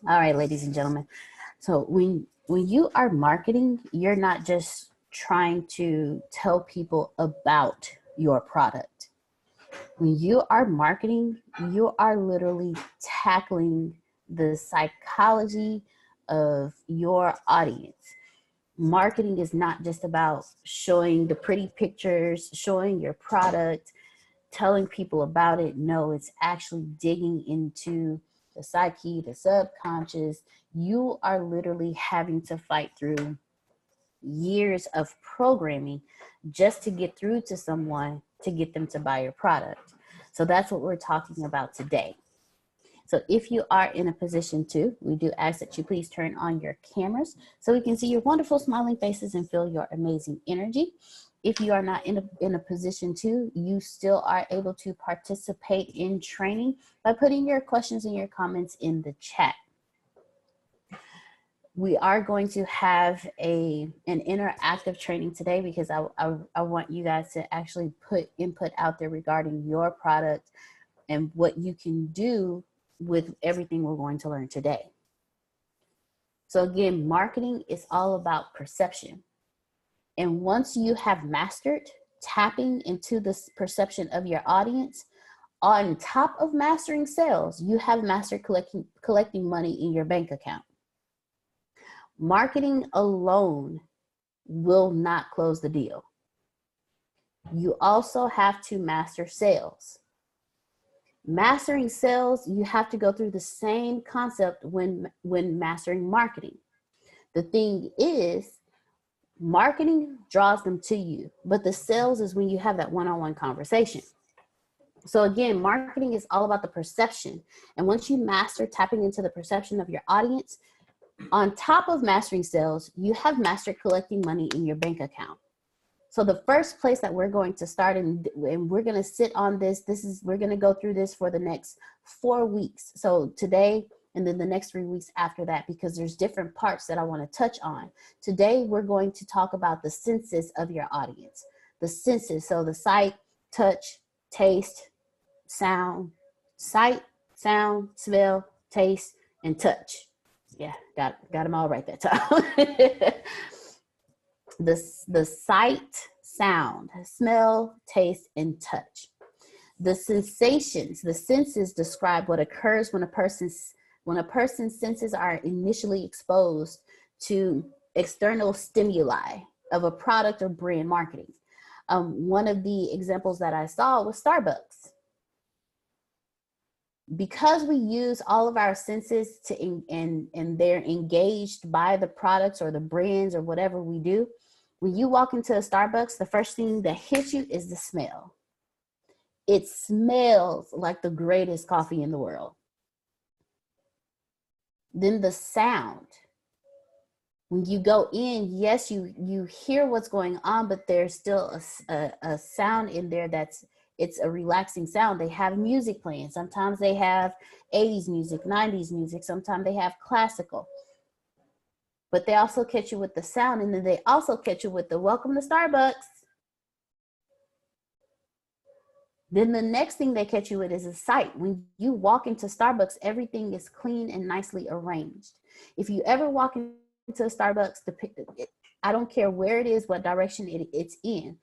All right, ladies and gentlemen. So when you are marketing, you're not just trying to tell people about your product. When you are marketing, you are literally tackling the psychology of your audience. Marketing is not just about showing the pretty pictures, showing your product, telling people about it. No, it's actually digging into the psyche, the subconscious. You are literally having to fight through years of programming just to get through to someone to get them to buy your product. So that's what we're talking about today. So if you are in a position to, we do ask that you please turn on your cameras so we can see your wonderful smiling faces and feel your amazing energy. If you are not in a position to, you still are able to participate in training by putting your questions and your comments in the chat. We are going to have an interactive training today because I want you guys to actually put input out there regarding your product and what you can do with everything we're going to learn today. So again, marketing is all about perception. And once you have mastered tapping into the perception of your audience, on top of mastering sales, you have mastered collecting money in your bank account. Marketing alone will not close the deal. You also have to master sales. Mastering sales, you have to go through the same concept when mastering marketing. The thing is, marketing draws them to you, but the sales is when you have that one-on-one conversation. So again, marketing is all about the perception. And once you master tapping into the perception of your audience, on top of mastering sales, you have mastered collecting money in your bank account. So the first place that we're going to start, and we're going to sit on we're going to go through this for the next 4 weeks. So today, and then the next 3 weeks after that, because there's different parts that I want to touch on. Today, we're going to talk about the senses of your audience. The senses, so the sight, touch, taste, sound, sight, sound, smell, taste, and touch. Yeah, got them all right that time. The sight, sound, smell, taste, and touch. The sensations, the senses describe what occurs when a person's senses are initially exposed to external stimuli of a product or brand marketing. One of the examples that I saw was Starbucks. Because we use all of our senses and they're engaged by the products or the brands or whatever we do, when you walk into a Starbucks, the first thing that hits you is the smell. It smells like the greatest coffee in the world. Then the sound. When you go in, yes, you hear what's going on, but there's still a sound in there it's a relaxing sound. They have music playing. Sometimes they have 80s music, 90s music. Sometimes they have classical. But they also catch you with the sound, and then they also catch you with the welcome to Starbucks. Then the next thing they catch you with is a sight. When you walk into Starbucks, everything is clean and nicely arranged. If you ever walk into a Starbucks, I don't care where it is, what direction it's in,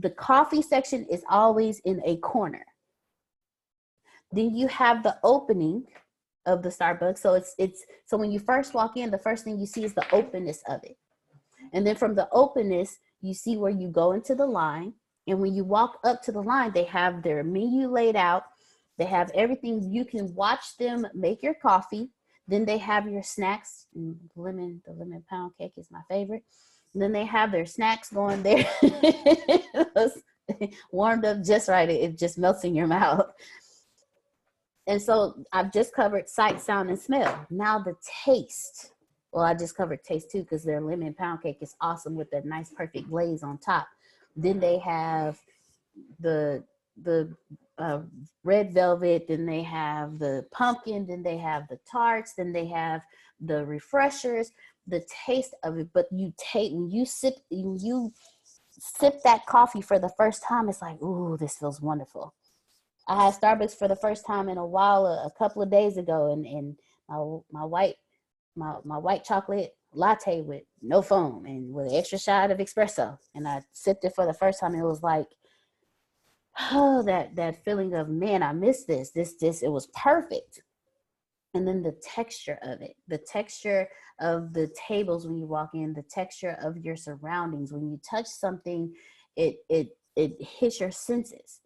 the coffee section is always in a corner. Then you have the opening of the Starbucks. So so when you first walk in, the first thing you see is the openness of it. And then from the openness, you see where you go into the line. And when you walk up to the line, they have their menu laid out. They have everything. You can watch them make your coffee. Then they have your snacks. The lemon pound cake is my favorite. And then they have their snacks going there. Warmed up just right. It just melts in your mouth. And so I've just covered sight, sound, and smell. Now the taste. Well, I just covered taste too, because their lemon pound cake is awesome with that nice perfect glaze on top. Then they have the red velvet, then they have the pumpkin, then they have the tarts, then they have the refreshers, the taste of it. But when you sip that coffee for the first time, it's like, ooh, this feels wonderful. I had Starbucks for the first time in a while, a couple of days ago, and my white chocolate latte with no foam and with an extra shot of espresso. And I sipped it for the first time. It was like, oh, that feeling of, man, I missed this. It was perfect. And then the texture of it, the texture of the tables when you walk in, the texture of your surroundings. When you touch something, it hits your senses.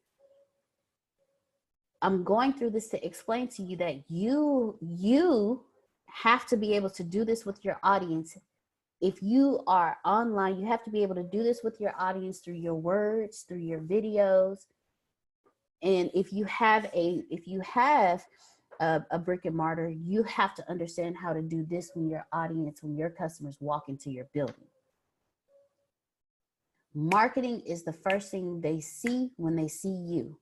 I'm going through this to explain to you that you have to be able to do this with your audience. If you are online, you have to be able to do this with your audience through your words, through your videos. And if you have a brick and mortar, you have to understand how to do this when your audience, when your customers walk into your building. Marketing is the first thing they see when they see you.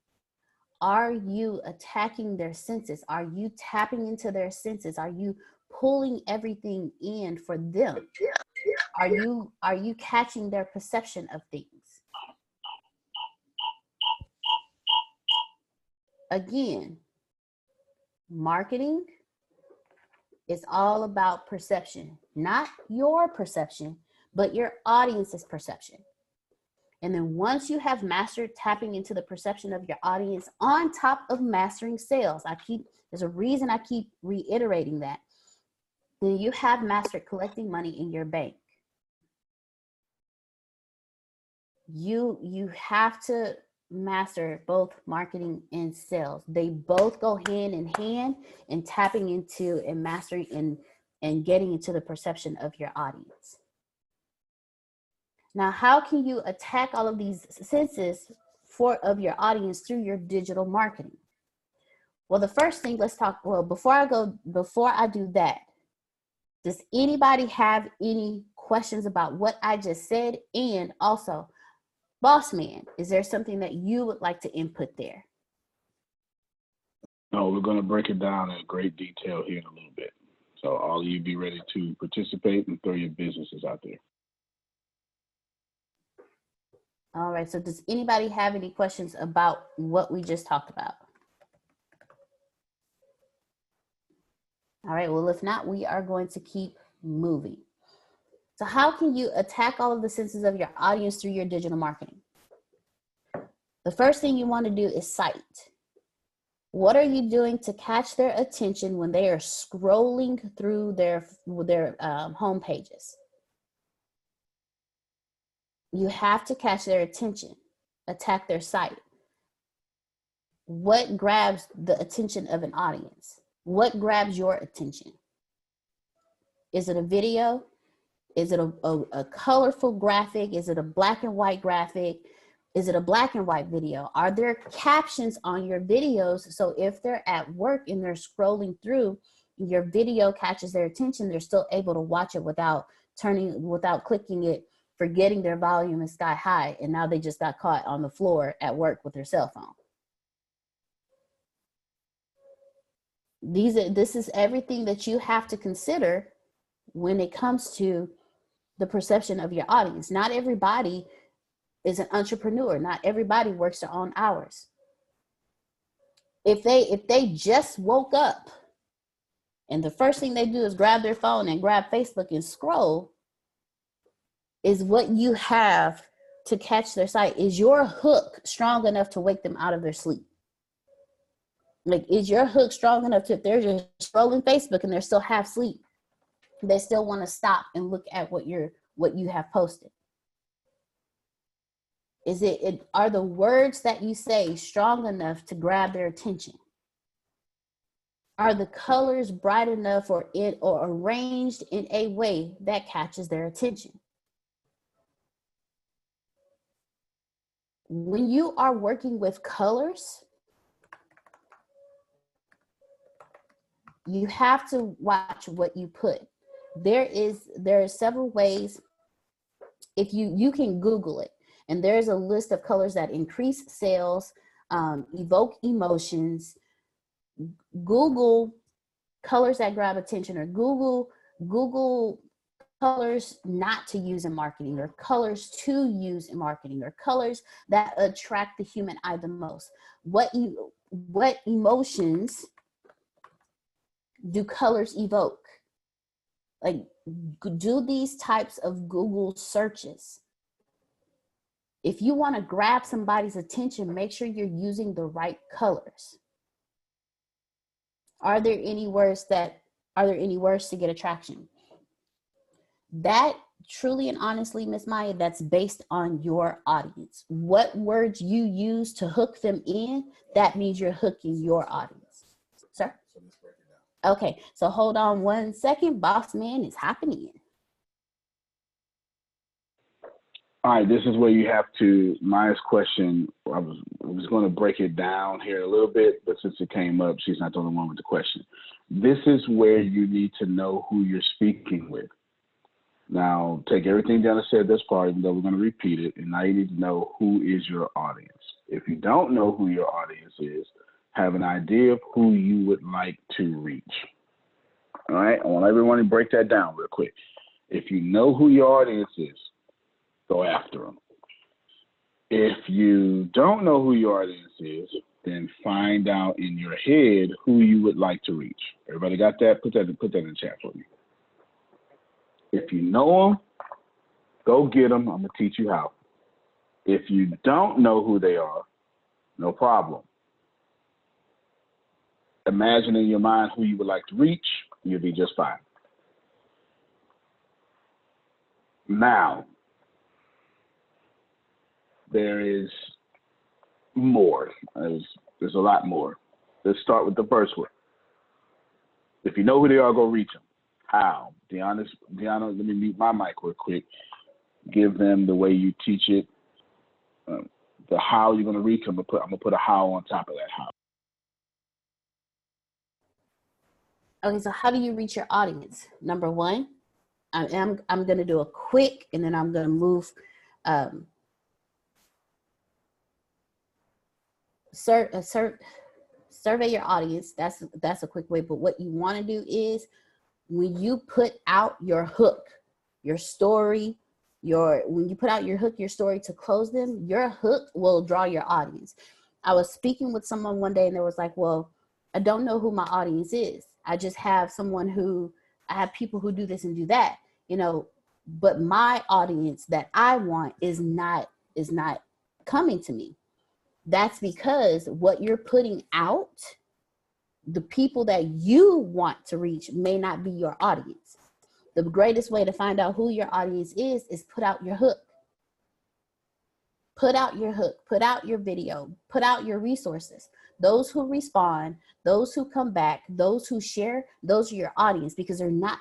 Are you attacking their senses? Are you tapping into their senses? Are you pulling everything in for them? Are you catching their perception of things? Again, marketing is all about perception, not your perception, but your audience's perception. And then once you have mastered tapping into the perception of your audience on top of mastering sales, there's a reason I keep reiterating that, then you have mastered collecting money in your bank. You have to master both marketing and sales. They both go hand in hand in tapping into and mastering and getting into the perception of your audience. Now, how can you attack all of these senses of your audience through your digital marketing? Well, the first thing, before I do that, does anybody have any questions about what I just said? And also, Boss Man, is there something that you would like to input there? No, we're going to break it down in great detail here in a little bit. So all of you be ready to participate and throw your businesses out there. All right, so does anybody have any questions about what we just talked about? All right, well, if not, we are going to keep moving. So how can you attack all of the senses of your audience through your digital marketing? The first thing you want to do is cite. What are you doing to catch their attention when they are scrolling through their home pages? You have to catch their attention, attack their site. What grabs the attention of an audience? What grabs your attention? Is it a video? Is it a colorful graphic? Is it a black and white graphic? Is it a black and white video? Are there captions on your videos? So if they're at work and they're scrolling through, your video catches their attention, they're still able to watch it without clicking it, forgetting their volume is sky high, and now they just got caught on the floor at work with their cell phone. This is everything that you have to consider when it comes to the perception of your audience. Not everybody is an entrepreneur. Not everybody works their own hours. If they just woke up and the first thing they do is grab their phone and grab Facebook and scroll, is what you have to catch their sight. Is your hook strong enough to wake them out of their sleep? Like, is your hook strong enough to, if they're just scrolling Facebook and they're still half asleep, they still want to stop and look at what you have posted? Are the words that you say strong enough to grab their attention? Are the colors bright enough or arranged in a way that catches their attention? When you are working with colors, you have to watch what you put. There are several ways. If you can Google it, and there's a list of colors that increase sales, evoke emotions. Google colors that grab attention, or Google colors not to use in marketing, or colors to use in marketing, or colors that attract the human eye the most. What emotions Do colors evoke? Like, do these types of Google searches. If you want to grab somebody's attention, make sure you're using the right colors. Are there any words to get attraction? That truly and honestly, Miss Maya, that's based on your audience. What words you use to hook them in, that means you're hooking your audience. Sir? Okay, so hold on 1 second. Boss man is hopping in. All right, this is where you have to, Maya's question, I was going to break it down here a little bit, but since it came up, she's not the only one with the question. This is where you need to know who you're speaking with. Now, take everything Donna said this part, even though we're going to repeat it, and now you need to know who is your audience. If you don't know who your audience is, have an idea of who you would like to reach. All right, I want everyone to break that down real quick. If you know who your audience is, go after them. If you don't know who your audience is, then find out in your head who you would like to reach. Everybody got that? Put that in the chat for me. If you know them, go get them. I'm going to teach you how. If you don't know who they are, no problem. Imagine in your mind who you would like to reach, you'll be just fine. Now, there is more. There's a lot more. Let's start with the first one. If you know who they are, go reach them. How? Deanna, let me mute my mic real quick. Give them the way you teach it. The how you're going to reach them. I'm going to put a how on top of that how. Okay, so how do you reach your audience? Number one, I'm going to do a quick, and then I'm going to move. Survey your audience. That's a quick way. But what you want to do is, when you put out your hook, your story, when you put out your hook, your story to close them, your hook will draw your audience. I was speaking with someone one day, and they was like, well, I don't know who my audience is. I just have I have people who do this and do that, but my audience that I want is not coming to me. That's because what you're putting out, the people that you want to reach may not be your audience. The greatest way to find out who your audience is put out your hook. Put out your hook, put out your video, put out your resources. Those who respond, those who come back, those who share, those are your audience, because they're not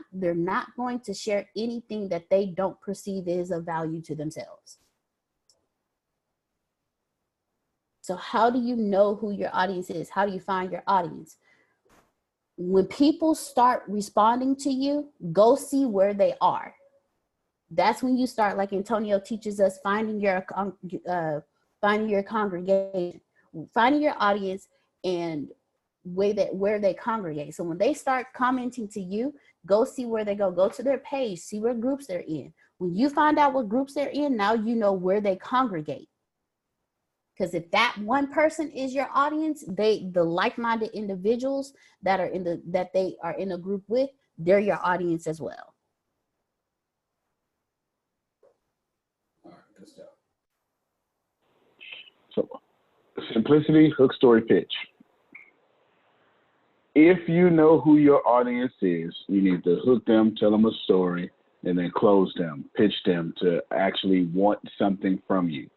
going to share anything that they don't perceive is of value to themselves. So how do you know who your audience is? How do you find your audience? When people start responding to you, go see where they are. That's when you start, like Antonio teaches us, finding your congregation, finding your audience and where they congregate. So when they start commenting to you, go see where they go. Go to their page, see what groups they're in. When you find out what groups they're in, now you know where they congregate. Because if that one person is your audience, the like-minded individuals that they are in a group with, they're your audience as well. All right, good stuff. So, simplicity, hook, story, pitch. If you know who your audience is, you need to hook them, tell them a story, and then close them, pitch them to actually want something from you.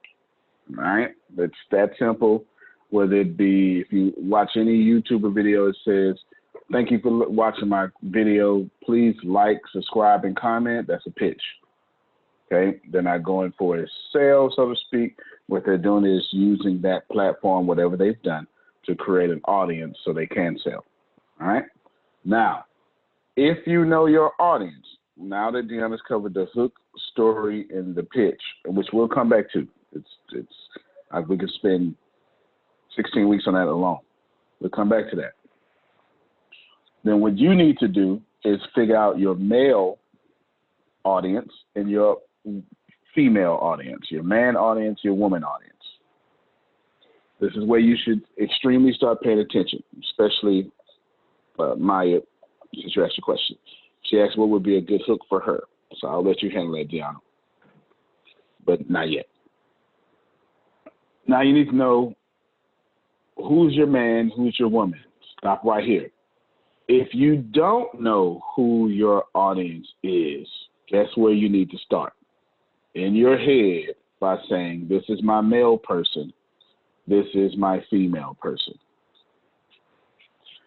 All right, it's that simple. Whether it be, if you watch any YouTuber video, it says, thank you for watching my video. Please like, subscribe, and comment. That's a pitch. Okay, they're not going for a sale, so to speak. What they're doing is using that platform, whatever they've done, to create an audience so they can sell. All right. Now, if you know your audience, now that Deanna's covered the hook, story, and the pitch, which we'll come back to. We could spend 16 weeks on that alone. We'll come back to that. Then what you need to do is figure out your male audience and your female audience, your man audience, your woman audience. This is where you should extremely start paying attention, especially Maya. since you asked your question. She asked what would be a good hook for her. So I'll let you handle that, Deanna. But not yet. Now you need to know who's your man, who's your woman. Stop right here. If you don't know who your audience is, guess where you need to start? In your head by saying, this is my male person, this is my female person.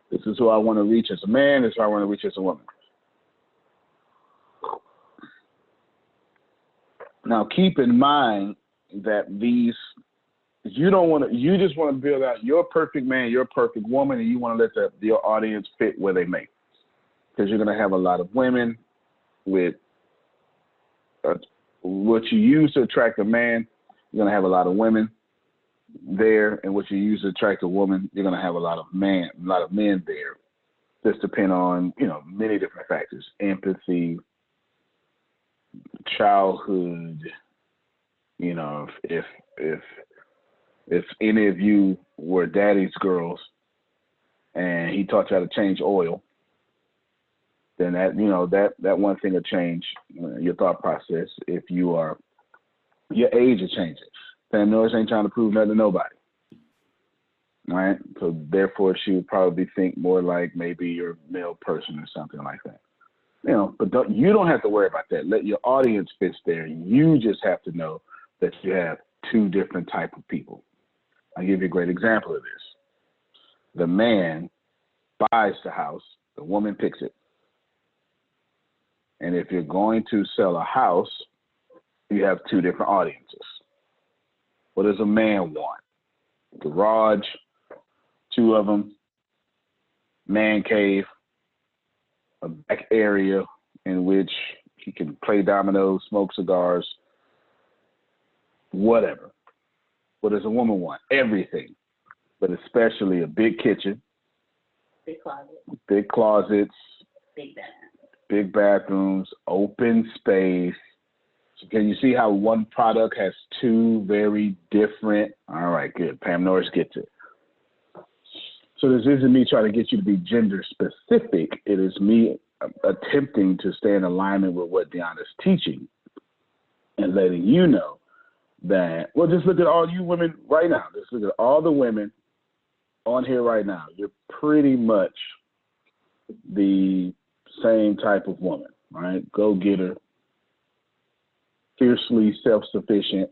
This is who I want to reach as a man, this is who I want to reach as a woman. Now keep in mind that you just want to build out your perfect man, your perfect woman, and you want to let your audience fit where they may. Because you're going to have a lot of women with what you use to attract a man, you're going to have a lot of women there, and what you use to attract a woman, you're going to have a lot of men there. This depends on, many different factors: empathy, childhood. If any of you were daddy's girls and he taught you how to change oil, then that one thing will change your thought process. If your age will change it. Sam Norris ain't trying to prove nothing to nobody. Right? So therefore she would probably think more like maybe you're a male person or something like that. But you don't have to worry about that. Let your audience fit there. You just have to know that you have two different type of people. I'll give you a great example of this. The man buys the house, the woman picks it. And if you're going to sell a house, you have two different audiences. What does a man want? Garage, two of them, man cave, a back area in which he can play dominoes, smoke cigars, whatever. What does a woman want? Everything, but especially a big kitchen, Big closet. Big closets, Big bathrooms, open space. So can you see how one product has two very different? All right, good. Pam Norris gets it. So this isn't me trying to get you to be gender specific. It is me attempting to stay in alignment with what Deanna's teaching and letting you know that, well, just look at all you women right now. Just look at all the women on here right now. You're pretty much the same type of woman, right? Go-getter, fiercely self-sufficient,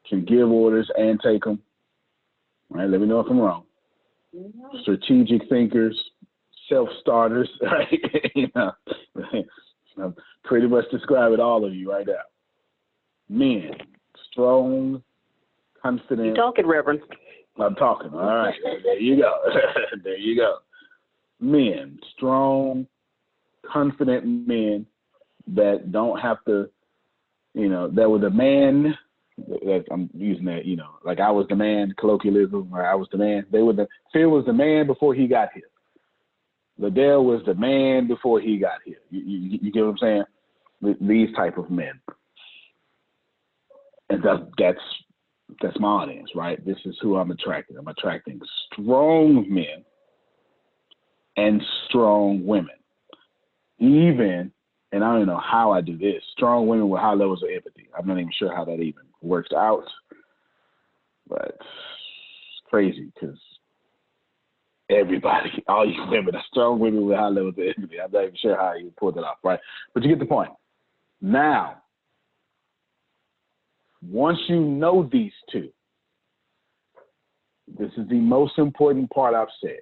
can give orders and take them, right? Let me know if I'm wrong. Mm-hmm. Strategic thinkers, self-starters, right? I'm pretty much describing all of you right now. Men, strong, confident. You're talking, Reverend. I'm talking. All right. There you go. There you go. Men, strong, confident men that don't have to, that were the man. I'm using that, like I was the man, colloquialism, or I was the man. Phil was the man before he got here. Liddell was the man before he got here. You get what I'm saying? These type of men. And that's my audience, right? This is who I'm attracting. I'm attracting strong men and strong women. Even, and I don't know how I do this, strong women with high levels of empathy. I'm not even sure how that even works out, but it's crazy because everybody, all you women are strong women with high levels of empathy. I'm not even sure how you pull that off, right? But you get the point. Now, once you know these two, this is the most important part I've said.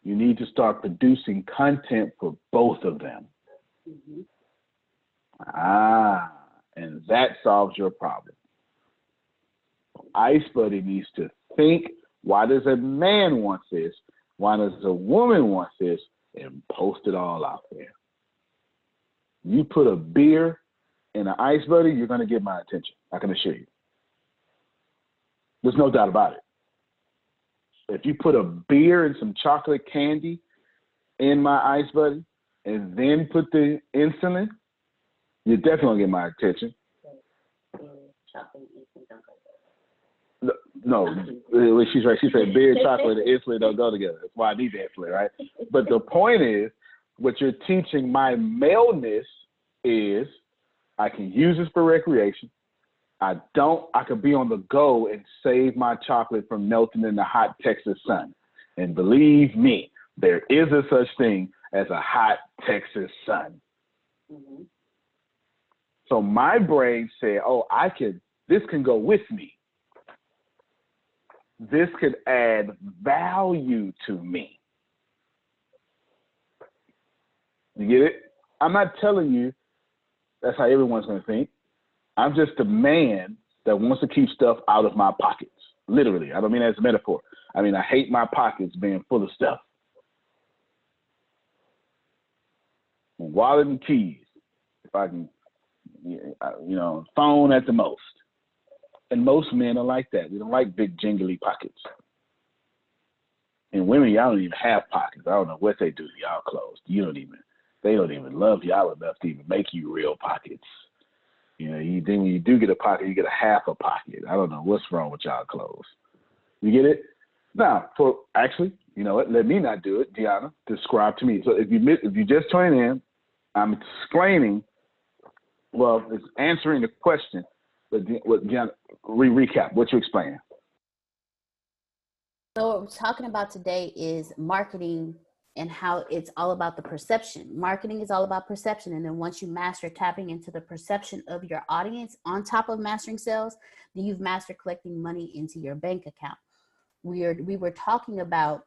You need to start producing content for both of them. Mm-hmm. And that solves your problem. Ice Buddy needs to think, why does a man want this? Why does a woman want this? And post it all out there. You put a beer in an Ice Buddy, you're going to get my attention. I can assure you. There's no doubt about it. If you put a beer and some chocolate candy in my Ice Buddy and then put the insulin, you're definitely going to get my attention. No, she's right. She said beer, chocolate, and insulin don't go together. That's why I need the insulin, right? But the point is, what you're teaching my maleness is I can use this for recreation. I could be on the go and save my chocolate from melting in the hot Texas sun. And believe me, there is a such thing as a hot Texas sun. Mm-hmm. So my brain said, oh, this can go with me. This could add value to me. You get it? I'm not telling you that's how everyone's going to think. I'm just a man that wants to keep stuff out of my pockets. Literally. I don't mean that as a metaphor. I mean, I hate my pockets being full of stuff. Wallet and keys, if I can, phone at the most. And most men are like that. We don't like big jingly pockets. And women, y'all don't even have pockets. I don't know what they do to y'all clothes. They don't even love y'all enough to even make you real pockets. When you do get a pocket, you get a half a pocket. I don't know what's wrong with y'all clothes. You get it? Now, you know what? Let me not do it. Deanna, describe to me. So if you just join in, I'm explaining. Well, it's answering the question. But Deanna, recap what you explaining. So what we're talking about today is marketing and how it's all about the perception. Marketing is all about perception. And then once you master tapping into the perception of your audience on top of mastering sales, then you've mastered collecting money into your bank account. We were talking about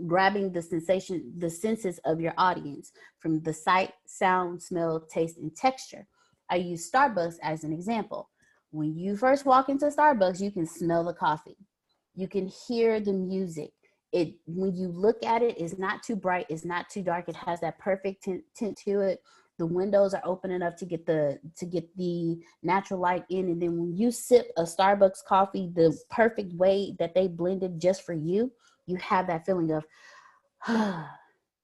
grabbing the senses of your audience from the sight, sound, smell, taste, and texture. I use Starbucks as an example. When you first walk into Starbucks, you can smell the coffee. You can hear the music. When you look at it, it's not too bright, it's not too dark. It has that perfect tint to it. The windows are open enough to get the natural light in. And then when you sip a Starbucks coffee the perfect way that they blended just for you, you have that feeling of,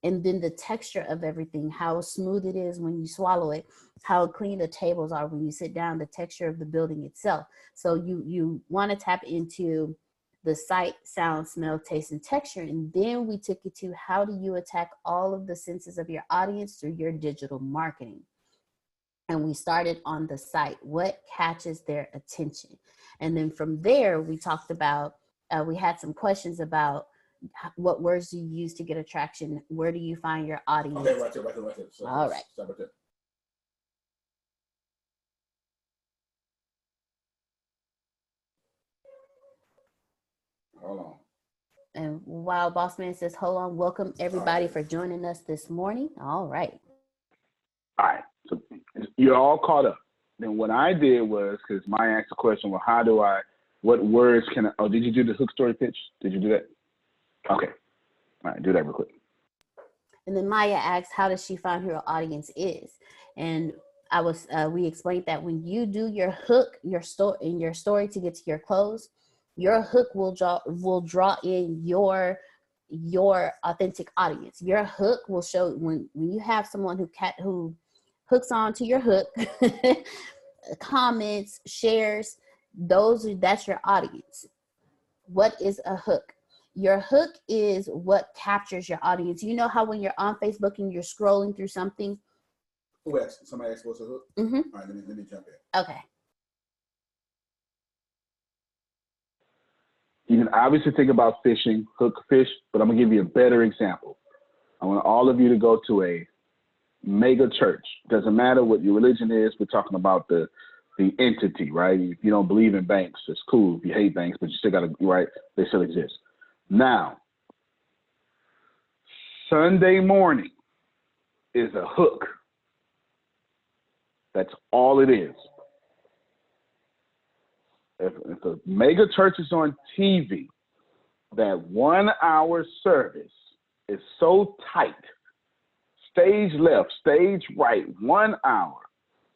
and then the texture of everything, how smooth it is when you swallow it, how clean the tables are when you sit down, the texture of the building itself. So you want to tap into the sight, sound, smell, taste, and texture. And then we took it to how do you attack all of the senses of your audience through your digital marketing. And we started on the sight, what catches their attention. And then from there, we talked about, we had some questions about what words do you use to get attraction? Where do you find your audience? Okay, right there. So all right. Stop right there. Hold on. And while Boss Man says, hold on, welcome everybody for joining us this morning. All right. All right. So you're all caught up. Then what I did was, because Maya asked the question, well, what words can I, did you do the hook story pitch? Did you do that? Okay. All right, do that real quick. And then Maya asked, how does she find who her audience is? And we explained that when you do your hook, your story to get to your close, your hook will draw in your authentic audience. Your hook will show when you have someone who hooks on to your hook, comments, shares, that's your audience. What is a hook? Your hook is what captures your audience. You know how when you're on Facebook and you're scrolling through something? Who asked? Somebody asked what's a hook? Mm-hmm. All right, let me jump in. Okay. You can obviously think about fishing, hook fish, but I'm going to give you a better example. I want all of you to go to a mega church. Doesn't matter what your religion is. We're talking about the entity, right? If you don't believe in banks, it's cool. If you hate banks, but you still got to, right? They still exist. Now, Sunday morning is a hook. That's all it is. If a mega church is on TV, that 1 hour service is so tight, stage left, stage right, 1 hour,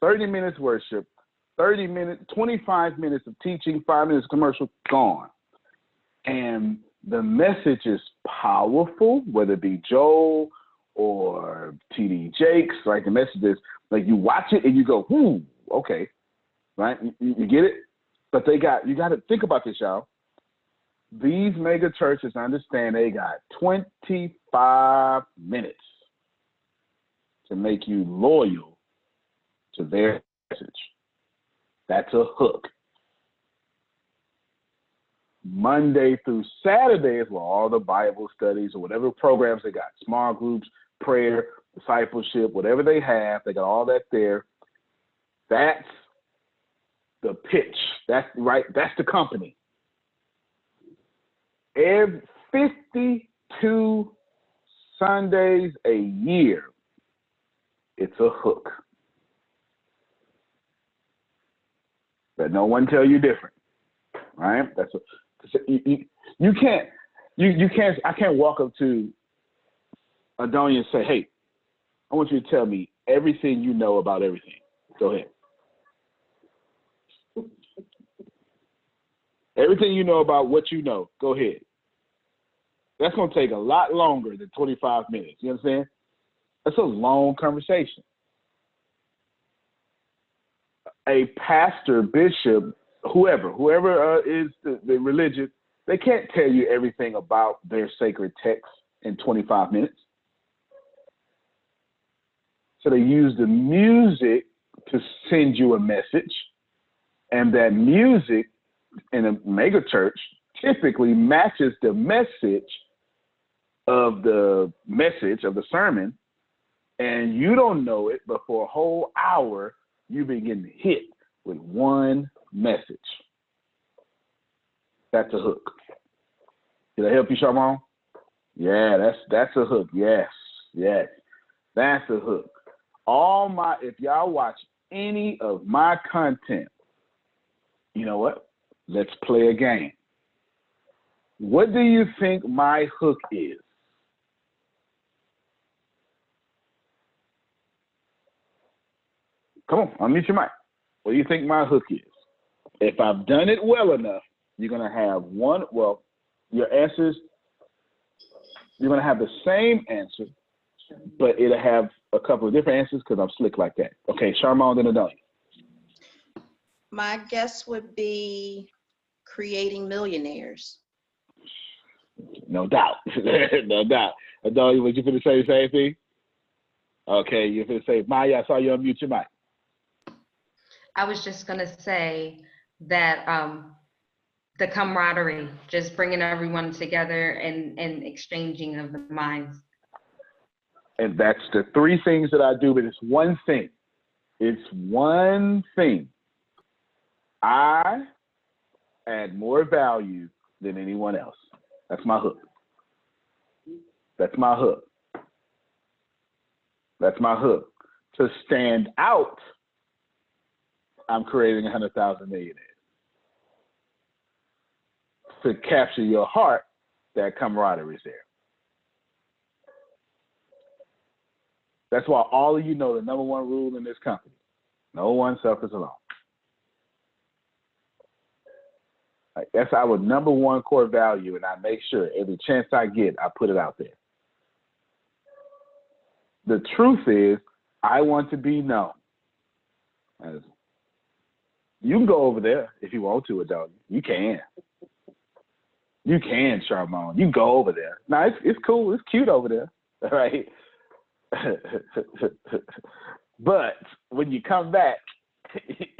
30 minutes worship, 25 minutes of teaching, 5 minutes commercial, gone. And the message is powerful, whether it be Joel or TD Jakes, right? The message is like you watch it and you go, okay, right? You get it? But you got to think about this, y'all. These mega churches understand they got 25 minutes to make you loyal to their message. That's a hook. Monday through Saturday is where all the Bible studies or whatever programs they got, small groups, prayer, discipleship, whatever they have, they got all that there. That's the pitch. That's right. That's the company. Every 52 Sundays a year, it's a hook. But no one tell you different, right? That's you can't. I can't walk up to Adonia and say, "Hey, I want you to tell me everything you know about everything." Go ahead. Everything you know about what you know, go ahead. That's going to take a lot longer than 25 minutes. You understand? That's a long conversation. A pastor, bishop, whoever is the religion, they can't tell you everything about their sacred text in 25 minutes. So they use the music to send you a message, and that music in a mega church typically matches the message of the sermon, and you don't know it, but for a whole hour you begin hit with one message. That's a hook. Did I help you, Sharmon? Yeah, that's a hook. Yes, that's a hook. If y'all watch any of my content, you know what? Let's play a game. What do you think my hook is? Come on, unmute your mic. What do you think my hook is? If I've done it well enough, you're going to have your answers, you're going to have the same answer, but it'll have a couple of different answers because I'm slick like that. Okay, Sharmon, then Adonia. My guess would be creating millionaires. No doubt. No doubt. Adonia, would you finna say the same thing? Okay, you're finna say, Maya, I saw you unmute your mic. I was just going to say that the camaraderie, just bringing everyone together and exchanging of the minds. And that's the three things that I do, but it's one thing. It's one thing. I add more value than anyone else. That's my hook. That's my hook. That's my hook. To stand out, I'm creating 100,000 millionaires. To capture your heart, that camaraderie is there. That's why all of you know the number one rule in this company: no one suffers alone. That's our number one core value, and I make sure every chance I get, I put it out there. The truth is, I want to be known. As you can go over there if you want to, Adonia. You can. You can, Sharmon. You can go over there. No, it's cool. It's cute over there. All right. But when you come back,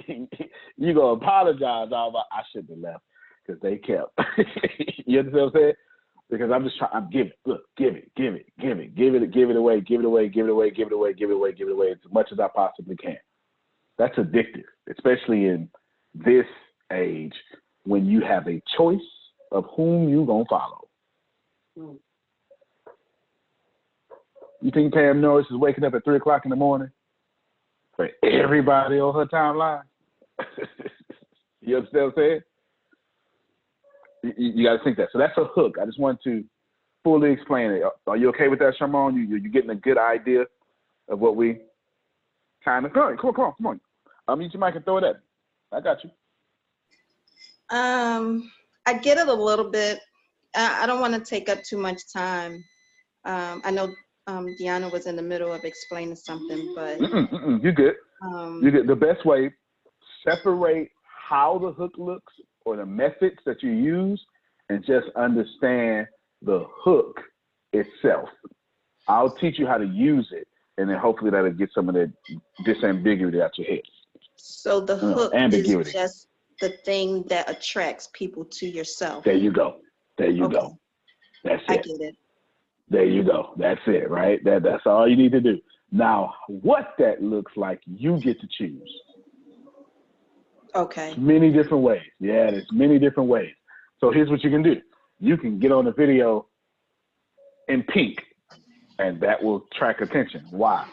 you're going to apologize all about, I shouldn't have left because they kept. You understand what I'm saying? Because I'm just trying, I'm giving. Look, give it away as much as I possibly can. That's addictive, especially in this age when you have a choice of whom you going to follow. You think Pam Norris is waking up at 3 o'clock in the morning for everybody on her timeline? You understand what I'm saying? You got to think that. So that's a hook. I just want to fully explain it. Are you okay with that, Sharmon? You getting a good idea of what we kind of going? Come on. Unmute your mic and throw it at me. I got you. I get it a little bit. I don't want to take up too much time. I know Deanna was in the middle of explaining something, but you good. You good. The best way, separate how the hook looks or the methods that you use, and just understand the hook itself. I'll teach you how to use it, and then hopefully that'll get some of the disambiguity out your head. So the hook ambiguity. is just the thing that attracts people to yourself. There you go. There you go. That's it. I get it. There you go. That's it, right? That's all you need to do. Now, what that looks like, you get to choose. Okay. There's many different ways. Yeah, there's many different ways. So here's what you can do. You can get on the video in pink, and that will attract attention. Why?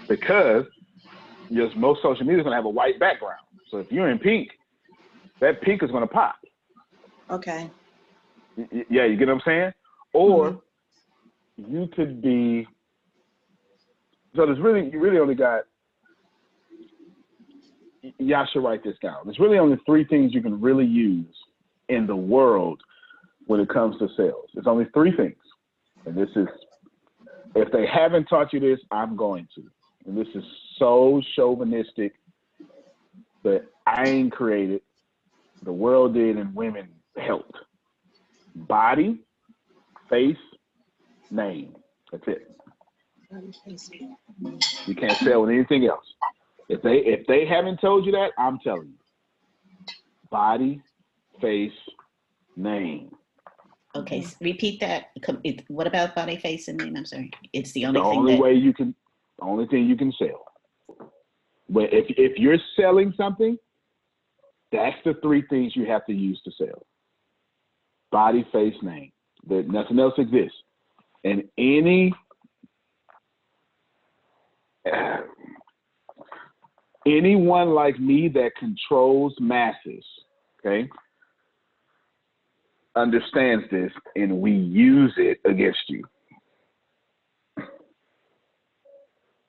Because most social media is going to have a white background. So if you're in pink, that pink is going to pop. Okay. Yeah, you get what I'm saying? Or you could be, so you really only got, y'all should write this down. There's really only 3 things you can really use in the world when it comes to sales. There's only 3 things. And this is, if they haven't taught you this, I'm going to. And this is so chauvinistic, but I ain't created. The world did, and women helped. Body, face, name. That's it. You can't sell with anything else. If they haven't told you that, I'm telling you. Body, face, name. Okay, repeat that. What about body, face, and name? I'm sorry. It's the only thing you can sell. But if you're selling something, that's the 3 things you have to use to sell. Body, face, name. Nothing else exists. And anyone like me that controls masses, okay, understands this, and we use it against you.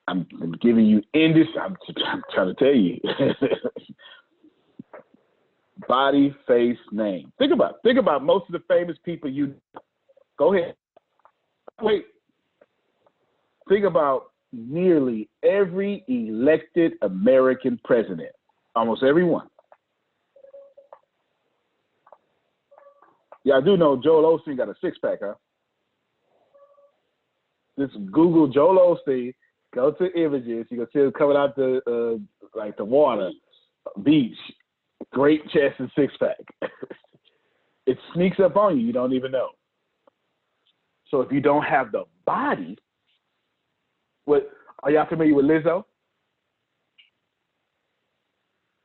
I'm giving you I'm trying to tell you. Body, face, name. Think about most of the famous people you go ahead. Wait. Think about nearly every elected American president. Almost every one. Yeah, I do know Joel Osteen got a 6-pack, huh? Just Google Joel Osteen, go to images, you can see it coming out the water, beach, great chest and 6-pack. It sneaks up on you, you don't even know. So if you don't have the body, are y'all familiar with Lizzo?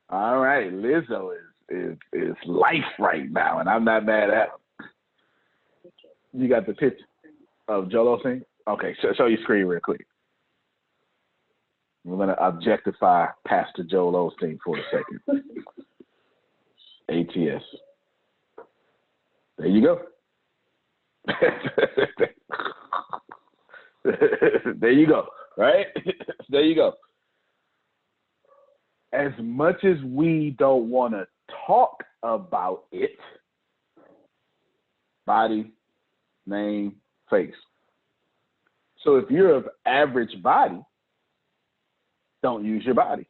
All right, Lizzo is life right now, and I'm not mad at her. You got the picture of Joel Osteen? Okay, show your screen real quick. We're gonna objectify Pastor Joel Osteen for a second. ATS. There you go. There you go, right? There you go. As much as we don't want to talk about it, body, name, face. So if you're of average body, don't use your body.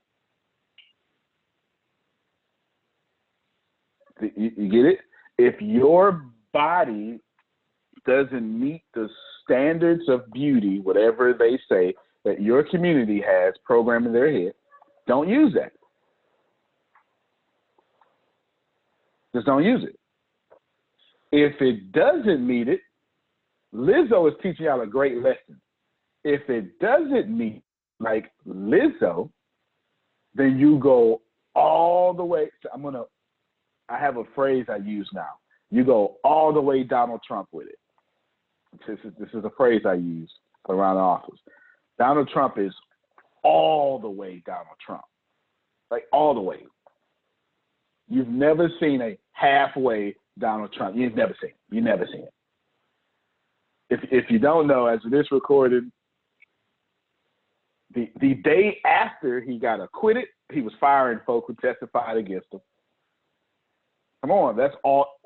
You get it? If your body doesn't meet the standards of beauty, whatever they say, that your community has programmed in their head, don't use that. Just don't use it. If it doesn't meet it, Lizzo is teaching y'all a great lesson. If it doesn't meet like Lizzo, then you go all the way. I have a phrase I use now. You go all the way Donald Trump with it. This is a phrase I use around the office. Donald Trump is all the way Donald Trump. Like all the way. You've never seen a halfway Donald Trump. You've never seen it. You've never seen it. If you don't know, as it is recorded, the day after he got acquitted, he was firing folk who testified against him. Come on, that's all.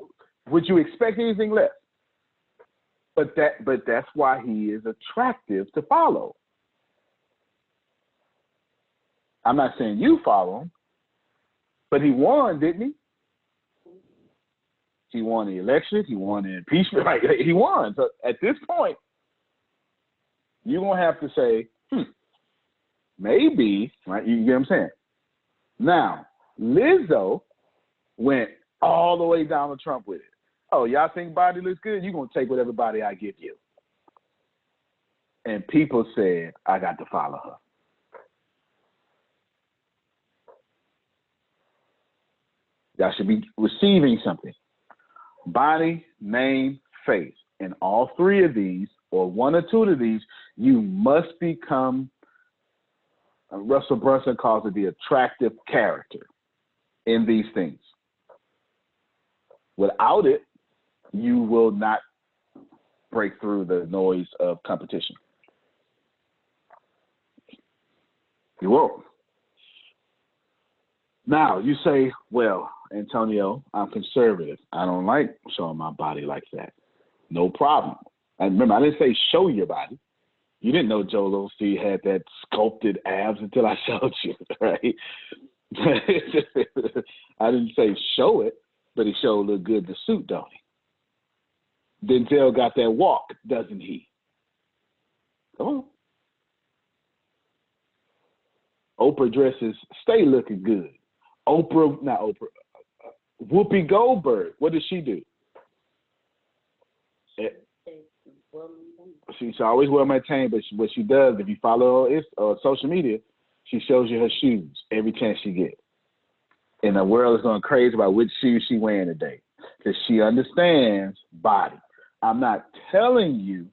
Would you expect anything less? But that's why he is attractive to follow. I'm not saying you follow him, But he won, didn't he? He won the election. He won the impeachment. Like, he won. So at this point, you're going to have to say, maybe, right? You get what I'm saying? Now, Lizzo went all the way down to Trump with it. Oh, y'all think body looks good? You're going to take whatever body I give you. And people said, I got to follow her. Y'all should be receiving something. Body, name, face. In all three of these, or one or two of these, you must become, Russell Brunson calls it the attractive character in these things. Without it, you will not break through the noise of competition. You won't. Now, you say, well, Antonio, I'm conservative. I don't like showing my body like that. No problem. And remember, I didn't say show your body. You didn't know Joel Osteen had that sculpted abs until I showed you, right? I didn't say show it, but he showed look good in the suit, don't he? Denzel got that walk, doesn't he? Come on. Oprah dresses stay looking good. Whoopi Goldberg, what does she do? She always well maintained, but what she does, if you follow her social media, she shows you her shoes every chance she gets. And the world is going crazy about which shoes she wearing today, because she understands body. I'm not telling you,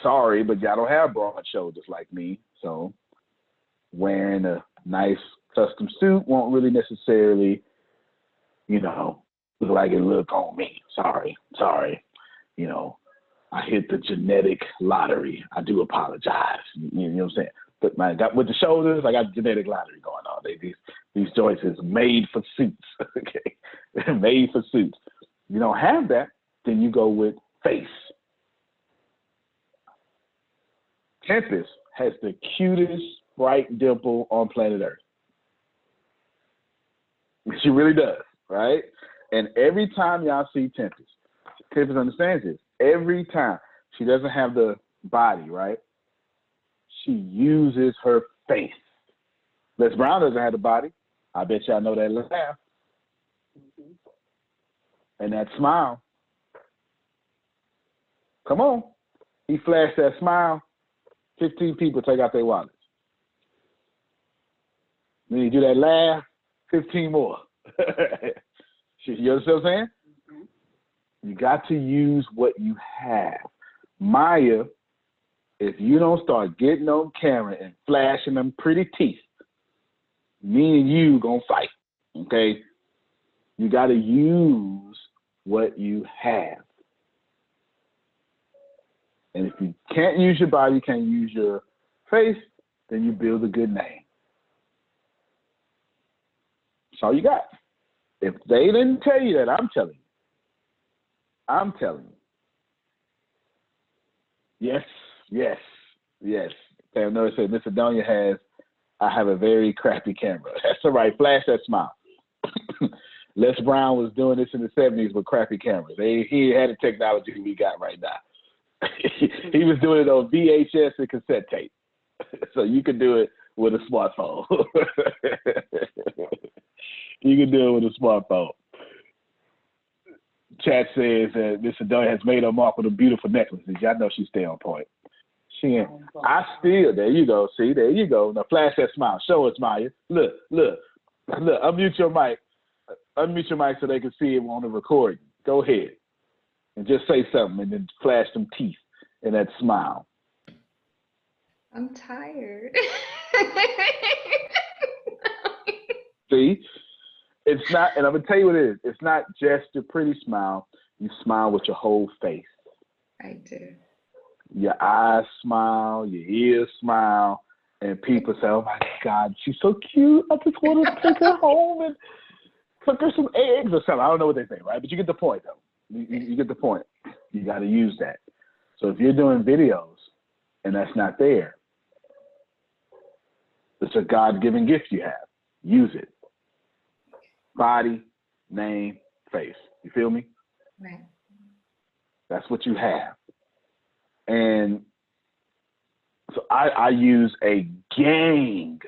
sorry, but y'all don't have broad shoulders like me, so wearing a nice custom suit won't really necessarily, look like it look on me. Sorry. I hit the genetic lottery. I do apologize. You know what I'm saying? But with the shoulders, I got genetic lottery going on. These joints is made for suits. Okay, they're made for suits. You don't have that, then you go with face. Tempest has the cutest bright dimple on planet Earth. She really does, right? And every time y'all see Tempest understands this. Every time she doesn't have the body, right? She uses her face. Les Brown doesn't have the body. I bet y'all know that laugh. And that smile. Come on. He flashed that smile. 15 people take out their wallets. Then you do that laugh, 15 more. You understand what I'm saying? Mm-hmm. You got to use what you have. Maya, if you don't start getting on camera and flashing them pretty teeth, me and you gonna fight, okay? You got to use what you have. And if you can't use your body, you can't use your face, then you build a good name. That's all you got. If they didn't tell you that, I'm telling you. Yes. Pam Noah said, Miss Adonia I have a very crappy camera. That's all right. Flash that smile. Les Brown was doing this in the 70s with crappy cameras. He had the technology we got right now. He was doing it on VHS and cassette tape. So you could do it with a smartphone. You can do it with a smartphone. Chat says that Miss Adonia has made her mark with a beautiful necklaces. Y'all know she stay on point. There you go. See, there you go. Now flash that smile. Show us, Maya. Look. Unmute your mic. Unmute your mic so they can see it on the recording. Go ahead. And just say something and then flash some teeth in that smile. I'm tired. See? It's not, and I'm going to tell you what it is. It's not just your pretty smile. You smile with your whole face. I do. Your eyes smile, your ears smile, and people say, oh my God, she's so cute. I just want to take her home and cook her some eggs or something. I don't know what they say, right? But you get the point, though. You get the point. You got to use that. So if you're doing videos and that's not there, It's a God-given gift you have. Use it. Body, name, face. You feel me? Right. That's what you have. And so I use a gang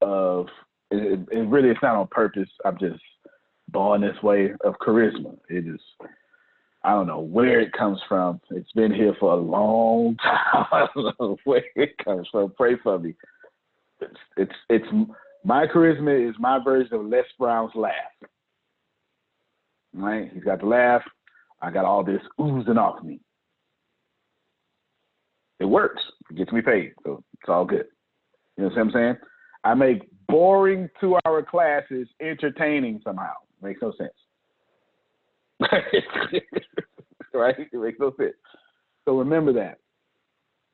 of, it really is not on purpose. I'm just born this way, of charisma. It is, I don't know where it comes from. It's been here for a long time. I don't know where it comes from. Pray for me. It's my charisma is my version of Les Brown's laugh. Right? He's got the laugh. I got all this oozing off me. It works. It gets me paid, so it's all good. You know what I'm saying? I make boring 2-hour classes entertaining somehow. Makes no sense. Right? It makes no sense. So remember that.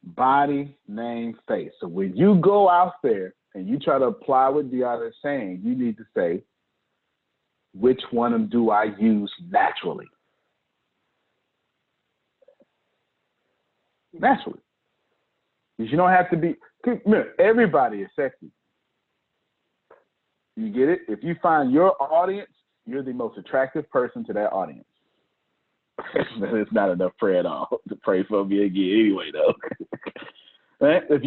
Body, name, face. So when you go out there and you try to apply what Deanna is saying, you need to say, which one of them do I use naturally? Naturally. Because you don't have to be, remember, everybody is sexy. You get it? If you find your audience, you're the most attractive person to that audience. It's not enough prayer at all to pray for me again anyway, though. Right? If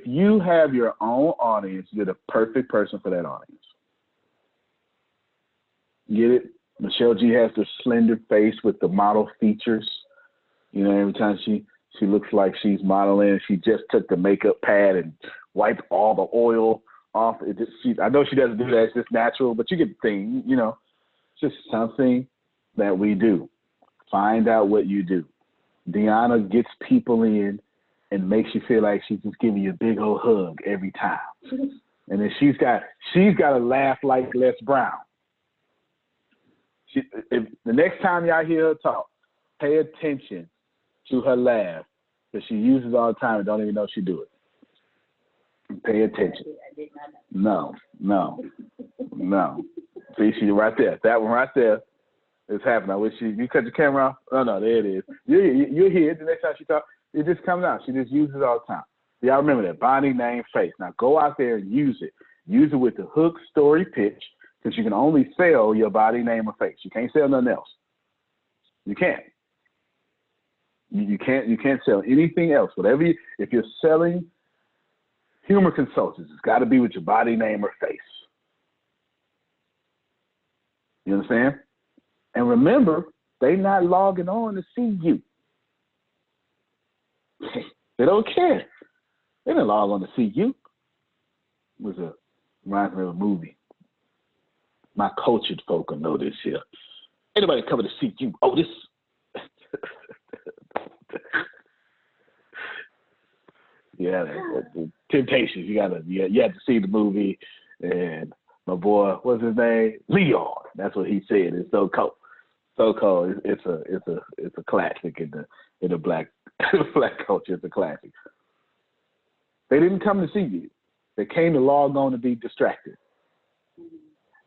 you have your own audience, you're the perfect person for that audience. Get it? Michelle G has the slender face with the model features. You know, every time she looks like she's modeling, she just took the makeup pad and wiped all the oil off. I know she doesn't do that. It's just natural, but you get the thing, you know. It's just something that we do. Find out what you do. Deanna gets people in and makes you feel like she's just giving you a big old hug every time. And then she's got to laugh like Les Brown. If the next time y'all hear her talk, pay attention to her laugh, because she uses it all the time and don't even know she do it. Pay attention. No. See, she's right there. That one right there is happening. I wish you cut your camera off. Oh, no, there it is. You'll hear it the next time she talks. It just comes out. She just uses it all the time. Y'all remember that. Body, name, face. Now go out there and use it. Use it with the hook, story, pitch, because you can only sell your body, name, or face. You can't sell nothing else. You can't. You can't sell anything else. If you're selling humor consultants, it's got to be with your body, name, or face. You understand? And remember, they not logging on to see you. They don't care. They didn't log on to see you. It reminds me of a movie. My cultured folk will know this here. Anybody coming to see you? Oh, this. Yeah, the Temptations. You had to see the movie, and my boy, what's his name? Leon. That's what he said. It's so cold. So cold. It's a classic in the black culture. It's a classic. They didn't come to see you. They came to log on to be distracted.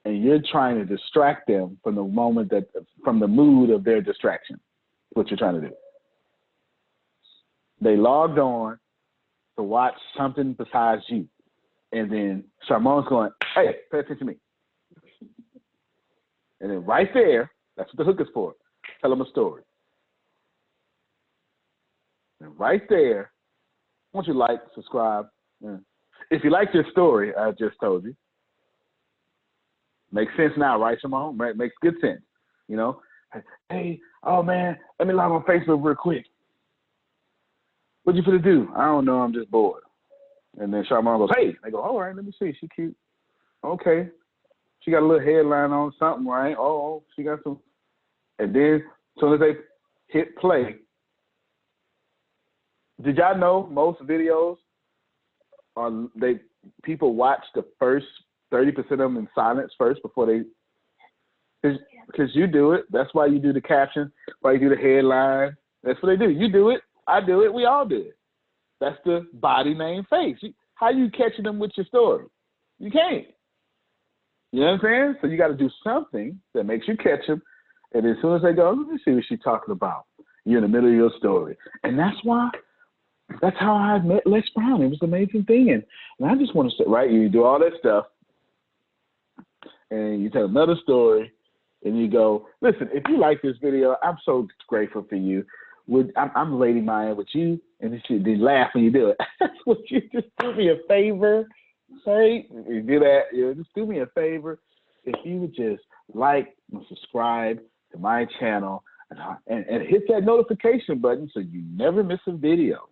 And you're trying to distract them from the mood of their distraction. That's what you're trying to do. They logged on to watch something besides you. And then Charmon's going, hey, pay attention to me. And then right there, that's what the hook is for. Tell them a story. And right there, I want you to like, subscribe. If you like this story I just told you, makes sense now, right, Charmon? Right? Makes good sense. You know, hey, oh man, let me log on Facebook real quick. What you finna do? I don't know. I'm just bored. And then Charmon goes, hey. They go, all right, let me see. She cute. Okay. She got a little headline on something, right? Oh, she got some. And then as soon as they hit play, did y'all know most videos people watch the first 30% of them in silence first before they, because you do it. That's why you do the caption, why you do the headline. That's what they do. You do it. I do it. We all do it. That's the body, name, face. How you catching them with your story? You can't. You know what I'm saying? So you got to do something that makes you catch them. And as soon as they go, let me see what she's talking about. You're in the middle of your story. And that's why that's how I met Les Brown. It was an amazing thing. And I just want to say, right, you do all that stuff, and you tell another story, and you go, listen, if you like this video, I'm so grateful for you. I'm Lady Maya with you, and they laugh when you do it. Would you just do me a favor? Say, you do that, just do me a favor. If you would just like and subscribe to my channel and hit that notification button so you never miss a video.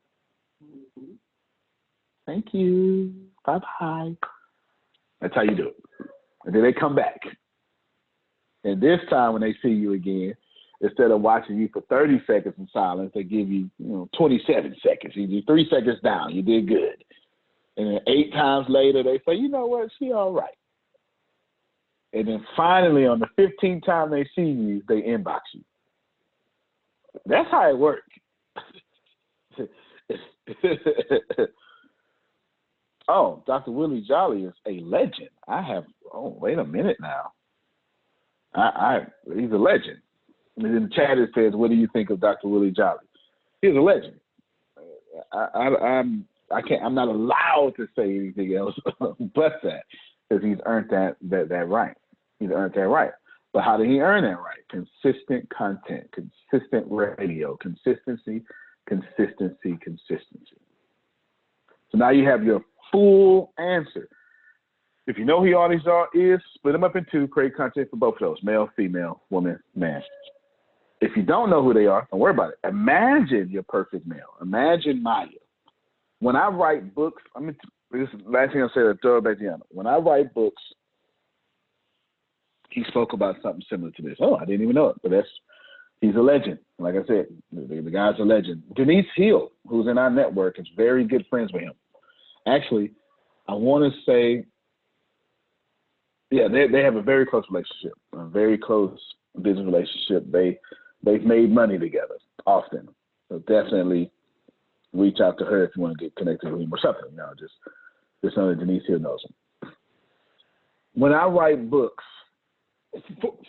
Thank you. Bye-bye. That's how you do it. And then they come back. And this time when they see you again, instead of watching you for 30 seconds in silence, they give you, 27 seconds. You do 3 seconds down. You did good. And then 8 times later, they say, you know what? She all right. And then finally, on the 15th time they see you, they inbox you. That's how it works. Oh, Dr. Willie Jolly is a legend. Wait a minute now. He's a legend. And in the chat it says, what do you think of Dr. Willie Jolly? He's a legend. I'm not allowed to say anything else but that, because he's earned that right. He's earned that right. But how did he earn that right? Consistent content, consistent radio, consistency. So now you have your full answer. If you know who your audience is, split them up in 2, create content for both of those, male, female, woman, man. If you don't know who they are, don't worry about it. Imagine your perfect male. Imagine Maya. When I write books, this is the last thing I'll say to throw it back to Deanna. When I write books, he spoke about something similar to this. Oh, I didn't even know it, but he's a legend. Like I said, the guy's a legend. Denise Hill, who's in our network, is very good friends with him. Actually, I want to say, yeah, they have a very close relationship, a very close business relationship. They've made money together often. So definitely reach out to her if you want to get connected with him or something. Just know that Denise Hill knows him. When I write books,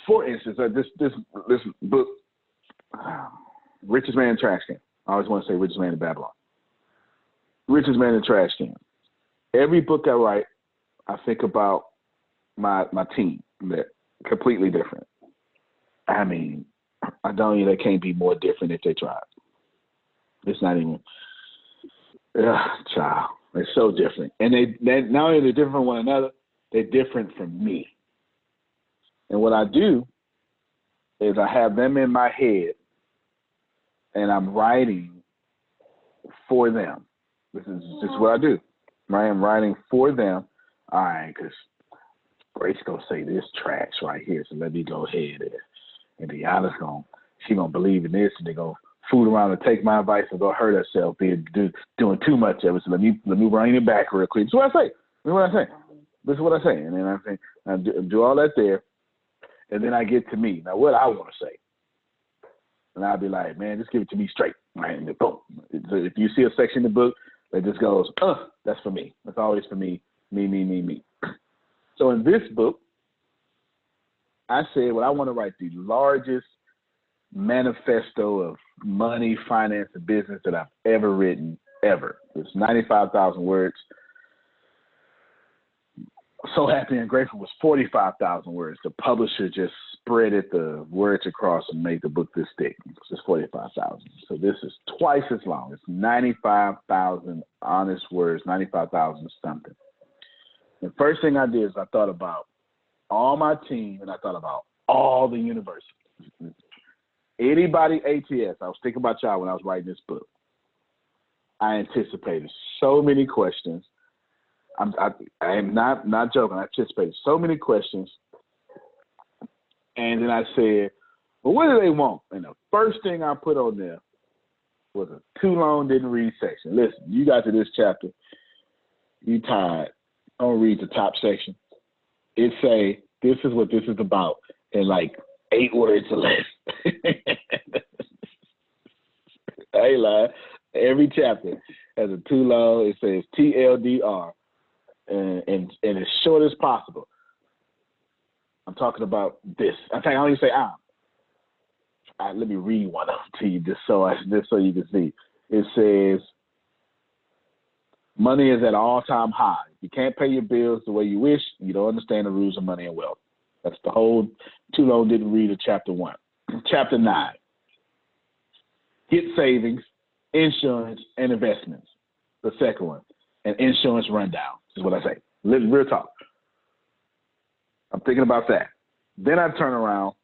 for instance, this book, Richest Man in Trash Can. I always want to say Richest Man in Babylon. Richest Man in Trash Can. Every book I write, I think about my team. That completely different. I mean, I don't know, they can't be more different if they tried. It's not even, child. They're so different. And they not only they're different from one another, they're different from me. And what I do is I have them in my head and I'm writing for them. This is just what I do. I am writing for them. All right, because Grace gonna say this trash right here, so let me go ahead and Deanna's gonna believe in this, and they gonna fool around and take my advice and go hurt herself, doing too much of it. So let me bring it back real quick. This is what I say. This is what I say, and then I think I do all that there, and then I get to me. Now, what I want to say, and I'll be like, man, just give it to me straight, right? And then boom. So if you see a section in the book that just goes, that's for me. That's always for me. Me. So in this book, I said, well, I want to write the largest manifesto of money, finance, and business that I've ever written, ever. It's 95,000 words. So happy and grateful was 45,000 words. The publisher just spreaded the words across and made the book this thick. It's just 45,000. So this is twice as long. It's 95,000 honest words, 95,000 something. The first thing I did is I thought about all my team, and I thought about all the universities. Anybody ATS, I was thinking about y'all when I was writing this book. I anticipated so many questions. I am not joking. I anticipated so many questions. And then I said, well, what do they want? And the first thing I put on there was a too long didn't read section. Listen, you got to this chapter, you tired. Don't read the top section. It say, this is what this is about in like 8 words or less. I ain't lying. Every chapter has a too long. It says TLDR, and as short as possible. I'm talking about this. I think I only say let me read one of them to you just so you can see. It says, Money is at an all-time high. You can't pay your bills the way you wish. You don't understand the rules of money and wealth. That's the whole, too long didn't read of chapter 1. Chapter 9. Get savings, insurance, and investments. The second one. And insurance rundown. This is what I say. Real talk. I'm thinking about that. Then I turn around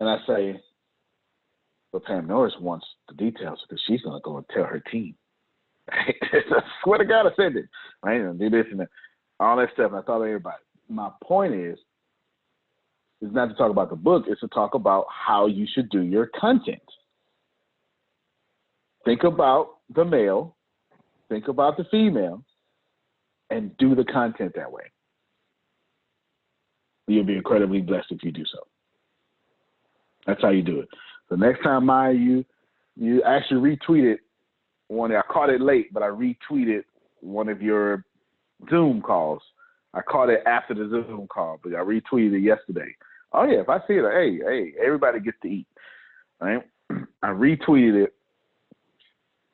and I say, but Pam Norris wants the details because she's going to go and tell her team. I swear to God I said this. Right? And do this and that. All that stuff. And I thought of everybody. My point is not to talk about the book. It's to talk about how you should do your content. Think about the male. Think about the female. And do the content that way. You'll be incredibly blessed if you do so. That's how you do it. So next time, Maya, you actually retweeted one. I caught it late, but I retweeted one of your Zoom calls. I caught it after the Zoom call, but I retweeted it yesterday. Oh yeah, if I see it, hey, everybody gets to eat. Right? I retweeted it.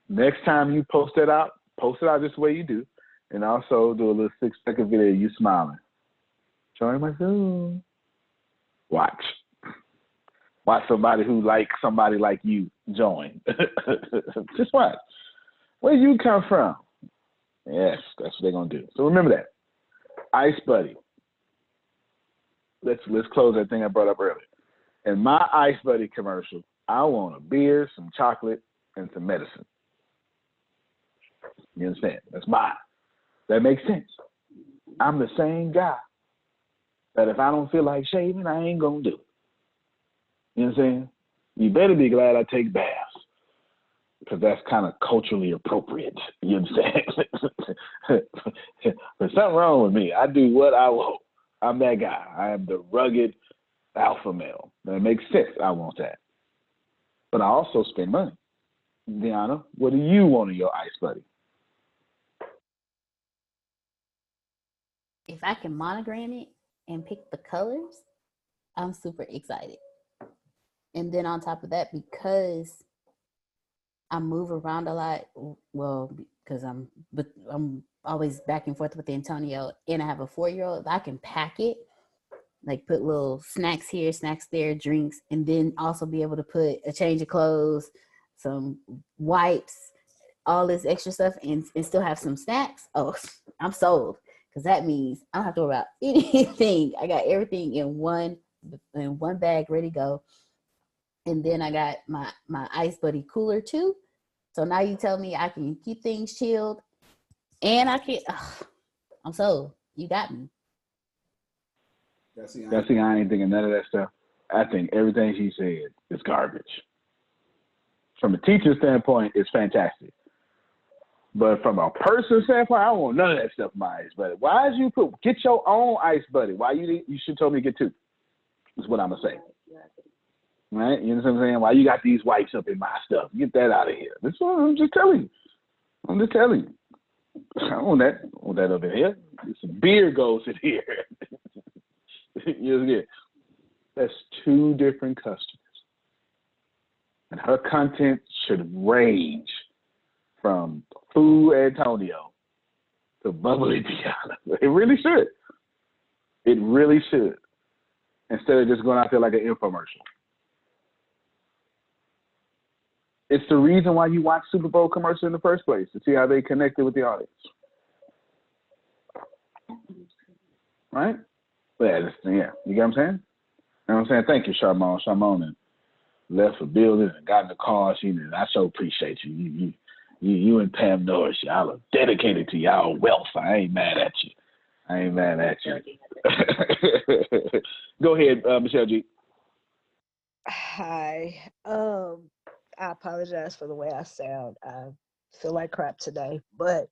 Next time you post it out this way you do, and also do a little 6-second video of you smiling. Join my Zoom. Watch somebody who likes somebody like you join. Just watch. Where you come from? Yes, that's what they're gonna do. So remember that. Ice Buddy. Let's close that thing I brought up earlier. In my Ice Buddy commercial, I want a beer, some chocolate, and some medicine. You understand? That's mine. That makes sense. I'm the same guy that if I don't feel like shaving, I ain't gonna do it. You know what I'm saying? You better be glad I take baths because that's kind of culturally appropriate. You know what I'm saying? There's something wrong with me. I do what I want. I'm that guy. I am the rugged alpha male. That makes sense. I want that. But I also spend money. Deanna, what do you want in your Ice Buddy? If I can monogram it and pick the colors, I'm super excited. And then on top of that, because I move around a lot, well, because I'm always back and forth with Antonio, and I have a 4-year-old, I can pack it, like put little snacks here, snacks there, drinks, and then also be able to put a change of clothes, some wipes, all this extra stuff, and still have some snacks. Oh, I'm sold. Because that means I don't have to worry about anything. I got everything in one bag ready to go. And then I got my Ice Buddy cooler too. So now you tell me I can keep things chilled and I can, I'm sold. You got me. That's the I ain't thinking none of that stuff. I think everything she said is garbage. From a teacher standpoint, it's fantastic. But from a person standpoint, I don't want none of that stuff in my Ice Buddy. Why did you get your own Ice Buddy? Why you should tell me to get 2? That's what I'm going to say. Right? You know what I'm saying? Why you got these wipes up in my stuff? Get that out of here. That's what I'm just telling you. I don't want that up in here. Some beer goes in here. You know, that's 2 different customers. And her content should range from Food Antonio to Bubbly Deanna. It really should. It really should. Instead of just going out there like an infomercial. It's the reason why you watch Super Bowl commercials in the first place, to see how they connected with the audience. Right? Yeah, you get what I'm saying? You know what I'm saying? Thank you, Charmone. Charmone left for building and got in the car. I so appreciate you. You and Pam Norris, y'all are dedicated to y'all wealth. I ain't mad at you. Go ahead, Michelle G. Hi. I apologize for the way I sound. I feel like crap today, but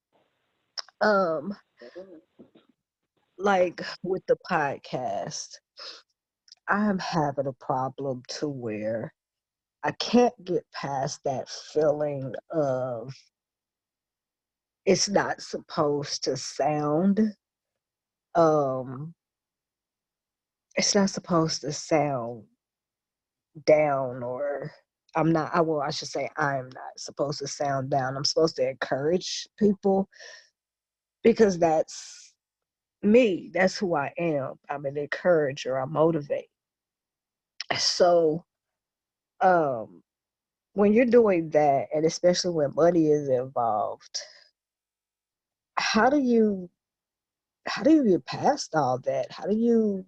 like with the podcast, I'm having a problem to where I can't get past that feeling of it's not supposed to sound it's not supposed to sound down, or I should say I'm not supposed to sound down. I'm supposed to encourage people because that's me. That's who I am. I'm an encourager. I motivate. So when you're doing that, and especially when money is involved, how do you get past all that? How do you,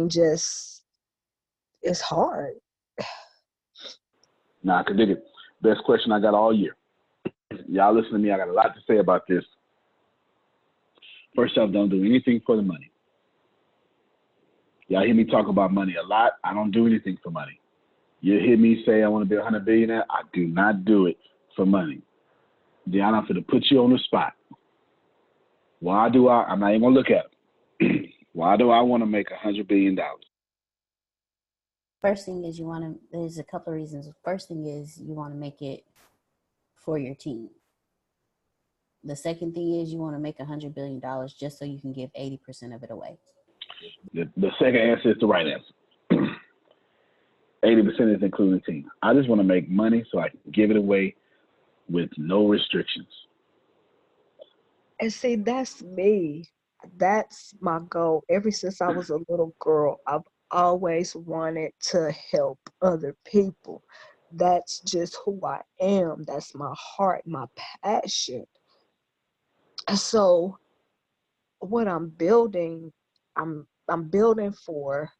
just, it's hard. Nah, I can dig it. Best question I got all year. Y'all listen to me. I got a lot to say about this. First off, don't do anything for the money. Y'all hear me talk about money a lot. I don't do anything for money. You hear me say I want to be 100 billionaire. I do not do it for money. Deanna, I'm going to put you on the spot. I'm not even going to look at it. Why do I want to make $100 billion? First thing is there's a couple of reasons. First thing is you want to make it for your team. The second thing is you want to make $100 billion just so you can give 80% of it away. The second answer is the right answer. 80% is including the team. I just want to make money so I can give it away with no restrictions. And see, that's me. That's my goal. Ever since I was a little girl, I've always wanted to help other people. That's just who I am. That's my heart, my passion. So what I'm building, I'm building for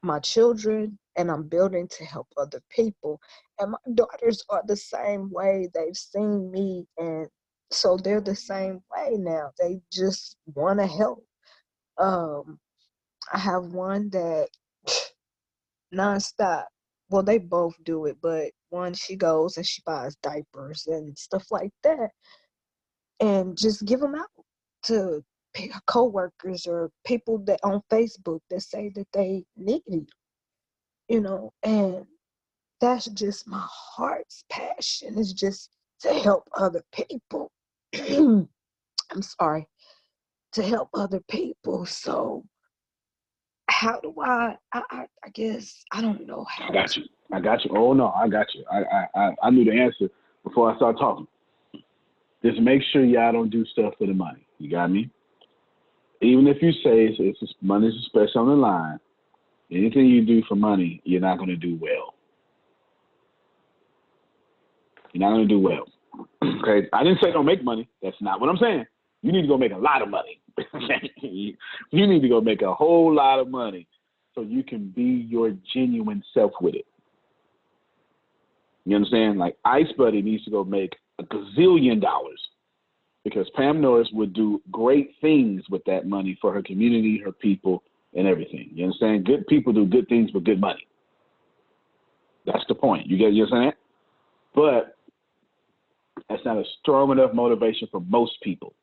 my children, and I'm building to help other people. And my daughters are the same way. They've seen me, and so they're the same way now. They just want to help. I have one that nonstop. Well, they both do it, but one, she goes and she buys diapers and stuff like that, and just give them out to co-workers or people that on Facebook that say that they need it, and that's just my heart's passion, is just to help other people. I'm sorry, to help other people. So how do I guess I don't know how. I got you. Oh no, I got you. I knew the answer before I started talking. Just make sure y'all don't do stuff for the money. You got me? Even if you say money's especially on the line, anything you do for money, you're not going to do well. You're not going to do well. Okay? I didn't say don't make money. That's not what I'm saying. You need to go make a lot of money. You need to go make a whole lot of money so you can be your genuine self with it. You understand? Like Ice Buddy needs to go make $1 gazillion because Pam Norris would do great things with that money for her community, her people, and everything. You understand? Good people do good things with good money. That's the point. You understand that? But that's not a strong enough motivation for most people.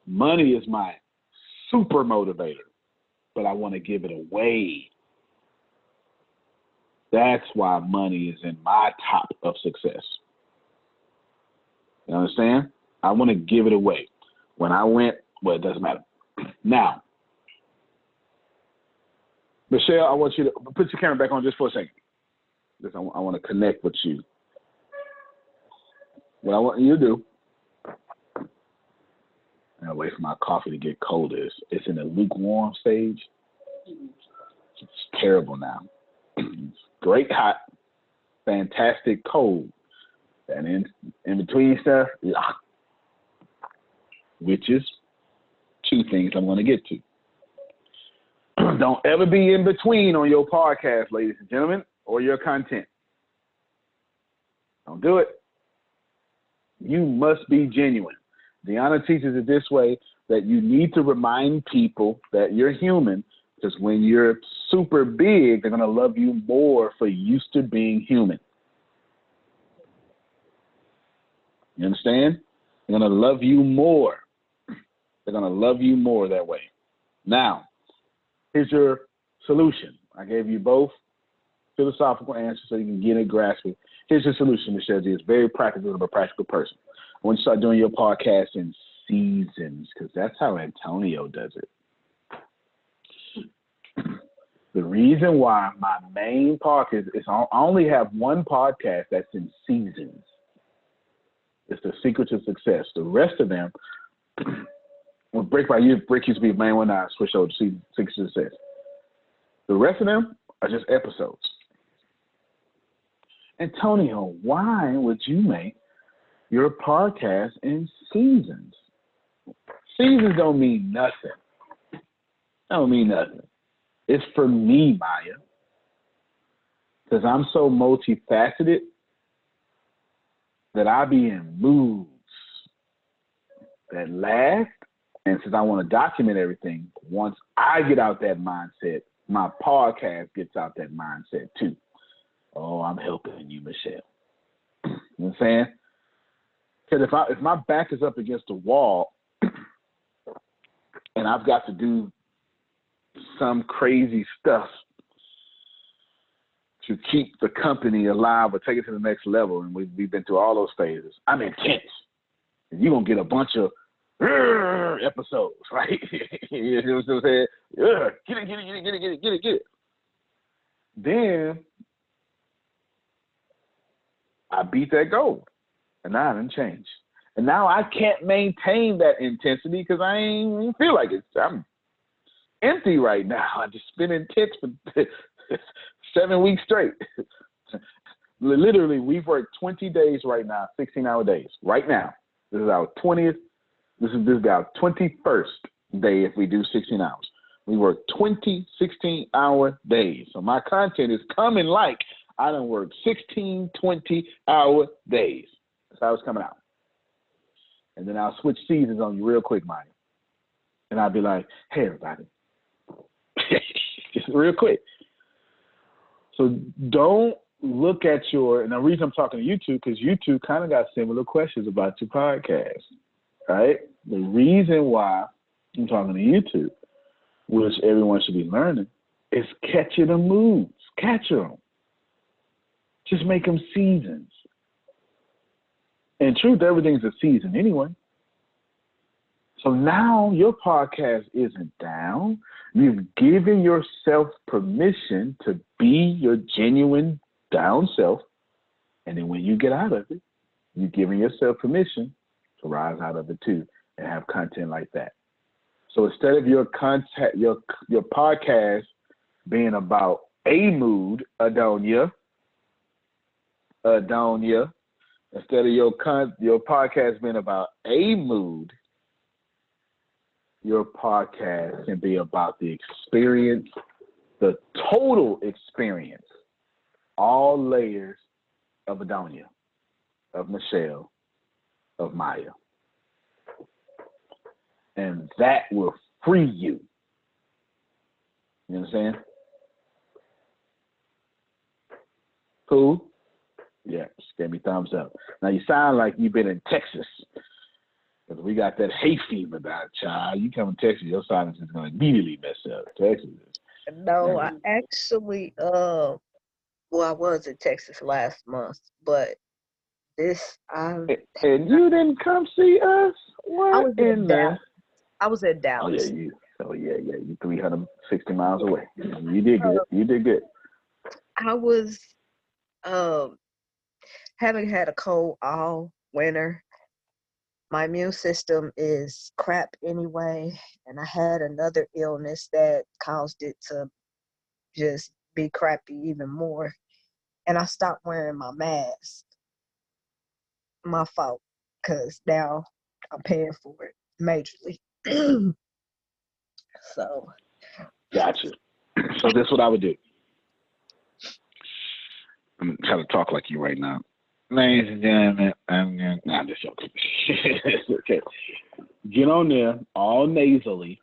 Money is my super motivator, but I want to give it away. That's why money is in my top of success. You understand? I want to give it away. When I went, well, it doesn't matter. Now, Michelle, I want you to put your camera back on just for a second. Because I want to connect with you. What I want you to do, and wait for my coffee to get cold, it's in a lukewarm stage. It's terrible now. It's great hot, fantastic cold. And in between stuff, which is two things I'm going to get to. Don't ever be in between on your podcast, ladies and gentlemen, or your content. Don't do it. You must be genuine. Deanna teaches it this way, that you need to remind people that you're human, because when you're super big, they're going to love you more for used to being human. You understand? They're going to love you more. They're going to love you more that way. Now, here's your solution. I gave you both philosophical answers so you can get a grasp of it. Here's your solution, Michelle G. It's very practical. I'm a practical person. I want you to start doing your podcast in seasons, because that's how Antonio does it. The reason why my main podcast is I only have one podcast that's in seasons. It's the secret to success. The rest of them, well, Brick used to be main one. Now I switch over to secret to success. The rest of them are just episodes. Antonio, why would you make your podcast in seasons? Seasons don't mean nothing. Don't mean nothing. It's for me, Maya, because I'm so multifaceted that I be in moods that last. And since I want to document everything, once I get out that mindset, my podcast gets out that mindset too. Oh, I'm helping you, Michelle. You know what I'm saying? Because if my back is up against the wall and I've got to do some crazy stuff to keep the company alive or take it to the next level, and we've been through all those phases, I'm intense. And you're going to get a bunch of episodes, right? You know what I'm saying? Get it. Then I beat that goal, and now I done changed. And now I can't maintain that intensity because I ain't feel like it. I'm empty right now. I just been intense for 7 weeks straight. Literally, we've worked 20 days right now, 16-hour days. Right now, this is our 20th. This is our 21st day if we do 16 hours. We work 20 16-hour days. So my content is coming like I done worked 16 20-hour days. That's how it's coming out. And then I'll switch seasons on you real quick, Maya. And I'll be like, hey, everybody. Just real quick. So don't look at and the reason I'm talking to YouTube, because YouTube kind of got similar questions about your podcast, right? The reason why I'm talking to YouTube, which everyone should be learning, is catching the moods. Catch them. Just make them seasons. In truth, everything's a season anyway. So now your podcast isn't down. You've given yourself permission to be your genuine down self. And then when you get out of it, you're giving yourself permission to rise out of it too and have content like that. So instead of your podcast being about a mood, Adonia, instead of your podcast being about a mood, your podcast can be about the experience, the total experience, all layers of Adonia, of Michelle, of Maya. And that will free you. You understand? Cool? Yeah, just gave me thumbs up. Now you sound like you've been in Texas. Because we got that hay fever about child. You come to Texas, your silence is going to immediately mess up. Texas is. No, I actually, I was in Texas last month, but And you didn't come see us? What? I was in Dallas. I was in Oh, Dallas. yeah, you 360 miles away. You did good. You did good. I was, having had a cold all winter. My immune system is crap anyway, and I had another illness that caused it to just be crappy even more. And I stopped wearing my mask. My fault, because now I'm paying for it majorly. So. Gotcha. So this is what I would do. I'm trying to talk like you right now. Ladies and gentlemen, I'm just joking. Okay. Get on there all nasally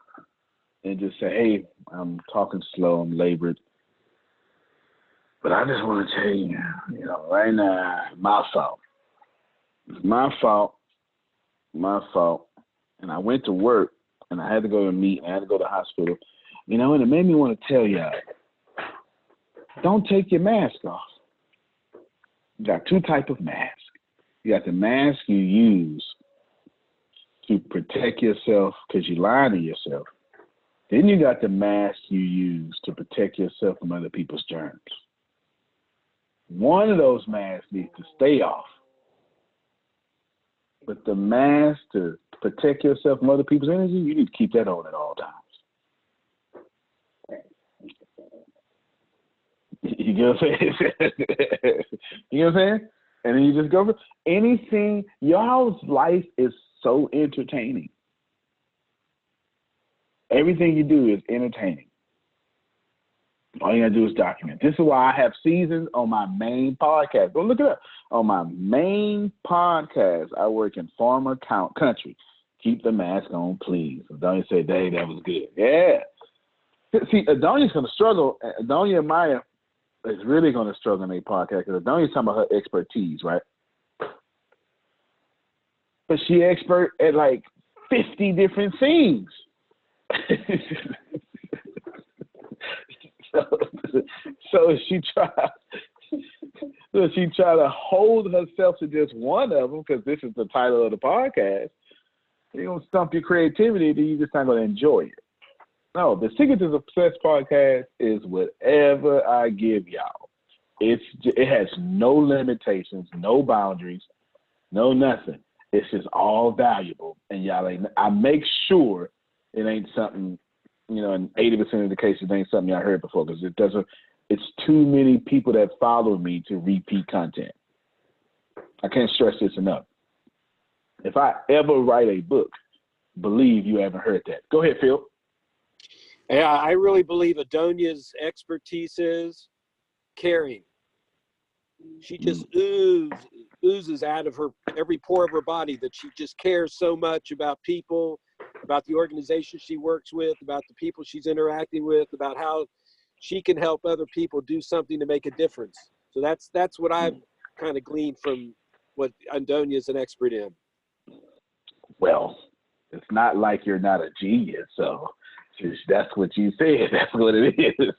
and just say, hey, I'm talking slow, I'm labored. But I just want to tell you, right now, my fault. My fault. And I went to work and I had to go to a meeting, I had to go to the hospital. And it made me want to tell y'all, don't take your mask off. You got two types of masks. You got the mask you use to protect yourself because you're lying to yourself. Then you got the mask you use to protect yourself from other people's germs. One of those masks needs to stay off. But the mask to protect yourself from other people's energy, you need to keep that on at all times. You get what I'm saying? You know what I'm saying? And then you just go for anything. Y'all's life is so entertaining. Everything you do is entertaining. All you gotta do is document. This is why I have seasons on my main podcast. Go look it up. On my main podcast, I work in farmer country. Keep the mask on, please. Adonia say, Dave, that was good. Yeah. See, Adonia's gonna struggle. Adonia and Maya is really gonna struggle in their podcast because Adonia's talking about her expertise, right? But she expert at like 50 different things. So she try to hold herself to just one of them because this is the title of the podcast. You're gonna stump your creativity, then you're just not gonna enjoy it. No, the Secret to Success podcast is whatever I give y'all. It has no limitations, no boundaries, no nothing. It's just all valuable, and y'all ain't. I make sure it ain't something, you know, in 80% of the cases, it ain't something y'all heard before because it doesn't. It's too many people that follow me to repeat content. I can't stress this enough. If I ever write a book, believe you haven't heard that. Go ahead, Phil. Yeah, I really believe Adonia's expertise is caring. She just oozes out of her every pore of her body that she just cares so much about people, about the organization she works with, about the people she's interacting with, about how she can help other people do something to make a difference. So that's what I've kind of gleaned from what Adonia's an expert in. Well, it's not like you're not a genius, so that's what you said. That's what it is.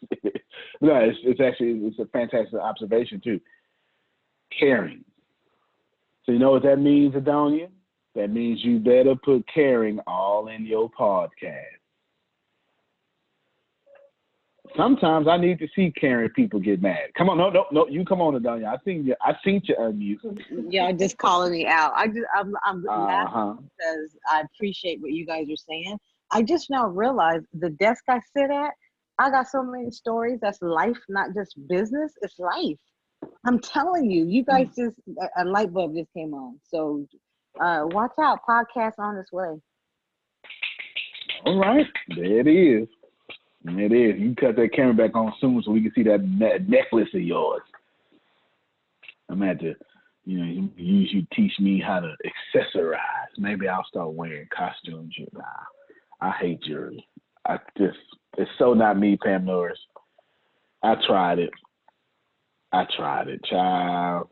No, it's a fantastic observation too. Caring. So you know what that means, Adonia? That means you better put caring all in your podcast. Sometimes I need to see caring people get mad. Come on, no, you come on, Adonia. I seen you unmute. Y'all just calling me out. I'm laughing because I appreciate what you guys are saying. I just now realized the desk I sit at, I got so many stories. That's life, not just business. It's life. I'm telling you, you guys just, a light bulb just came on. So watch out, podcast on its way. All right, there it is. It is. You cut that camera back on soon so we can see that necklace of yours. I'm at to, you teach me how to accessorize. Maybe I'll start wearing costumes. I hate jewelry. It's so not me, Pam Norris. I tried it, child.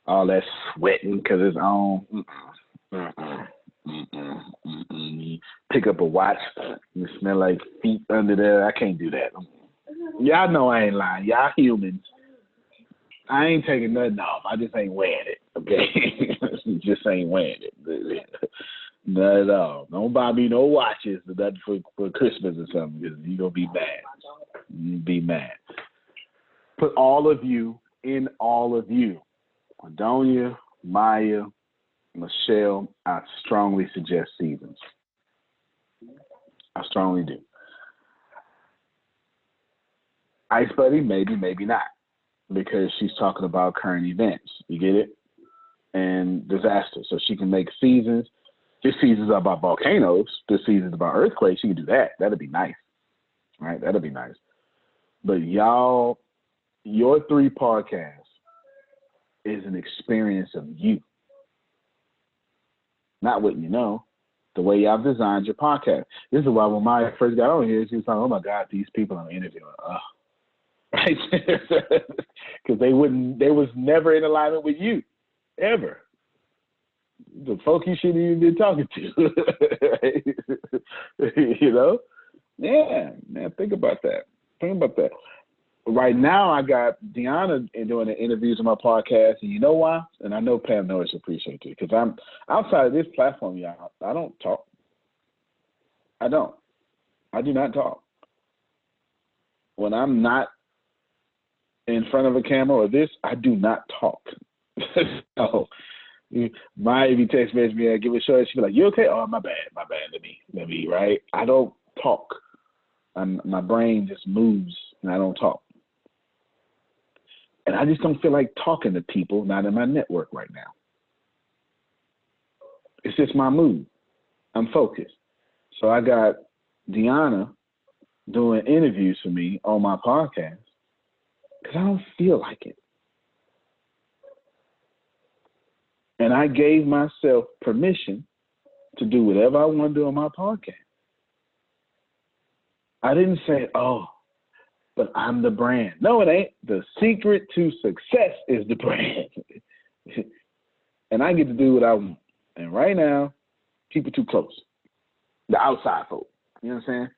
All that sweating because it's on. You pick up a watch, you smell like feet under there. I can't do that. Y'all know I ain't lying. Y'all humans. I ain't taking nothing off. I just ain't wearing it. Okay, just ain't wearing it. Not at all. Don't buy me no watches for Christmas or something because you're gonna be mad. You be mad. Put all of you in all of you. Adonia, Maya, Michelle, I strongly suggest seasons. I strongly do. Ice Buddy, maybe not, because she's talking about current events. You get it? And disaster. So she can make seasons. This season's about volcanoes. This season's about earthquakes. She can do that. That'd be nice. Right? That'd be nice. But y'all, your 3 podcasts is an experience of you. Not what you know, the way y'all designed your podcast. This is why when Maya first got on here, she was like, oh my God, these people I'm interviewing. Right? Because they was never in alignment with you, ever. The folk you shouldn't even been talking to. Right? Yeah, man, think about that. Right now, I got Deanna doing the interviews on my podcast, and you know why? And I know Pam Norris appreciates it, because I'm outside of this platform, y'all. I don't talk. I do not talk. When I'm not in front of a camera or this, I do not talk. So Maya, if you text message me, I give it a shot. She be like, "You okay? Oh, my bad. Let me. Right? I don't talk. My brain just moves, and I don't talk. And I just don't feel like talking to people not in my network right now. It's just my mood. I'm focused. So I got Deanna doing interviews for me on my podcast because I don't feel like it. And I gave myself permission to do whatever I want to do on my podcast. I didn't say, oh, but I'm the brand. No, it ain't. The secret to success is the brand. And I get to do what I want. And right now, people too close. The outside folk. You know what I'm saying?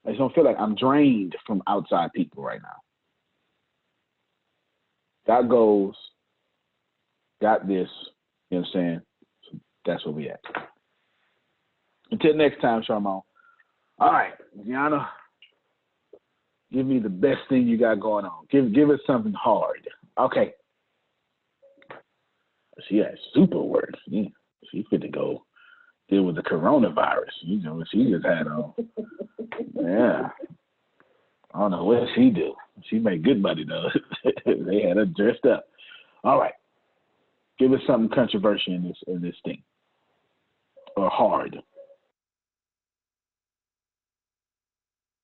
I just don't feel like I'm drained from outside people right now. Got goals. Got this. You know what I'm saying? So that's where we at. Until next time, Sharmon. All right, Gianna, give me the best thing you got going on. Give us something hard. Okay. She has super words. Yeah. She fit to go deal with the coronavirus. You know what she just had on. Yeah. I don't know what she do. She made good money though. They had her dressed up. All right. Give us something controversial in this thing. Or hard.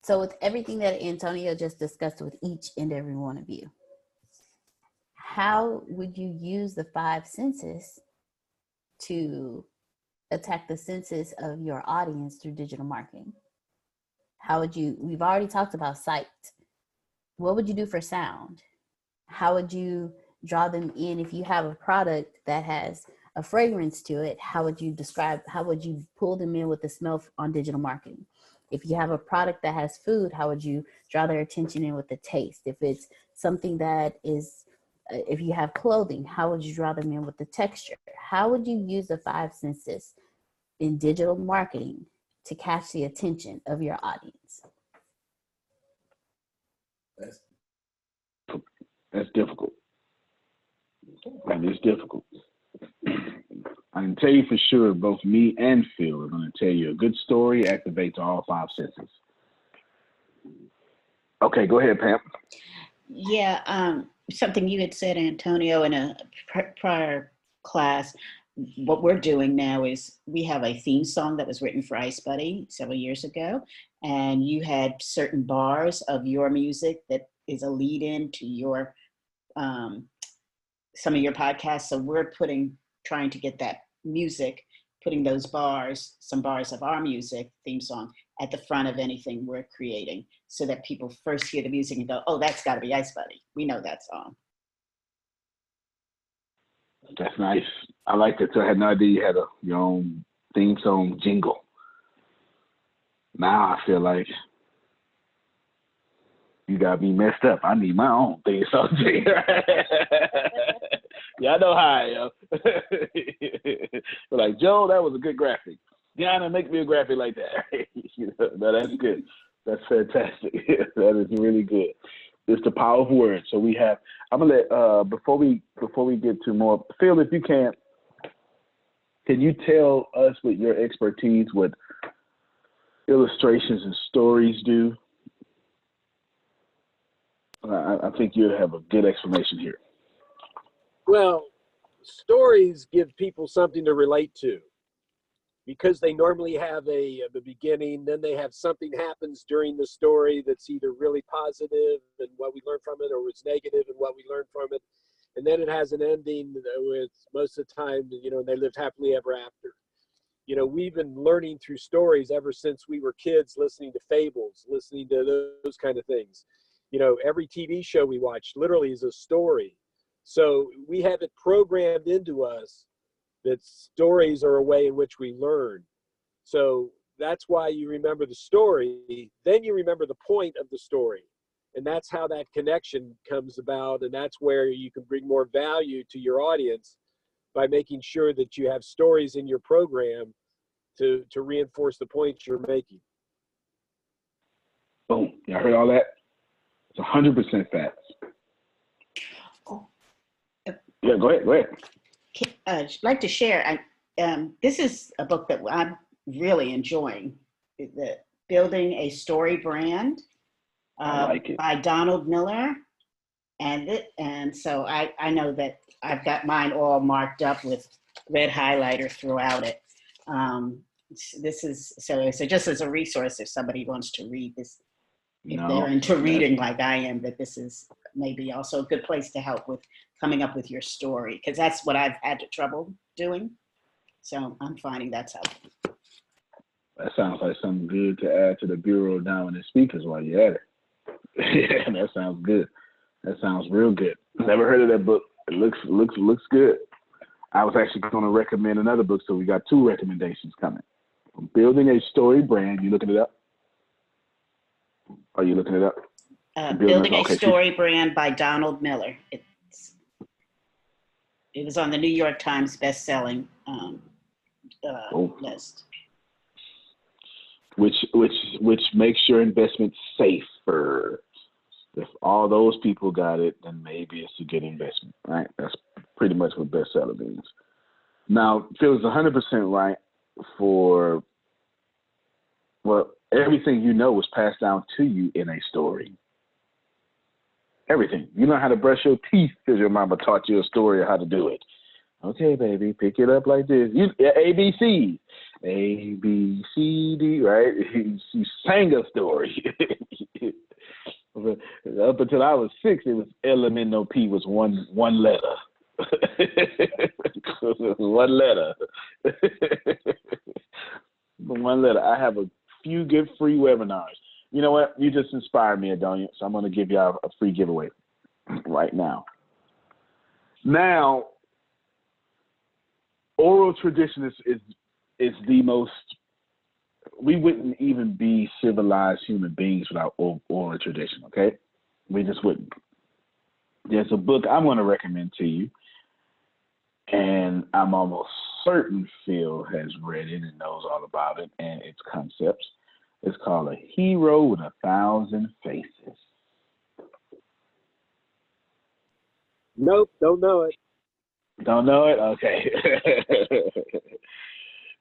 So with everything that Antonio just discussed with each and every one of you, how would you use the 5 senses to attack the senses of your audience through digital marketing? How would you, we've already talked about sight. What would you do for sound? How would you draw them in? If you have a product that has a fragrance to it, how would you pull them in with the smell on digital marketing? If you have a product that has food, how would you draw their attention in with the taste? If it's something that is, if you have clothing, how would you draw them in with the texture? How would you use the 5 senses in digital marketing to catch the attention of your audience? That's difficult. And it's difficult. I can tell you for sure, both me and Phil are going to tell you a good story activates all 5 senses. Okay, go ahead, Pam. Yeah, something you had said, Antonio, in a prior class. What we're doing now is we have a theme song that was written for Ice Buddy several years ago, and you had certain bars of your music that is a lead-in to your some of your podcasts. So we're trying to get that music, putting those bars, some bars of our music theme song at the front of anything we're creating, so that people first hear the music and go, oh, that's got to be Ice Buddy. We know that song. That's nice. I like it. So I had no idea you had your own theme song jingle. Now I feel like you got me messed up. I need my own theme song jingle. Yeah, I know how I am. But like, Joe, that was a good graphic. Deanna, make me a graphic like that. No, that's good. That's fantastic. That is really good. It's the power of words. So we have, I'm gonna let before we get to more, Phil, if you can you tell us with your expertise what illustrations and stories do? I think you'd have a good explanation here. Well, stories give people something to relate to, because they normally have the beginning, then they have something happens during the story that's either really positive and what we learn from it, or it's negative and what we learn from it. And then it has an ending with, most of the time, they lived happily ever after. We've been learning through stories ever since we were kids, listening to fables, listening to those kind of things. Every TV show we watch literally is a story. So we have it programmed into us that stories are a way in which we learn. So that's why you remember the story, then you remember the point of the story. And that's how that connection comes about. And that's where you can bring more value to your audience by making sure that you have stories in your program to reinforce the points you're making. Boom. Y'all heard all that? It's 100% facts. Oh. Yeah, go ahead. like to share. This is a book that I'm really enjoying. The Building a Story Brand I like it. by Donald Miller. And so I know that I've got mine all marked up with red highlighter throughout it. This is so just as a resource if somebody wants to read this, if they're into reading like I am, that this is maybe also a good place to help with coming up with your story, because that's what I've had trouble doing. So I'm finding that's helpful. That sounds like something good to add to the bureau down in the speakers while you're at it. Yeah, that sounds good. That sounds real good. Never heard of that book. It looks good. I was actually going to recommend another book, so we got 2 recommendations coming. Building a Story Brand. You looking it up? Are you looking it up? Building a Story Brand by Donald Miller. It was on the New York Times best-selling list. Which makes your investment safer. If all those people got it, then maybe it's a good investment, right? That's pretty much what bestseller means. Now, Phil's 100% right for, well, everything you know was passed down to you in a story. Everything. You know how to brush your teeth because your mama taught you a story of how to do it. Okay, baby, pick it up like this. ABC. A, B, C, D, right? You sang a story. Up until I was 6, it was LMNOP was one letter. One letter. One letter. I have a few good free webinars. You know what? You just inspired me, Adonia, so I'm going to give y'all a free giveaway right now. Now, oral tradition is the most, we wouldn't even be civilized human beings without oral tradition, okay? We just wouldn't. There's a book I'm going to recommend to you, and I'm almost certain Phil has read it and knows all about it and its concepts. It's called A Hero with 1,000 Faces. Nope, don't know it. Don't know it? Okay.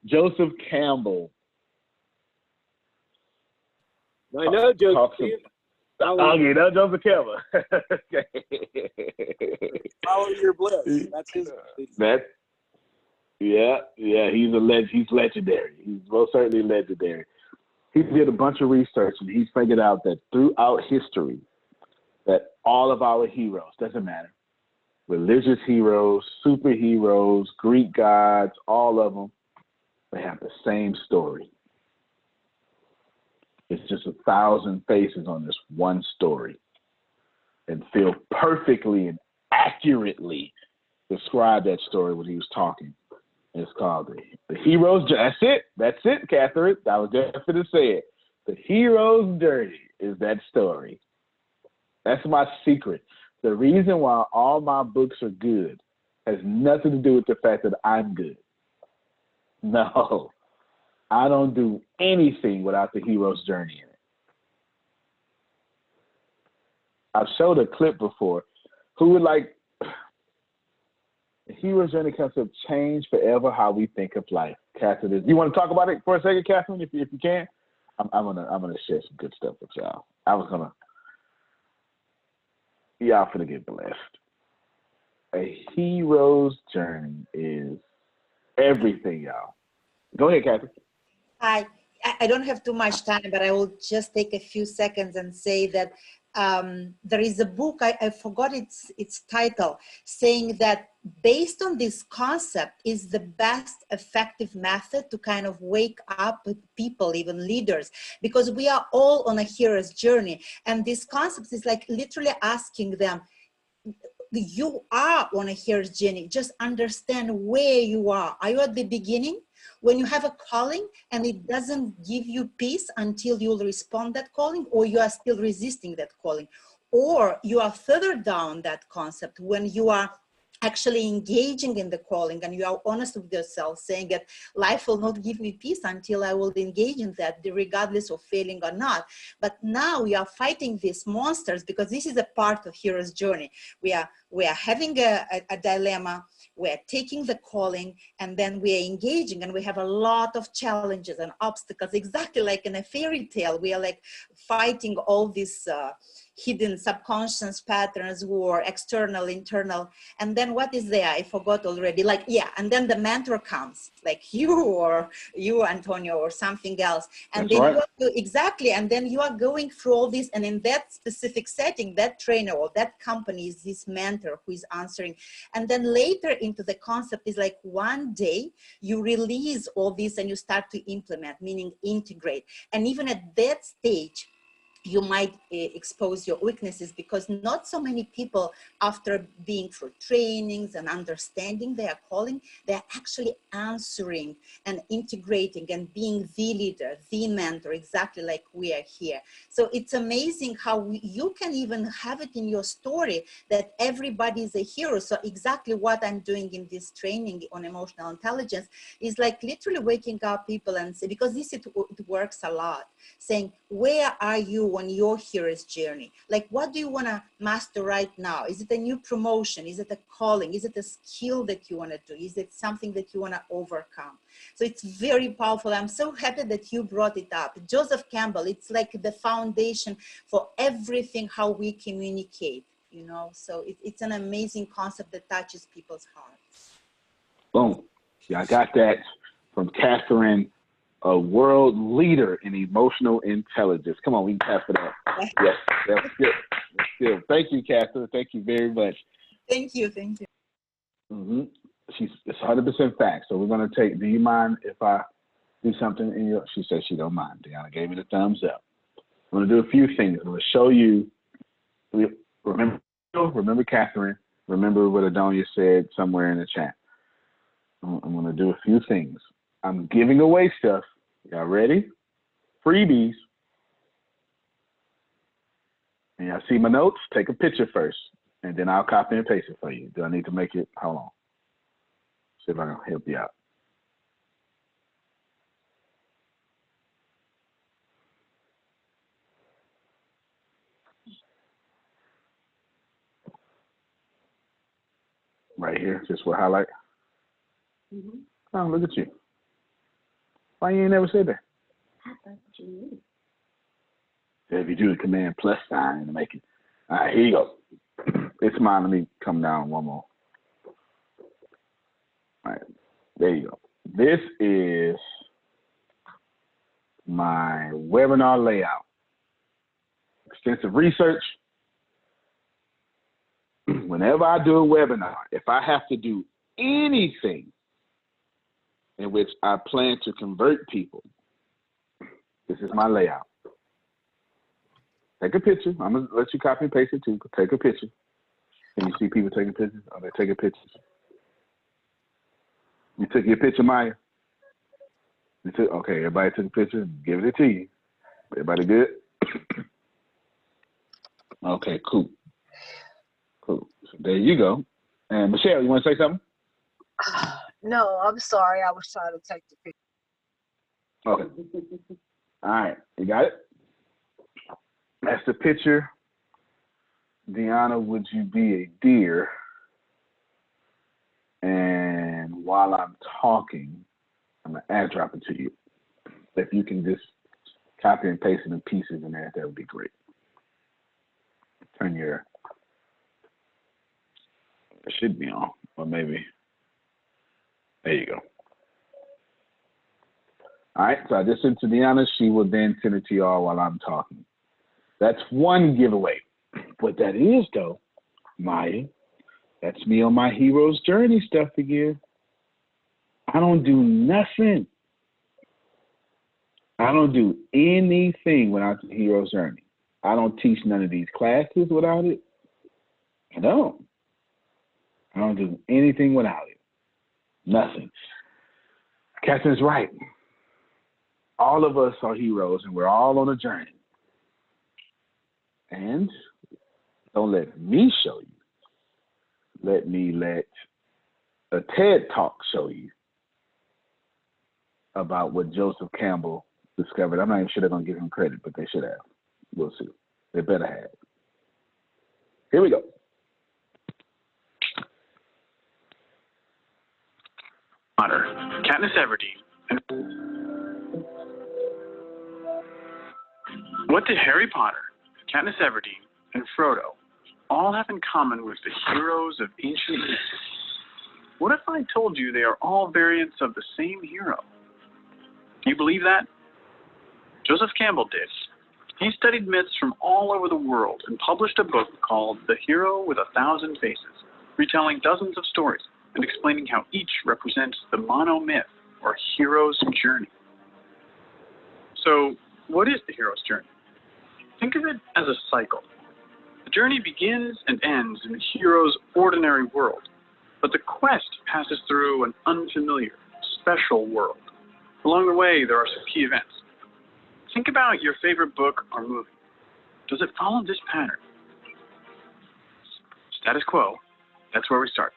Joseph Campbell. I know Joseph Campbell. Okay, that's Joseph Campbell. Okay. Follow your bliss. That's his. Yeah. He's legendary. He's most certainly legendary. He did a bunch of research and he's figured out that throughout history, that all of our heroes, doesn't matter, religious heroes, superheroes, Greek gods, all of them, they have the same story. It's just 1,000 faces on this one story. And Phil perfectly and accurately described that story when he was talking. It's called the Hero's Journey. That's it, Catherine. I was just going to say it. The Hero's Journey is that story. That's my secret. The reason why all my books are good has nothing to do with the fact that I'm good. No. I don't do anything without the hero's journey in it. I've showed a clip before. Who would like the hero's journey concept change forever how we think of life? Catherine, do you want to talk about it for a second, Catherine, if you can? I'm gonna share some good stuff with y'all. Y'all finna get blessed. A hero's journey is everything, y'all. Go ahead, Catherine. I don't have too much time, but I will just take a few seconds and say that there is a book, I forgot its title, saying that based on this concept is the best effective method to kind of wake up people, even leaders, because we are all on a hero's journey. And this concept is like literally asking them, you are on a hero's journey, just understand where you are. Are you at the beginning? When you have a calling and it doesn't give you peace until you'll respond that calling, or you are still resisting that calling, or you are further down that concept when you are actually engaging in the calling, and you are honest with yourself, saying that life will not give me peace until I will engage in that, regardless of failing or not. But now we are fighting these monsters, because this is a part of hero's journey. We are having a dilemma, we're taking the calling, and then we are engaging, and we have a lot of challenges and obstacles, exactly like in a fairy tale. We are like fighting all these hidden subconscious patterns, or external, internal. And then what is there? I forgot already. Like, yeah, and then the mentor comes, like you, or you, Antonio, or something else. And That's then right. exactly, and then you are going through all this, and in that specific setting, that trainer or that company is this mentor who is answering. And then later into the concept is like, one day you release all this and you start to implement, meaning integrate. And even at that stage, you might expose your weaknesses, because not so many people, after being through trainings and understanding their calling, they're actually answering and integrating and being the leader, the mentor, exactly like we are here. So it's amazing how you can even have it in your story that everybody is a hero. So exactly what I'm doing in this training on emotional intelligence is like literally waking up people and say, because it works a lot, saying, where are you on your hero's journey? Like, what do you want to master right now? Is it a new promotion? Is it a calling? Is it a skill that you want to do? Is it something that you want to overcome? So it's very powerful. I'm so happy that you brought it up. Joseph Campbell, it's like the foundation for everything, how we communicate, you know? So it's an amazing concept that touches people's hearts. Boom. Yeah, I got that from Catherine, a world leader in emotional intelligence. Come on, we can clap for that. Yes, that's good. That's good. Thank you, Catherine. Thank you very much. Thank you. Thank you. Mm-hmm. It's 100% fact. So we're going to take, do you mind if I do something in your, she said she don't mind. Deanna gave me the thumbs up. I'm going to do a few things. I'm going to show you, remember Catherine, remember what Adonia said somewhere in the chat. I'm going to do a few things. I'm giving away stuff. Y'all ready? Freebies. And y'all see my notes? Take a picture first, and then I'll copy and paste it for you. Do I need to make it? Hold on. See if I can help you out. Right here, just what highlight. Mm-hmm. Oh, look at you. Why you ain't never said that? I thought you knew. If you do the command plus sign to make it. All right, here you go. It's mine. Let me come down one more. All right, there you go. This is my webinar layout. Extensive research. Whenever I do a webinar, if I have to do anything in which I plan to convert people, this is my layout. Take a picture. I'm going to let you copy and paste it too. Take a picture. Can you see people taking pictures? Are they taking pictures? You took your picture, Maya? Okay, everybody took a picture. Give it to you. Everybody good? Okay, cool. Cool. So there you go. And Michelle, you want to say something? No, I'm sorry. I was trying to take the picture. Okay. All right. You got it? That's the picture. Deanna, would you be a deer? And while I'm talking, I'm going to add drop it to you. If you can just copy and paste it in pieces in there, that would be great. Turn your, it should be on, or maybe, there you go. All right, so I just sent to Deanna. She will then send it to y'all while I'm talking. That's one giveaway. What that is, though, Maya, that's me on my hero's journey stuff again. I don't do nothing. I don't do anything without the hero's journey. I don't teach none of these classes without it. I don't do anything without it. Nothing. Catherine's right. All of us are heroes, and we're all on a journey. And don't let me show you. let me let a TED Talk show you about what Joseph Campbell discovered. I'm not even sure they're going to give him credit, but they should have. We'll see. They better have. Here we go. Potter, Katniss Everdeen, and what did Harry Potter, Katniss Everdeen, and Frodo all have in common with the heroes of ancient myths? What if I told you they are all variants of the same hero? Do you believe that? Joseph Campbell did. He studied myths from all over the world and published a book called The Hero with a Thousand Faces, retelling dozens of stories and explaining how each represents the monomyth, or hero's journey. So, what is the hero's journey? Think of it as a cycle. The journey begins and ends in the hero's ordinary world, but the quest passes through an unfamiliar, special world. Along the way, there are some key events. Think about your favorite book or movie. Does it follow this pattern? Status quo, that's where we start.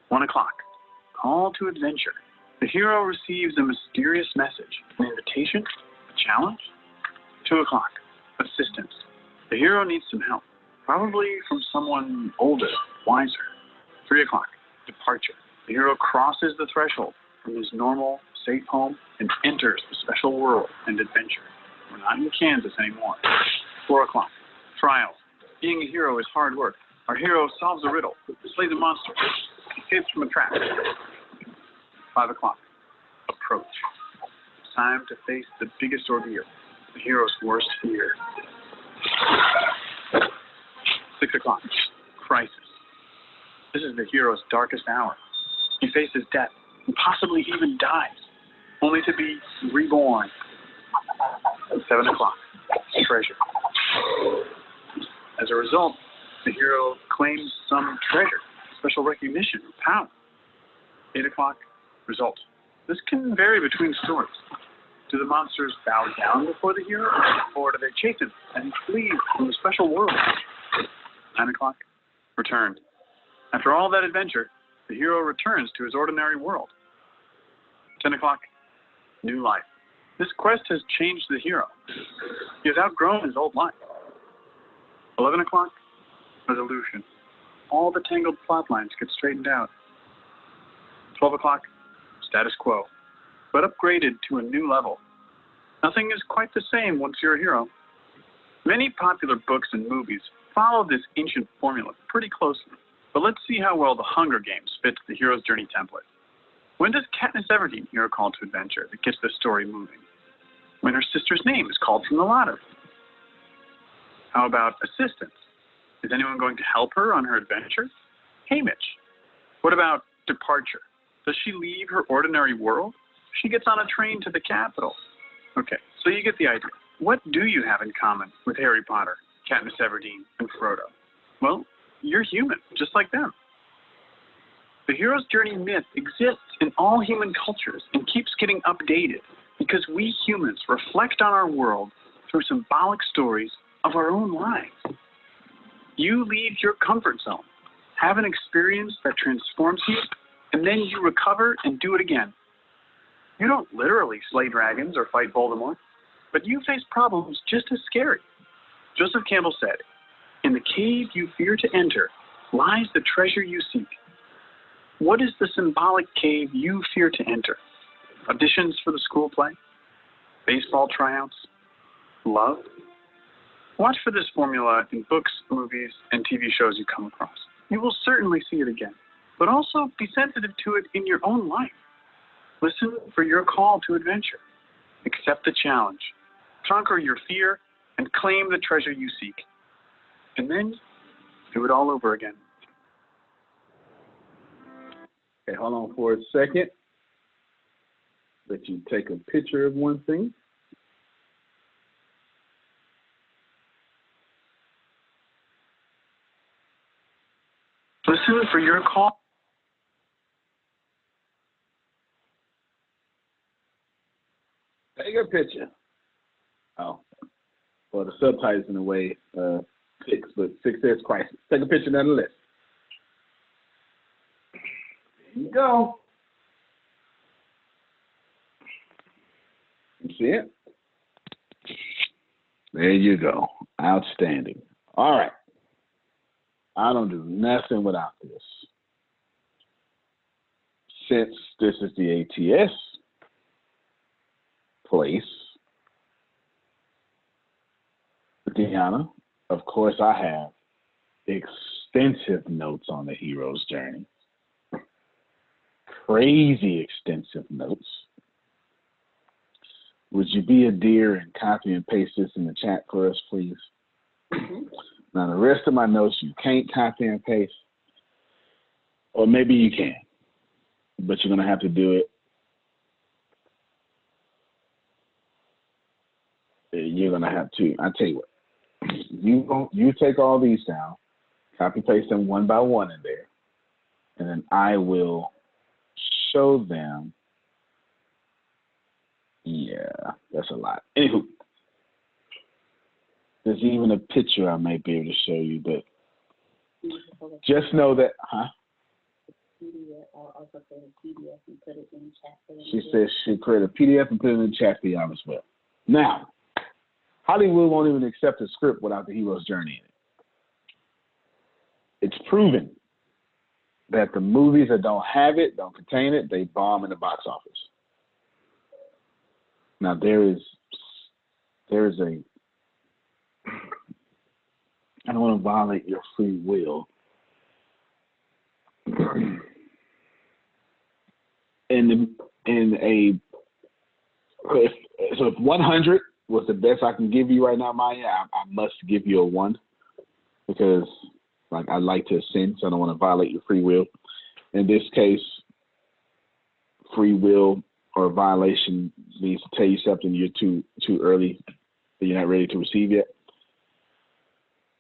1 o'clock, call to adventure. The hero receives a mysterious message, an invitation, a challenge. 2 o'clock, assistance. The hero needs some help, probably from someone older, wiser. 3 o'clock, departure. The hero crosses the threshold from his normal, safe home and enters the special world and adventure. We're not in Kansas anymore. 4 o'clock, trial. Being a hero is hard work. Our hero solves a riddle, slays a monster, escapes from a trap. 5 o'clock, approach. It's time to face the biggest ordeal, the hero's worst fear. 6 o'clock, crisis. This is the hero's darkest hour. He faces death and possibly even dies, only to be reborn. 7 o'clock, treasure. As a result, the hero claims some treasure, special recognition, or power. 8 o'clock, result. This can vary between stories. Do the monsters bow down before the hero, or do they chase him and flee from the special world? 9 o'clock, return. After all that adventure, the hero returns to his ordinary world. 10 o'clock, new life. This quest has changed the hero. He has outgrown his old life. 11 o'clock, resolution. All the tangled plot lines get straightened out. 12 o'clock, status quo, but upgraded to a new level. Nothing is quite the same once you're a hero. Many popular books and movies follow this ancient formula pretty closely, but let's see how well The Hunger Games fits the hero's journey template. When does Katniss Everdeen hear a call to adventure that gets the story moving? When her sister's name is called from the lottery. How about assistance? Is anyone going to help her on her adventure? Hey, Mitch. What about departure? Does she leave her ordinary world? She gets on a train to the capital. Okay, so you get the idea. What do you have in common with Harry Potter, Katniss Everdeen, and Frodo? Well, you're human, just like them. The hero's journey myth exists in all human cultures and keeps getting updated because we humans reflect on our world through symbolic stories of our own lives. You leave your comfort zone, have an experience that transforms you, and then you recover and do it again. You don't literally slay dragons or fight Voldemort, but you face problems just as scary. Joseph Campbell said, "In the cave you fear to enter lies the treasure you seek." What is the symbolic cave you fear to enter? Auditions for the school play? Baseball tryouts? Love? Watch for this formula in books, movies, and TV shows you come across. You will certainly see it again, but also be sensitive to it in your own life. Listen for your call to adventure. Accept the challenge. Conquer your fear and claim the treasure you seek. And then do it all over again. Okay, hold on for a second. Let you take a picture of one thing. Listen for your call. Take a picture. Oh, well, the subtitle's in a way 6, but 6 says crisis. Take a picture nonetheless. There you go. You see it? There you go. Outstanding. All right. I don't do nothing without this. Since this is the ATS place, Deanna, of course I have extensive notes on the hero's journey. Crazy extensive notes. Would you be a dear and copy and paste this in the chat for us, please? Mm-hmm. Now, the rest of my notes you can't copy and paste, or maybe you can, but you're going to have to do it. You're going to have to. I tell you what, you take all these down, copy paste them one by one in there, and then I will show them. Yeah, that's a lot. Anywho, there's even a picture I might be able to show you, but just know that, She says she created a PDF and put it in the chat for y'all as well. Now, Hollywood won't even accept a script without the hero's journey in it. It's proven that the movies that don't have it, don't contain it, they bomb in the box office. Now there is a, I don't want to violate your free will. So if 100 was the best I can give you right now, Maya, I must give you a 1 because I like to ascend, so I don't want to violate your free will. In this case, free will or violation means to tell you something you're too early, that you're not ready to receive yet.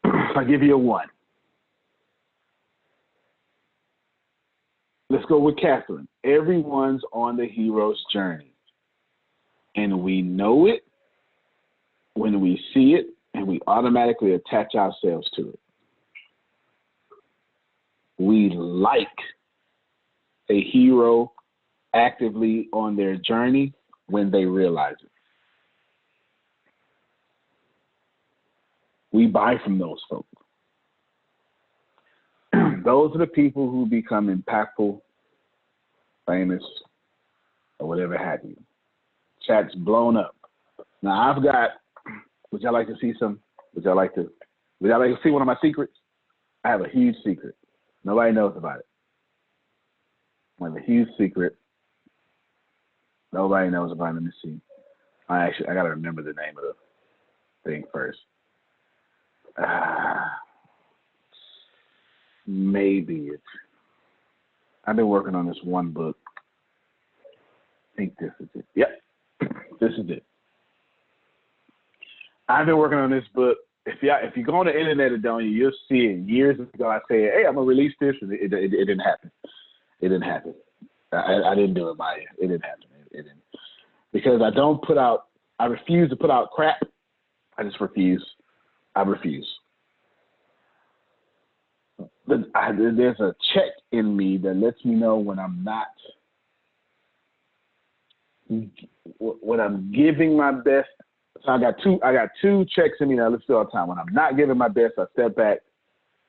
I give you a 1. Let's go with Catherine. Everyone's on the hero's journey. And we know it when we see it, and we automatically attach ourselves to it. We like a hero actively on their journey when they realize it. We buy from those folks. Those are the people who become impactful, famous, or whatever have you. Chat's blown up. Now I've got, would y'all like to see some? Would y'all like to see one of my secrets? I have a huge secret. Nobody knows about it. I have a huge secret. Nobody knows about it. Let me see. I gotta remember the name of the thing first. Maybe it's, I've been working on this one book. I think this is it. Yep, this is it. I've been working on this book. If you go on the internet, Adonia, you'll see it. Years ago, I said, hey, I'm going to release this. And it didn't happen. It didn't happen. I didn't do it, Maya. It didn't happen. It didn't. Because I refuse to put out crap. I just refuse. I refuse. But there's a check in me that lets me know when I'm not, when I'm giving my best. So I got two checks in me that I listen to all the time. When I'm not giving my best, I step back,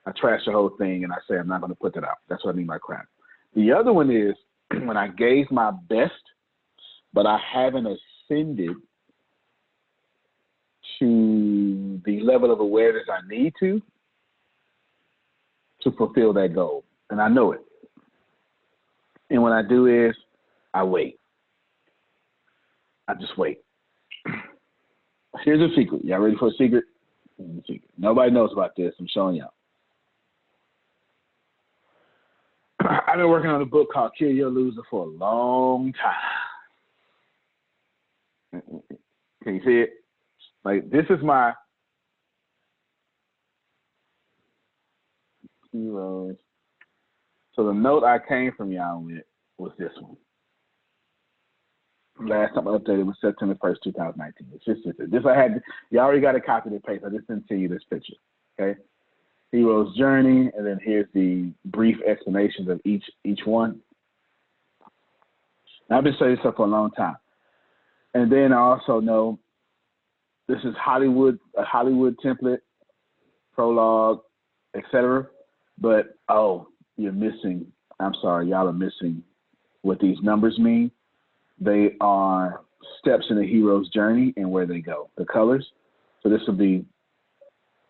I trash the whole thing, and I say I'm not going to put that out. That's what I mean by crap. The other one is when I gave my best, but I haven't ascended to the level of awareness I need to fulfill that goal. And I know it. And what I do is I wait. I just wait. Here's a secret. Y'all ready for a secret? Nobody knows about this. I'm showing y'all. I've been working on a book called Kill Your Loser for a long time. Can you see it? Like, this is my heroes. So the note I came from y'all with was this one. Last time I updated was September 1st, 2019. It's just this. I had, you already got a copy of the paper. I just didn't send you this picture. Okay. Hero's journey, and then here's the brief explanations of each one. I've been studying stuff for a long time. And then I also know this is Hollywood, a Hollywood template, prologue, etc. But, you're missing, I'm sorry, y'all are missing what these numbers mean. They are steps in the hero's journey and where they go, the colors. So this will be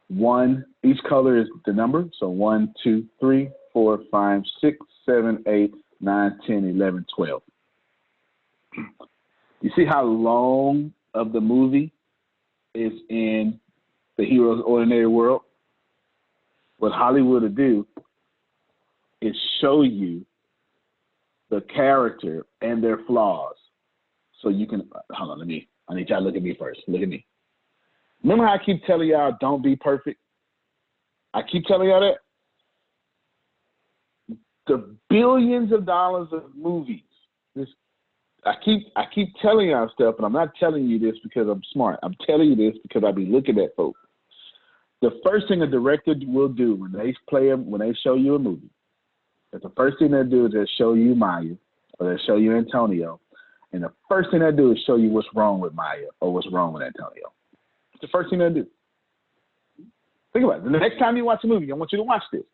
1, each color is the number. So 1, 2, 3, 4, 5, 6, 7, 8, 9, 10, 11, 12. You see how long of the movie is in the hero's ordinary world? What Hollywood will do is show you the character and their flaws. So you can, hold on, I need y'all to look at me first. Look at me. Remember how I keep telling y'all don't be perfect? I keep telling y'all that? The billions of dollars of movies, I keep telling y'all stuff, and I'm not telling you this because I'm smart. I'm telling you this because I be looking at folks. The first thing a director will do when they show you a movie, is the first thing they'll do is they'll show you Maya, or they'll show you Antonio, and the first thing they'll do is show you what's wrong with Maya or what's wrong with Antonio. It's the first thing they'll do. Think about it. The next time you watch a movie, I want you to watch this.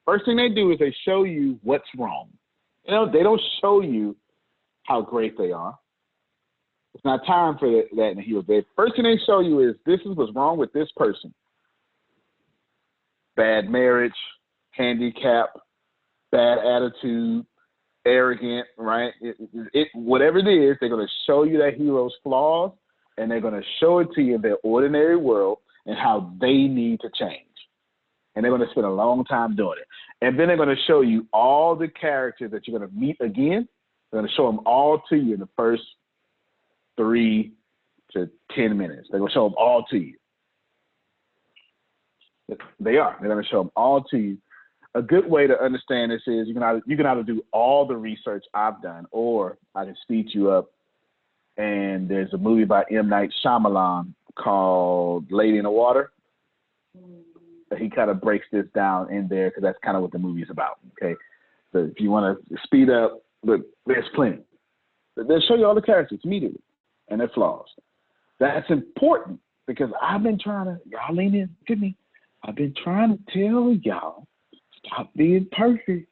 First thing they do is they show you what's wrong. You know, they don't show you how great they are. It's not time for that in the hero. The first thing they show you is this is what's wrong with this person. Bad marriage, handicap, bad attitude, arrogant, right? Whatever it is, they're going to show you that hero's flaws, and they're going to show it to you in their ordinary world and how they need to change. And they're going to spend a long time doing it. And then they're going to show you all the characters that you're going to meet again. They're going to show them all to you in the first 3 to 10 minutes. They're going to show them all to you. They are. They're going to show them all to you. A good way to understand this is you can either do all the research I've done, or I can speed you up. And there's a movie by M. Night Shyamalan called Lady in the Water. He kind of breaks this down in there because that's kind of what the movie is about. Okay, so if you want to speed up, but there's plenty. They'll show you all the characters immediately and their flaws. That's important because I've been trying to, y'all lean in, look at me. I've been trying to tell y'all, stop being perfect.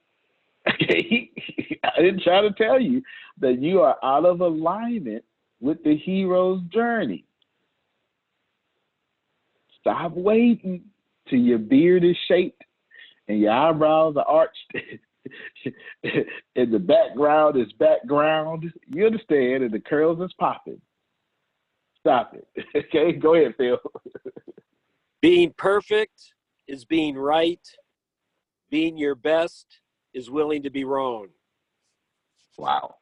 Okay, I didn't try to tell you that you are out of alignment with the hero's journey. Stop waiting till your beard is shaped and your eyebrows are arched and the background is background. You understand? And the curls is popping. Stop it. Okay, go ahead, Phil. Being perfect is being right. Being your best is willing to be wrong. Wow.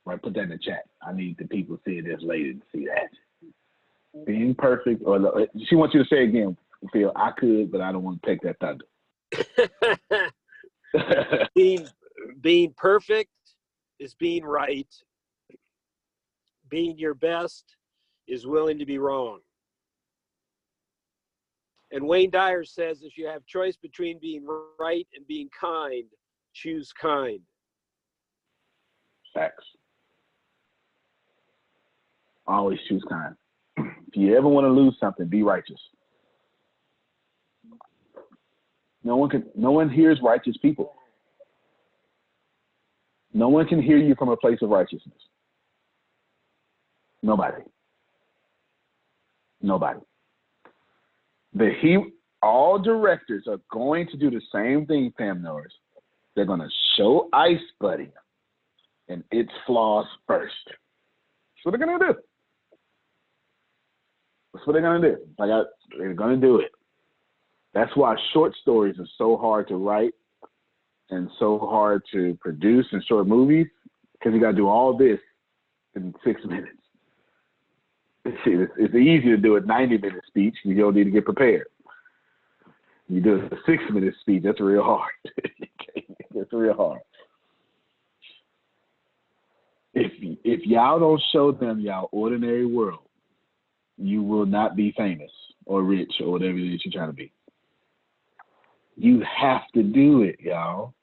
Right, put that in the chat. I need the people seeing this later to see that. Being perfect, or she wants you to say again, Phil. I could, but I don't want to take that thunder. being perfect is being right. Being your best is willing to be wrong. And Wayne Dyer says if you have choice between being right and being kind, choose kind. Facts. Always choose kind. If you ever want to lose something, be righteous. No one hears righteous people. No one can hear you from a place of righteousness. Nobody. All directors are going to do the same thing, Pam Norris. They're going to show Ice Buddy and its flaws first. That's what they're going to do. That's what they're going to do. They're going to do it. That's why short stories are so hard to write and so hard to produce in short movies, because you got to do all this in 6 minutes. It's easy to do a 90-minute speech. You don't need to get prepared. You do a 6-minute speech, that's real hard. That's real hard. If y'all don't show them y'all ordinary world, you will not be famous or rich or whatever it is you're trying to be. You have to do it, y'all.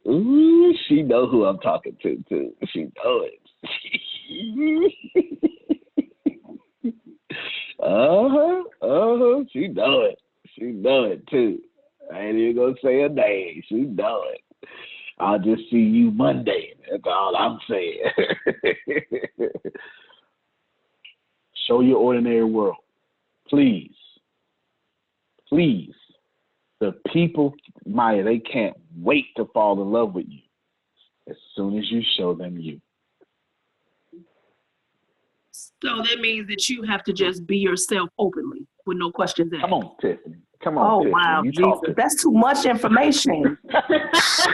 Ooh, she know who I'm talking to, too. She know it. She know it. She know it, too. I ain't even gonna say her name. She know it. I'll just see you Monday. That's all I'm saying. Show your ordinary world. Please. Please. The people, Maya, they can't wait to fall in love with you as soon as you show them you. So that means that you have to just be yourself openly with no questions asked. Come on, Tiffany. Come on, Tiffany. Wow, You Jesus. talking. That's too much information.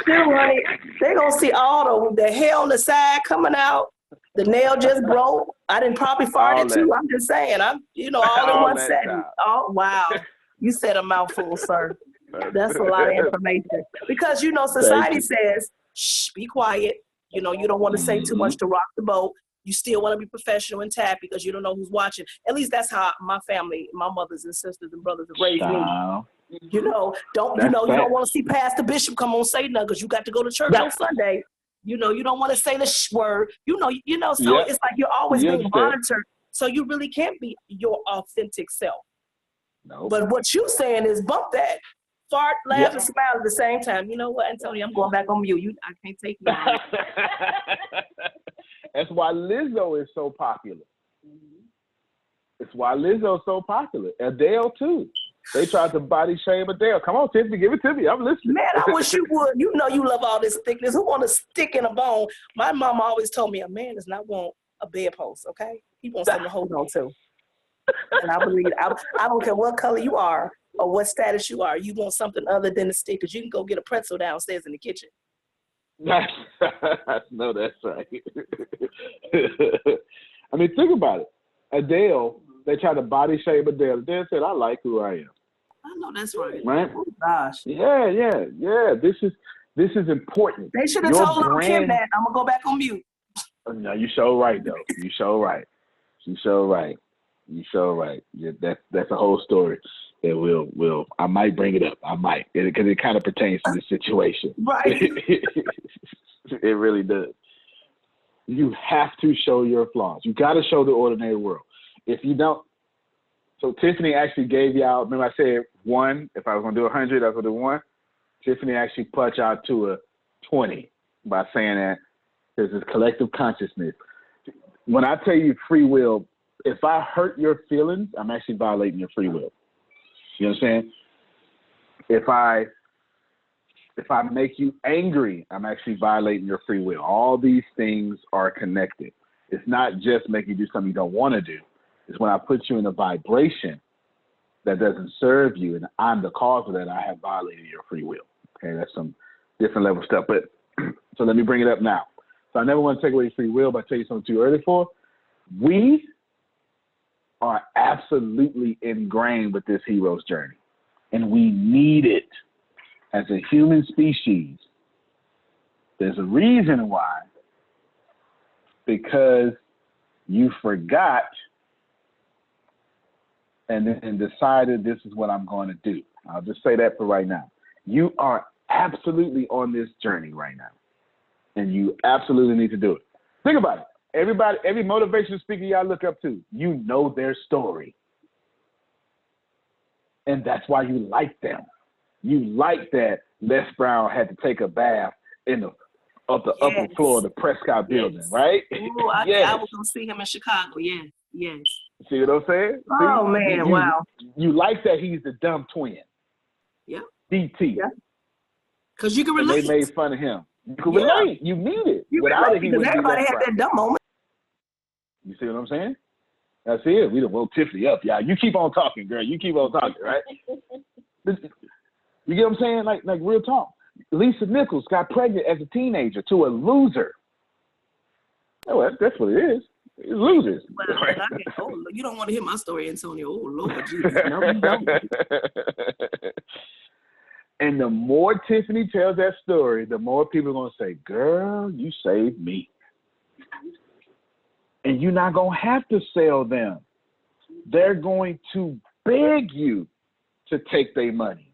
They're going to see all the hair on the side coming out. The nail just broke. I didn't probably farted too. I'm just saying. All in one setting. Oh, wow. You said a mouthful, sir. That's a lot of information. Because, society says, shh, be quiet. You don't want to say too much to rock the boat. You still want to be professional and tap because you don't know who's watching. At least that's how my family, my mothers and sisters and brothers have raised me. You don't want to see Pastor Bishop come on say nothing because you got to go to church on Sunday. You don't want to say the sh word. So it's like you're always being monitored. So you really can't be your authentic self. No. But what you're saying is bump that. Fart, laugh, and smile at the same time. You know what, Antonio? I'm going back on mute. I can't take you on. That's why Lizzo is so popular. It's why Lizzo is so popular. Adele, too. They tried to body shame Adele. Come on, Tiffany, give it to me. I'm listening. Man, I wish you would. You love all this thickness. Who want to stick in a bone? My mom always told me a man does not want a bedpost, okay? He wants something to hold on to. And I believe, I don't care what color you are or what status you are. You want something other than a stick because you can go get a pretzel downstairs in the kitchen. No, that's right. I mean, think about it. Adele, they tried to body shame Adele. Adele said, I like who I am. I know that's right. Right? Oh, gosh. Yeah. This is important. They should have told little Kim that. I'm going to go back on mute. No, you so right, though. You so right. Yeah, that's a whole story. That I might bring it up. I might, because it kind of pertains to this situation. Right. It really does. You have to show your flaws. You got to show the ordinary world. If you don't, so Tiffany actually gave y'all. Remember, I said 1. If I was gonna do 100, I was gonna do 1. Tiffany actually punched out to a 20 by saying that there's this collective consciousness. When I tell you free will, if I hurt your feelings, I'm actually violating your free will. You know what I'm saying? If I make you angry, I'm actually violating your free will. All these things are connected. It's not just making you do something you don't want to do. It's when I put you in a vibration that doesn't serve you, and I'm the cause of that, I have violated your free will. Okay, that's some different level stuff. But so let me bring it up now. So I never want to take away your free will by telling you something too early for. We are absolutely ingrained with this hero's journey, and we need it as a human species. There's a reason why. Because you forgot and then decided this is what I'm going to do. I'll just say that for right now. You are absolutely on this journey right now, and you absolutely need to do it. Think about it. Everybody, every motivational speaker y'all look up to, you know their story. And that's why you like them. You like that Les Brown had to take a bath in the upper floor of the Prescott building, right? Ooh, I was going to see him in Chicago, yes. See what I'm saying? Oh, man, wow. You like that he's the dumb twin. Yeah. DT. Yeah. Because you can relate. And they made fun of him. You can relate. You need it. Without it, he because everybody had that dumb moment. You see what I'm saying? That's it. We done woke Tiffany up. Yeah, you keep on talking, girl. You keep on talking, right? You get what I'm saying? Like real talk. Lisa Nichols got pregnant as a teenager to a loser. Oh, that's what it is. It's losers. Well, you don't want to hear my story, Antonio. Oh, Lord Jesus. No, you don't. And the more Tiffany tells that story, the more people are going to say, girl, you saved me. And you're not going to have to sell them. They're going to beg you to take their money.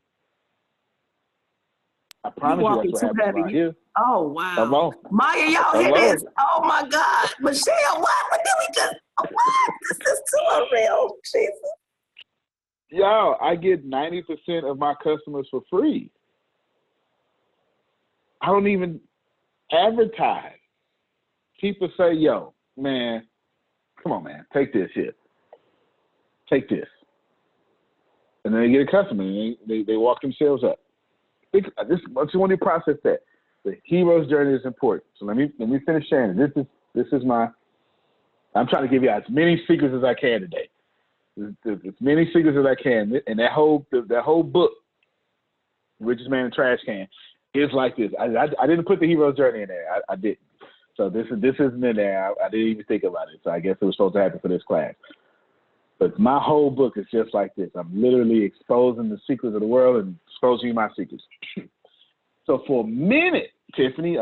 I promise you that's what happens around here. Oh, wow. Come on. Maya, y'all hear this? Oh, my God. Michelle, what did we just, what? This is too unreal. Jesus. Yo, I get 90% of my customers for free. I don't even advertise. People say, yo, man, come on, man, take this here. Take this. And then they get a customer and they walk themselves up. I just want to process that. The hero's journey is important. So let me finish sharing it. This is my, I'm trying to give you as many secrets as I can today. As many secrets as I can. And that whole book, Richest Man in the Trash Can, is like this. I didn't put the hero's journey in there. I didn't. So this isn't in there. I didn't even think about it. So I guess it was supposed to happen for this class. But my whole book is just like this. I'm literally exposing the secrets of the world and exposing you my secrets. So for a minute, Tiffany,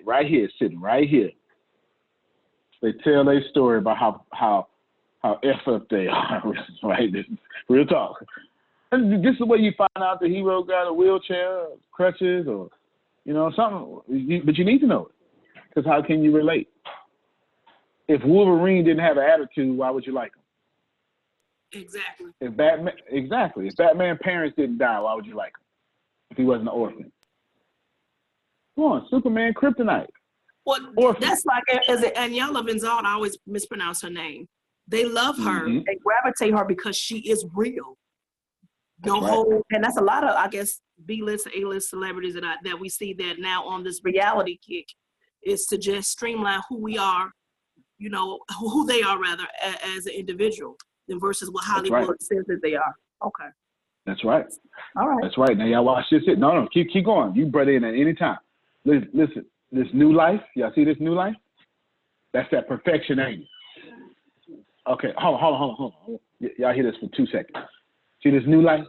right here, sitting right here, they tell their story about how effed up they are, right? This is real talk. And this is where you find out the hero got a wheelchair, crutches, or, something. But you need to know it, because how can you relate? If Wolverine didn't have an attitude, why would you like him? Exactly. If Batman's parents didn't die, why would you like him? If he wasn't an orphan. Come on, Superman, Kryptonite. Well, that's like, is it Anyala Vanzant? I always mispronounce her name. They love her. Mm-hmm. They gravitate her because she is real. And that's a lot of, I guess, B-list, A-list celebrities that we see that now on this reality kick is to just streamline who we are, who they are rather as an individual than versus what Hollywood says that they are. Okay. That's right. All right. That's right. Now y'all watch this. No, keep going. You bring it in at any time. Listen, this new life. Y'all see this new life? That's that perfection, ain't it? Okay, hold on. Y'all hear this for 2 seconds. See this new life?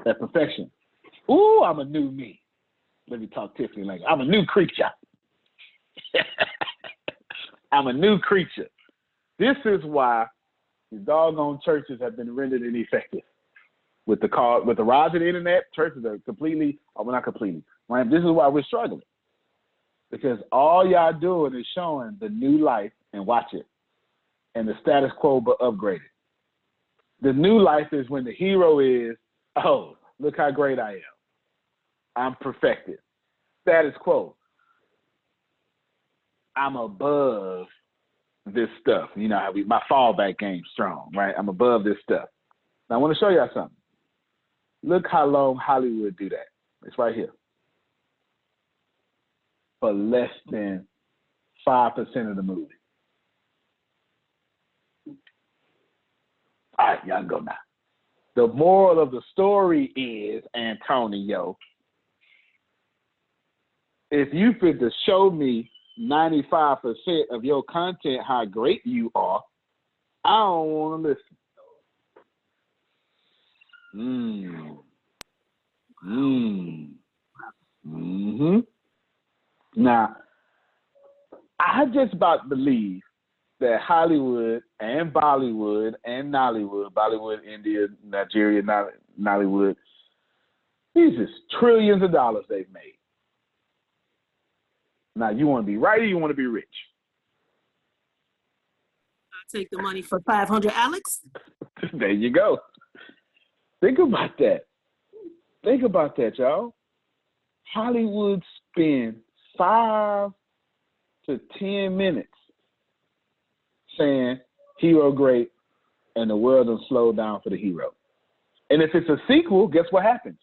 That perfection. Ooh, I'm a new me. Let me talk Tiffany like I'm a new creature. I'm a new creature. This is why the doggone churches have been rendered ineffective. With the rise of the internet, churches are completely, not completely. Right? This is why we're struggling. Because all y'all doing is showing the new life and watch it. And the status quo but upgraded. The new life is when the hero is, oh, look how great I am. I'm perfected. Status quo. I'm above this stuff. You know how my fallback game's strong, right? I'm above this stuff. Now I want to show y'all something. Look how long Hollywood do that. It's right here. For less than 5% of the movie. All right, y'all go now. The moral of the story is, Antonio, if you fit to show me 95% of your content, how great you are, I don't want to listen. Now, I just about believe that Hollywood and Bollywood and Nollywood, Bollywood, India, Nigeria, Nollywood, these is trillions of dollars they've made. Now, you want to be right or you want to be rich? I'll take the money for 500, Alex. There you go. Think about that. Think about that, y'all. Hollywood spends 5 to 10 minutes saying hero great and the world will slow down for the hero. And if it's a sequel, guess what happens?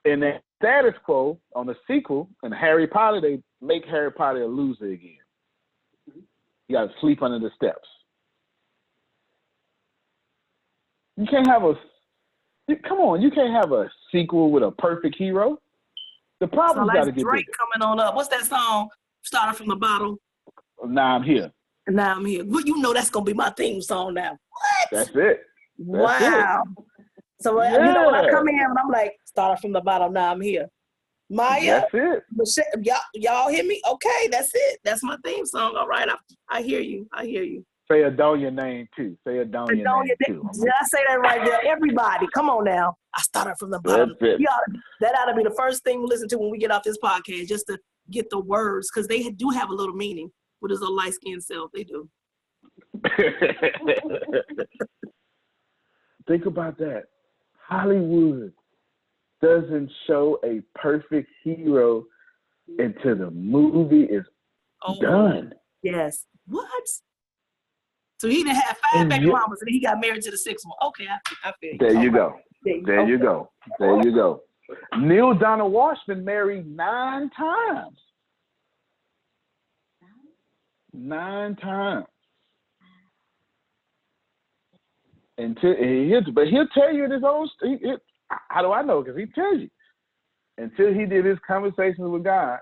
In that status quo on the sequel, in Harry Potter, they make Harry Potter a loser again. You got to sleep under the steps. You can't have you can't have a sequel with a perfect hero. The problem's got to get Drake bigger. coming on up. What's that song? Started from the bottom. Now I'm here. Now I'm here. Well, that's gonna be my theme song now. What? That's it. Wow. So when I come in and I'm like, started from the bottom, now I'm here. Maya, that's it. Michelle, y'all hear me? Okay, that's it. That's my theme song. All right, I hear you. Say Adonia name too. Say Adonia name too. Did I say that right there? Everybody, come on now. I started from the bottom. That ought to be the first thing we listen to when we get off this podcast, just to get the words, because they do have a little meaning with his little light-skinned self. They do. Think about that. Hollywood doesn't show a perfect hero until the movie is done. Yes. What? So he didn't have 5 baby mamas and he got married to the 6th one. Okay, I feel you. There you go. There you go. There you go. Neil Donald Walsh been married 9 times. 9 times. But he'll tell you in his own. How do I know? Because he tells you. Until he did his conversations with God,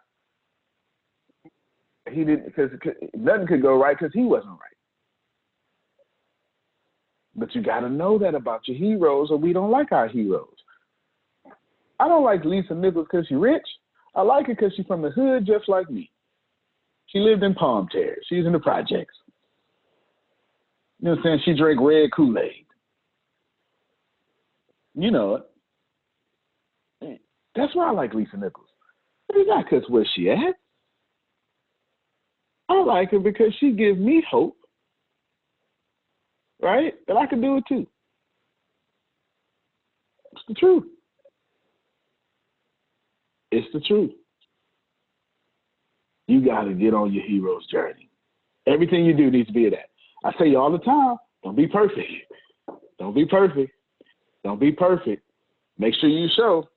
he didn't. Because nothing could go right because he wasn't right. But you got to know that about your heroes, or we don't like our heroes. I don't like Lisa Nichols because she's rich. I like her because she's from the hood just like me. She lived in Palm Terrace. She's in the projects. You know what I'm saying? She drank red Kool-Aid. You know it. That's why I like Lisa Nichols. It's not because where she at. I like her because she gives me hope. Right? That I can do it too. It's the truth. It's the truth. You got to get on your hero's journey. Everything you do needs to be that. I say all the time, don't be perfect. Don't be perfect. Don't be perfect. Make sure you show.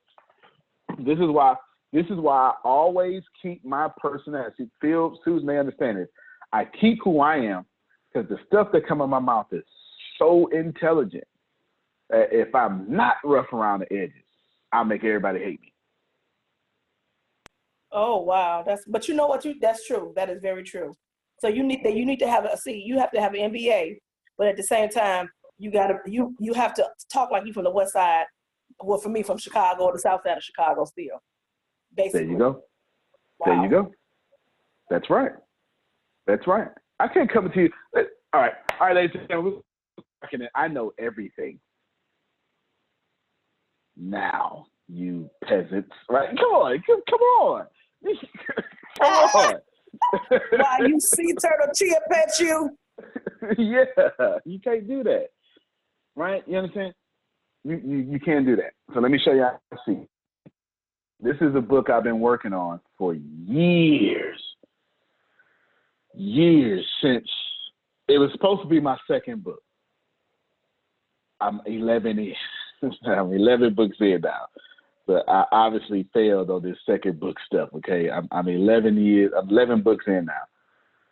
This is why I always keep my personality. Susan may understand this. I keep who I am because the stuff that come out of my mouth is so intelligent. If I'm not rough around the edges, I'll make everybody hate me. Oh wow, but you know what? That's true. That is very true. So you need to have you have to have an MBA, but at the same time, you have to talk like you from the West Side. Well, for me, from Chicago or the South Side of Chicago, still. Basically. There you go. Wow. There you go. That's right. That's right. I can't come to you. All right, ladies and gentlemen. I know everything. Now, you peasants, right? Come on. Come on. Why, you sea turtle chia pet you? Yeah, you can't do that, right? You understand? You can't do that. So let me show you how I see. This is a book I've been working on for years. Years since it was supposed to be my second book. I'm 11 in. I'm 11 books in now. But I obviously failed on this second book stuff, okay? I'm 11 books in now.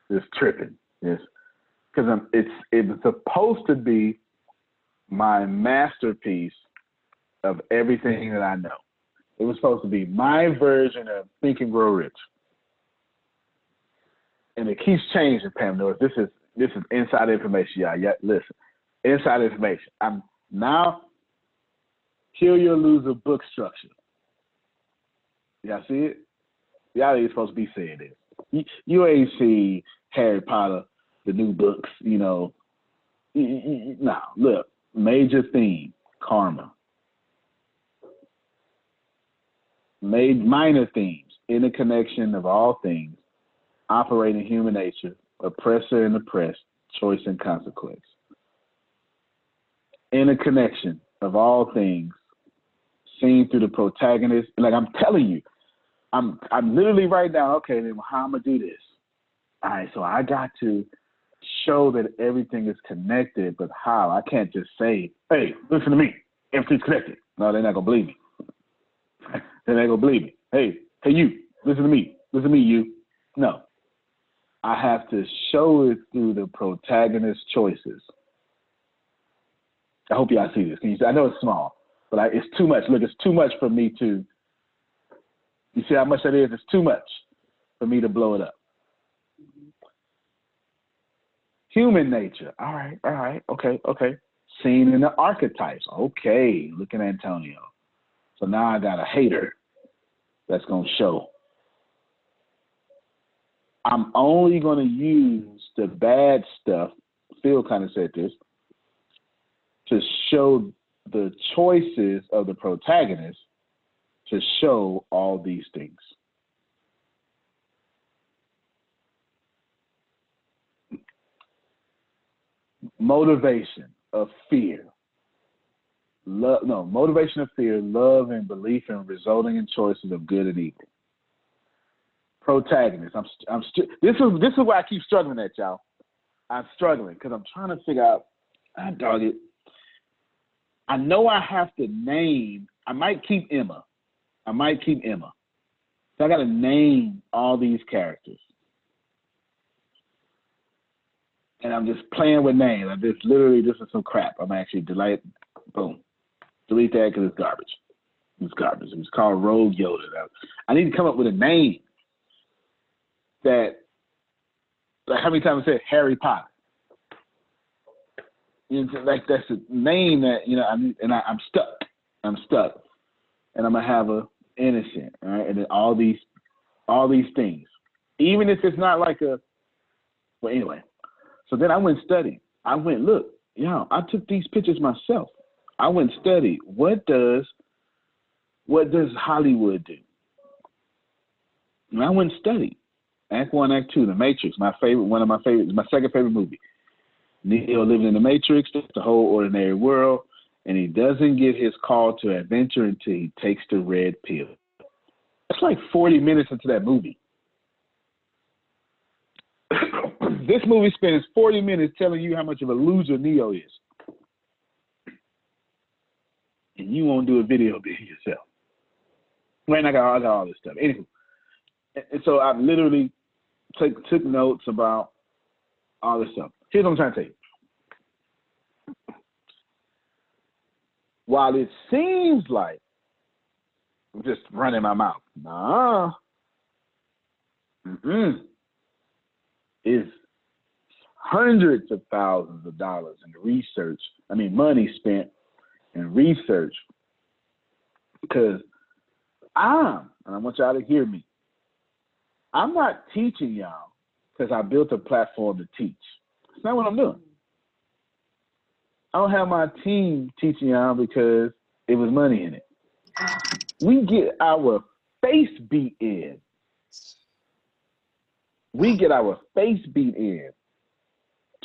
It's tripping. It's because it's supposed to be my masterpiece of everything that I know. It was supposed to be my version of Think and Grow Rich. And it keeps changing, Pam Norris. This is inside information, y'all. Yeah, listen. Inside information. I'm now Kill Your Loser book structure. Y'all see it? Y'all ain't supposed to be saying this. You ain't see Harry Potter, the new books, you know. No, look, major theme, karma. Minor themes, interconnection of all things, operating human nature, oppressor and oppressed, choice and consequence. Interconnection of all things, seen through the protagonist. Like I'm telling you, I'm literally right now, okay, then how I'm gonna do this? All right, so I got to show that everything is connected, but how? I can't just say, hey, listen to me, everything's connected. No, they're not gonna believe me. They're not gonna believe me. Hey, you, listen to me. Listen to me, you. No. I have to show it through the protagonist's choices. I hope y'all see this. Can you see? I know it's small, but it's too much. Look, it's too much for me to, you see how much that is? It's too much for me to blow it up. Human nature. All right, okay. Seen in the archetypes. Okay, look at Antonio. So now I got a hater that's going to show. I'm only going to use the bad stuff Phil kind of said this, to show the choices of the protagonist to show all these things. Motivation of fear. Motivation of fear, love and belief in resulting in choices of good and evil. Protagonist. This is why I keep struggling at y'all. I'm struggling because I'm trying to figure out. Dog it. I know I have to name. I might keep Emma. So I got to name all these characters. And I'm just playing with names. This is some crap. I'm actually boom. Delete that because it's garbage. It's garbage. It was called Rogue Yoda. I need to come up with a name that, like how many times I said Harry Potter? Like that's a name that, I'm stuck. I'm stuck. And I'm going to have a innocent, all right? And then all these things. Even if it's not like well, anyway. So then I went and studied. I went, look, I took these pictures myself. I went and studied. What does Hollywood do? And I went and studied. Act 1, Act 2, The Matrix, my second favorite movie. Neo living in the Matrix, the whole ordinary world, and he doesn't get his call to adventure until he takes the red pill. That's like 40 minutes into that movie. This movie spends 40 minutes telling you how much of a loser Neo is. And you won't do a video of it yourself. Right, I got all this stuff. Anyway, and so I literally took notes about all this stuff. Here's what I'm trying to tell you. While it seems like I'm just running my mouth, it's hundreds of thousands of dollars in money spent in research, because and I want y'all to hear me, I'm not teaching y'all because I built a platform to teach. That's not what I'm doing. I don't have my team teaching y'all because it was money in it. We get our face beat in.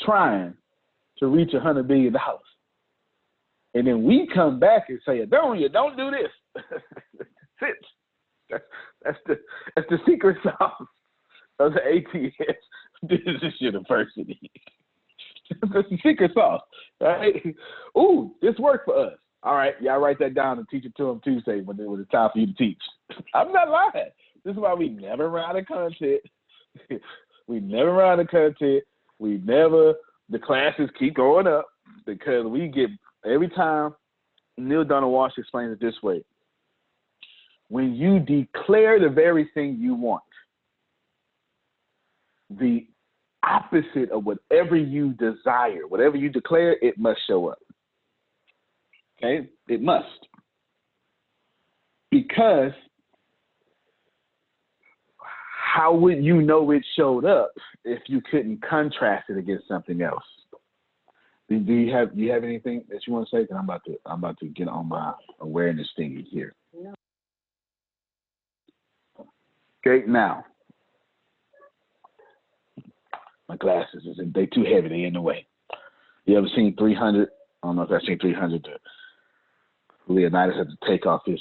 Trying to reach $100 billion. And then we come back and say, don't do this. That's the secret sauce of the ATS Business University. That's the secret sauce, right? Ooh, this worked for us. All right, y'all write that down and teach it to them Tuesday when it's time for you to teach. I'm not lying. This is why we never run out of content. The classes keep going up because we get, every time, Neil Donald Walsh explains it this way. When you declare the very thing you want, the opposite of whatever you desire, whatever you declare, it must show up. Okay? It must. Because how would you know it showed up if you couldn't contrast it against something else? Do you have anything that you want to say? Because I'm about to get on my awareness thingy here. No. Okay, now my glasses they too heavy. They in the way. You ever seen 300? I don't know if I've seen 300. Leonidas had to take off his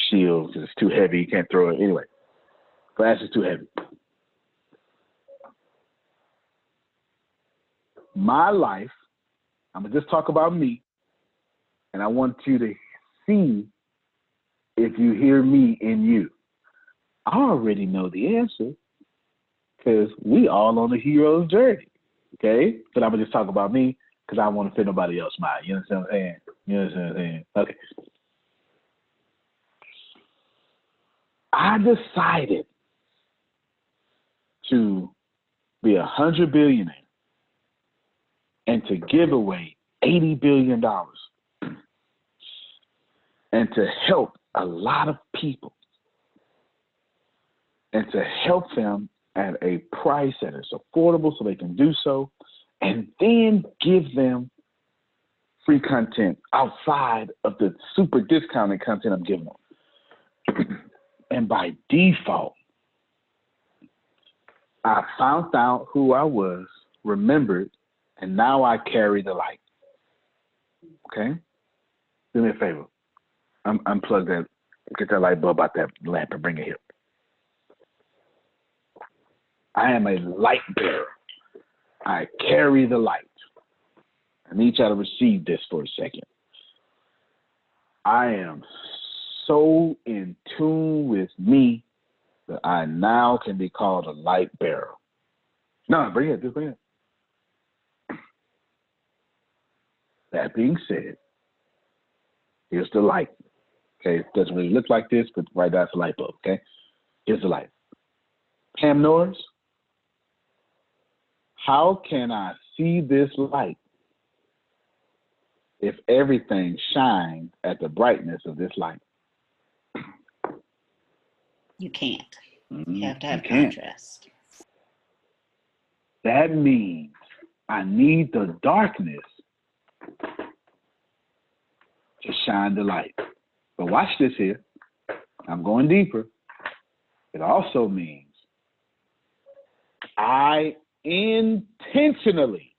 shield because it's too heavy. He can't throw it anyway. Glass is too heavy. My life, I'm going to just talk about me, and I want you to see if you hear me in you. I already know the answer because we all on the hero's journey, okay? But I'm going to just talk about me because I don't want to fit nobody else's mind. You understand what I'm saying? Okay. I decided to be $100 billionaire and to give away $80 billion and to help a lot of people and to help them at a price that is affordable so they can do so and then give them free content outside of the super discounted content I'm giving them. And by default, I found out who I was, remembered, and now I carry the light. Okay? Do me a favor. Unplug that, get that light bulb out that lamp and bring it here. I am a light bearer. I carry the light. I need y'all to receive this for a second. I am so in tune with me that I now can be called a light bearer. No, bring it, just bring it. That being said, here's the light. Okay, it doesn't really look like this, but right now it's a light bulb, okay? Here's the light. Pam Norris, how can I see this light if everything shines at the brightness of this light? You can't. You have to have can't. contrast. That means I need the darkness to shine the light. But watch this here. I'm going deeper. It also means I intentionally,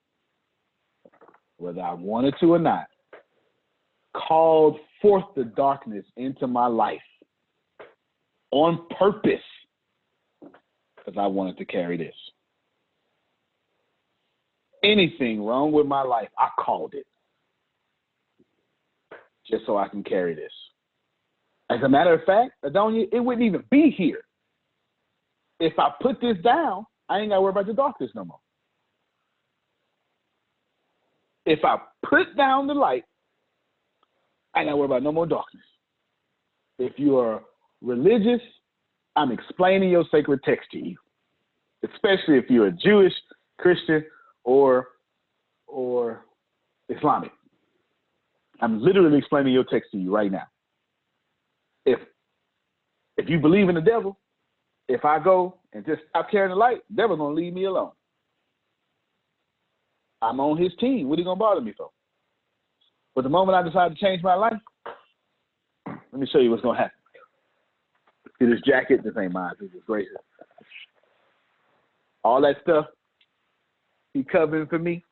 whether I wanted to or not, called forth the darkness into my life on purpose because I wanted to carry this. Anything wrong with my life, I called it just so I can carry this. As a matter of fact, Adonia, it wouldn't even be here. If I put this down, I ain't got to worry about the darkness no more. If I put down the light, I ain't got to worry about no more darkness. If you are religious, I'm explaining your sacred text to you, especially if you're a Jewish, Christian, or Islamic. I'm literally explaining your text to you right now. If you believe in the devil, if I go and just stop carrying the light, the devil's going to leave me alone. I'm on his team. What are you going to bother me for? But the moment I decide to change my life, let me show you what's going to happen. See this jacket? This ain't mine. This is gracious. All that stuff he covering for me.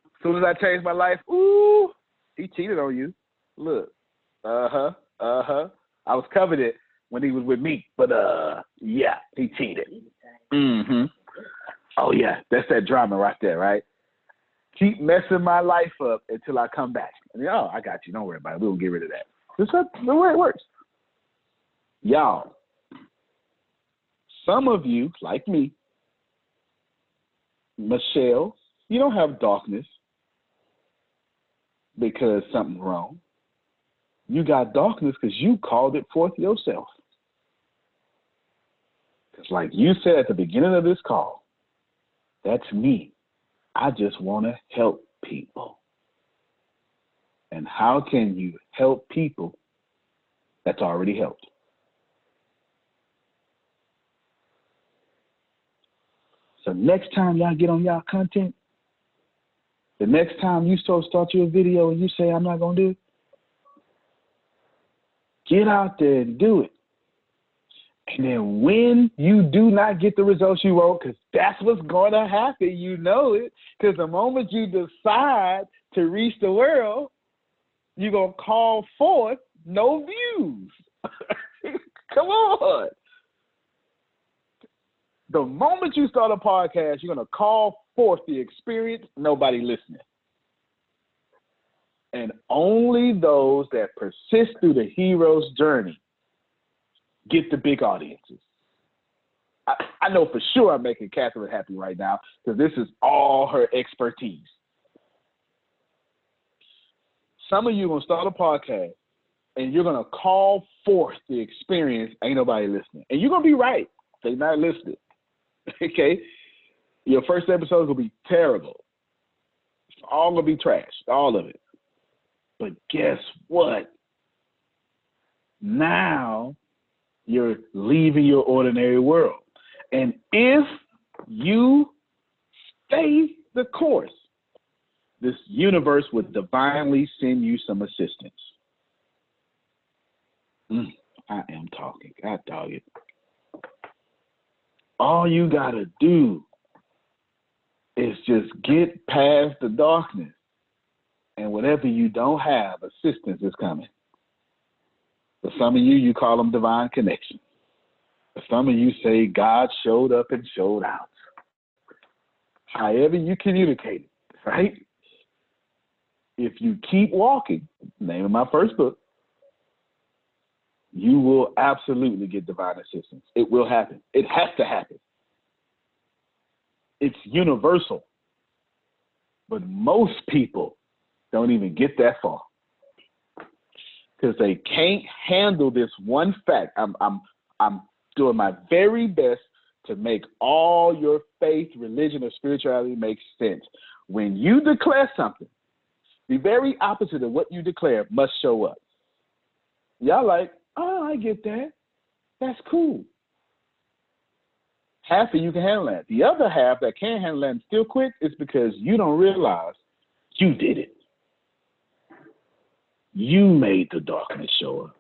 As soon as I change my life, ooh, he cheated on you. Look. I was coveted when he was with me, but yeah, he cheated. Oh yeah, that's that drama right there, right? Keep messing my life up until I come back. And, oh, I got you. Don't worry about it. We'll get rid of that. That's the way it works. Y'all, some of you, like me, Michelle, you don't have darkness because something's wrong. You got darkness because you called it forth yourself. Because like you said at the beginning of this call, that's me. I just want to help people. And how can you help people that's already helped? So next time y'all get on y'all content, the next time you start your video and you say, I'm not going to do it, get out there and do it. And then when you do not get the results you want, because that's what's going to happen, you know it, because the moment you decide to reach the world, you're going to call forth no views. Come on. The moment you start a podcast, you're going to call forth the experience, nobody listening. And only those that persist through the hero's journey get the big audiences. I know for sure I'm making Catherine happy right now because this is all her expertise. Some of you are going to start a podcast and you're going to call forth the experience, ain't nobody listening. And you're going to be right. They're not listening. Okay? Your first episode is going to be terrible. It's all going to be trash. All of it. But guess what? Now you're leaving your ordinary world. And if you stay the course, this universe would divinely send you some assistance. I am talking. God dog it. All you gotta do is just get past the darkness, and whatever you don't have, assistance is coming. For some of you, you call them divine connection. For some of you say God showed up and showed out. However you communicate it, right? If you keep walking, name of my first book, you will absolutely get divine assistance. It will happen. It has to happen. It's universal. But most people don't even get that far because they can't handle this one fact. I'm doing my very best to make all your faith, religion, or spirituality make sense. When you declare something, the very opposite of what you declare must show up. Y'all like, oh, I get that. That's cool. Half of you can handle that. The other half that can't handle that and still quit is because you don't realize you did it. You made the darkness show up.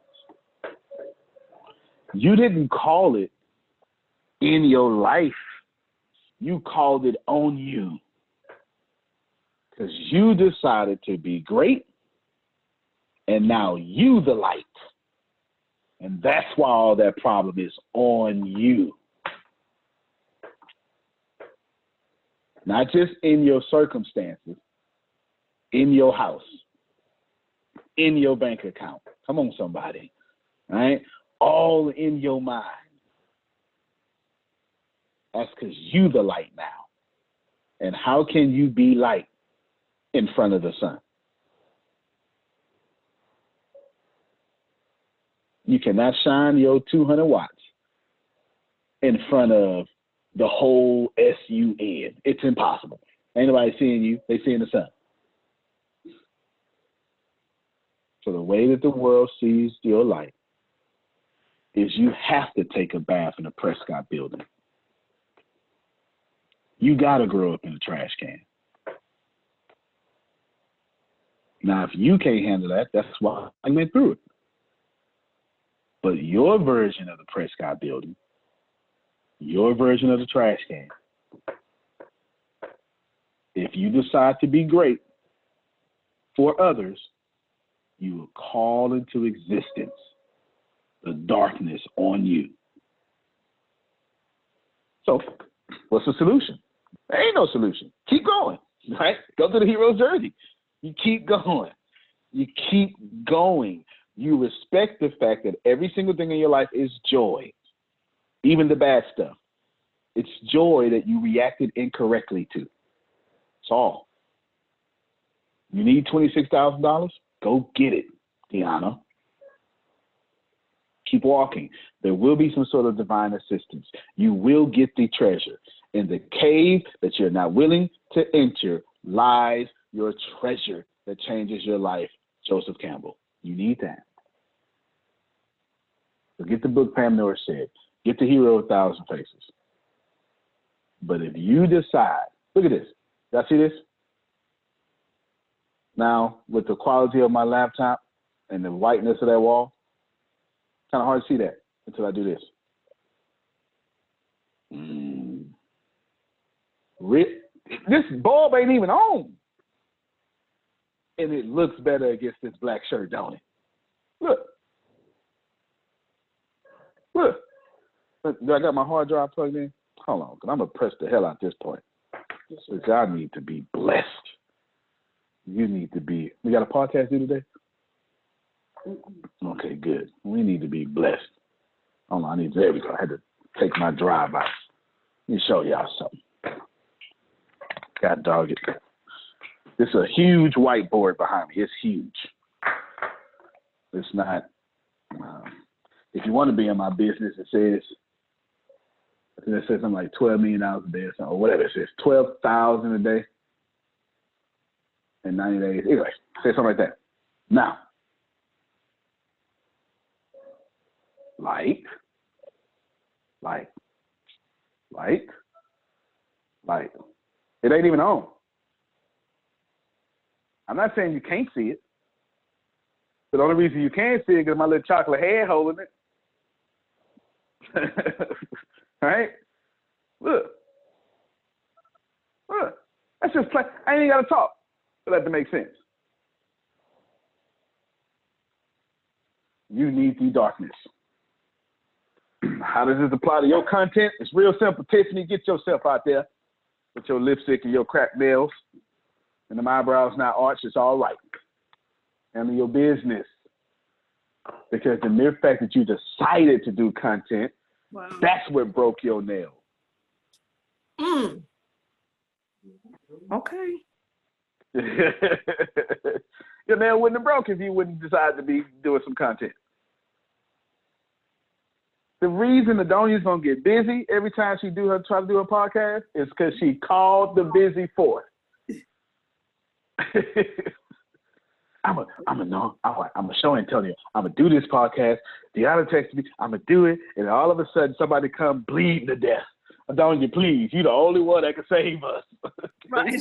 You didn't call it in your life. You called it on you. Because you decided to be great, and now you the light. And that's why all that problem is on you. Not just in your circumstances, in your house, in your bank account. Come on, somebody. Right? All in your mind. That's because you the light now. And how can you be light in front of the sun? You cannot shine your 200 watts in front of the whole sun. It's impossible. Ain't nobody seeing you. They seeing the sun. So the way that the world sees your light is you have to take a bath in a Prescott building. You got to grow up in a trash can. Now, if you can't handle that, that's why I went through it. But your version of the Prescott building, your version of the trash can, if you decide to be great for others, you will call into existence the darkness on you. So, what's the solution? There ain't no solution. Keep going, right? Go to the hero's journey. You keep going. You keep going. You respect the fact that every single thing in your life is joy, even the bad stuff. It's joy that you reacted incorrectly to. That's all. You need $26,000? Go get it, Deanna. Keep walking. There will be some sort of divine assistance. You will get the treasure. In the cave that you're not willing to enter lies your treasure that changes your life, Joseph Campbell. You need that. So get the book Pam Noor said. Get the Hero of 1,000 Faces. But if you decide, look at this. Y'all see this? Now, with the quality of my laptop and the whiteness of that wall, kind of hard to see that until I do this. This bulb ain't even on. And it looks better against this black shirt, don't it? Look. Look. Do I got my hard drive plugged in? Hold on, because I'm going to press the hell out this point. Because I need to be blessed. You need to be. We got a podcast due today? Okay, good. We need to be blessed. Hold on, there we go. I had to take my drive out. Let me show y'all something. God dog it. This is a huge whiteboard behind me. It's huge. It's not. If you want to be in my business, it says, I think it says something like $12 million a day or something, or whatever it says, 12,000 a day in 90 days. Anyway, say something like that. Now, light, light, light, light, It ain't even on. I'm not saying you can't see it. But the only reason you can see it is because my little chocolate head holding it. Right? Look. That's just play. I ain't got to talk for that to make sense. You need the darkness. How does this apply to your content? It's real simple. Tiffany, get yourself out there with your lipstick and your cracked nails and them eyebrows not arched. It's all right. Handle your business. Because the mere fact that you decided to do content, that's what broke your nail. Okay. Your nail wouldn't have broke if you wouldn't decide to be doing some content. The reason Adonia's gonna get busy every time she try to do her podcast is because she called the busy forth. I'm a show Antonio. I'm gonna do this podcast. Deanna texted me. I'm gonna do it, and all of a sudden somebody come bleeding to death. Adonia, please, you're the only one that can save us. Right.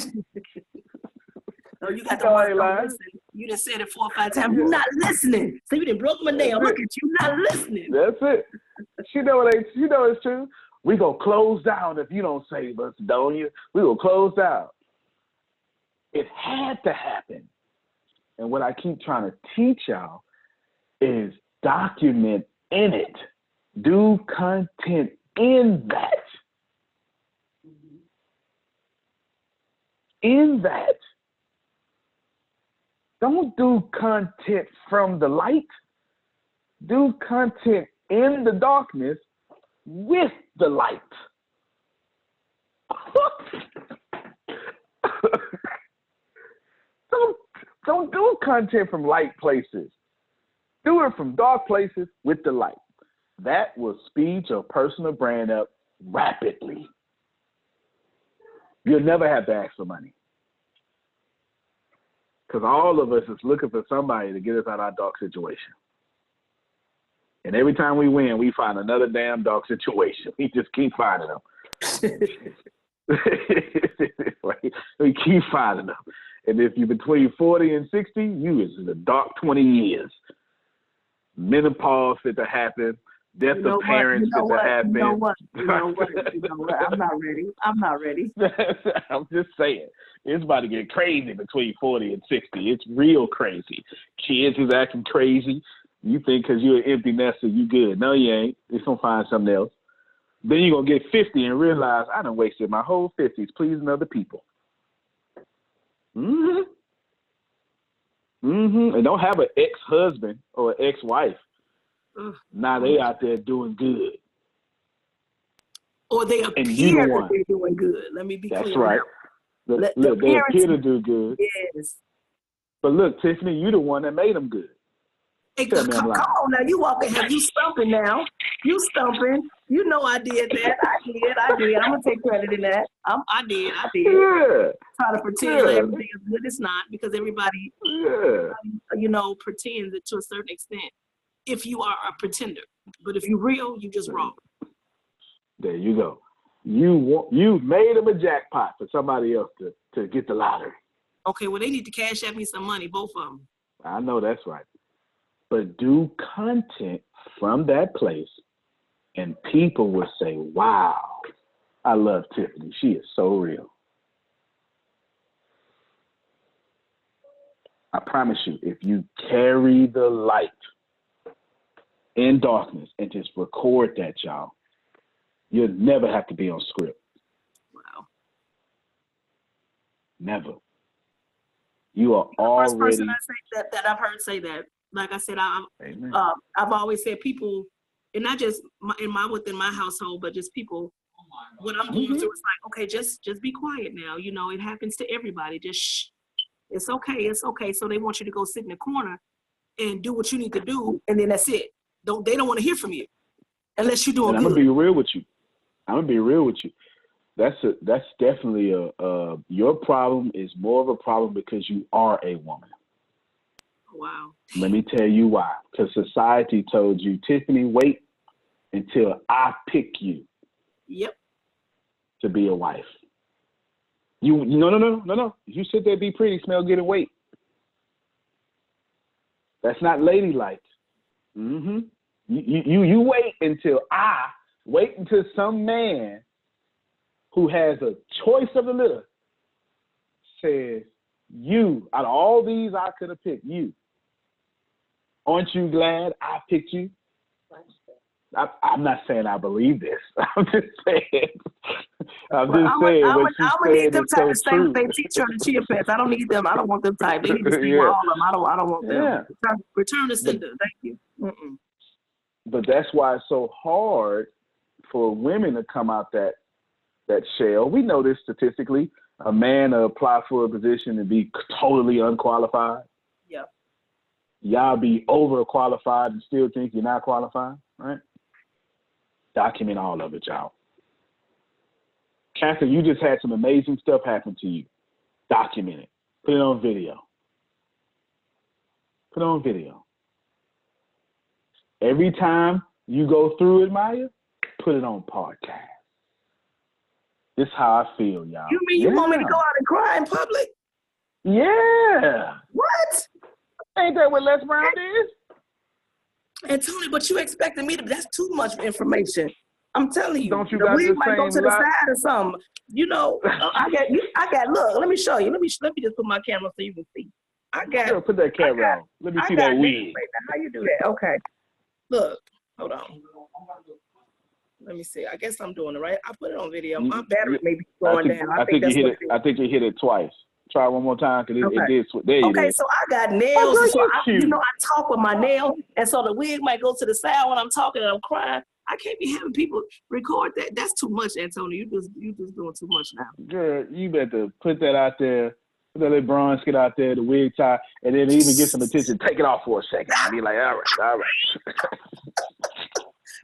No, you got to listen. You done said it 4 or 5 times. You're not listening. So you done broke my nail. Look at you, not listening. That's it. She know it's true. We gonna close down if you don't save us, Adonia. We gonna close down. It had to happen. And what I keep trying to teach y'all is document in it. Do content in that. In that. Don't do content from the light. Do content in the darkness with the light. Don't do content from light places. Do it from dark places with the light. That will speed your personal brand up rapidly. You'll never have to ask for money. Because all of us is looking for somebody to get us out of our dark situation. And every time we win, we find another damn dark situation. We just keep finding them. We keep finding them. And if you're between 40 and 60, you is in the dark 20 years. Menopause fit to happen. Death of parents fit to happen. You know what? I'm not ready. I'm just saying. It's about to get crazy between 40 and 60. It's real crazy. Kids is acting crazy. You think because you're an empty nester, you good. No, you ain't. It's going to find something else. Then you're going to get 50 and realize, I done wasted my whole 50s pleasing other people. And don't have an ex-husband or an ex-wife. Now they out there doing good. Or they appear that they're doing good. Let me be clear. That's right. Look, they appear to do good. Yes. But look, Tiffany, you the one that made them good. Hey, come on now. You walking, have you stumping now? You stumping. You know I did that. I did. I'm going to take credit in that. I did. Yeah. Try to pretend like everything is good. It's not, because everybody, pretends it to a certain extent. If you are a pretender. But if you're real, you just wrong. There you go. You made them a jackpot for somebody else to get the lottery. Okay, well, they need to cash at me some money, both of them. I know that's right. But do content from that place, and people will say, wow, I love Tiffany. She is so real. I promise you, if you carry the light in darkness and just record that, y'all, you'll never have to be on script. Wow. Never. You are the already. First person I say that I've heard say that. Like I said, I've always said people, and not just within my household, but just people. What I'm going through is like, okay, just be quiet now. You know, it happens to everybody. Just shh. It's okay. It's okay. So they want you to go sit in the corner and do what you need to do, and then that's it. They don't want to hear from you unless you're doing good. I'm gonna be real with you. That's definitely your problem is more of a problem because you are a woman. Wow. Let me tell you why. Because society told you, Tiffany, wait until I pick you. Yep. To be a wife. No. You sit there, be pretty, smell good, and wait. That's not ladylike. Mm-hmm. You wait until some man who has a choice of the litter says, you, out of all these I could have picked, you. Aren't you glad I picked you? I'm not saying I believe this. I'm just saying. I'm gonna need them type to say what they teach you on the Chia Pets. I don't need them. I don't want them type. They need to stay with all of them. I don't want them. Yeah. Return to sender. Thank you. Mm-mm. But that's why it's so hard for women to come out that shell. We know this statistically. A man to apply for a position and be totally unqualified. Yep. Y'all be overqualified and still think you're not qualified, right? Document all of it, y'all. Catherine, you just had some amazing stuff happen to you. Document it. Put it on video. Put it on video. Every time you go through it, Maya, put it on podcast. This is how I feel, y'all. You mean you want me to go out and cry in public? Yeah. What? Ain't that what Les Brown did? And Tony, but you expecting me to? That's too much information. I'm telling you. Don't you the got wig the might go same to the lot? side or something. You know, I got. Look, let me show you. Let me just put my camera so you can see. I got. Sure, put that camera on. Let me see that wig. How you do that? Okay. Look, hold on. Let me see. I guess I'm doing it right. I put it on video. My battery may be going down. I think you hit it. I think you hit it twice. Try one more time because it did. There you go. Okay, so I got nails. So I talk with my nail, and so the wig might go to the side when I'm talking and I'm crying. I can't be having people record that. That's too much, Antonio. You just doing too much now. Girl, you better put that out there. Put that little bronze skit out there, the wig tie, and then even get some attention. Take it off for a second. I'll be like, all right.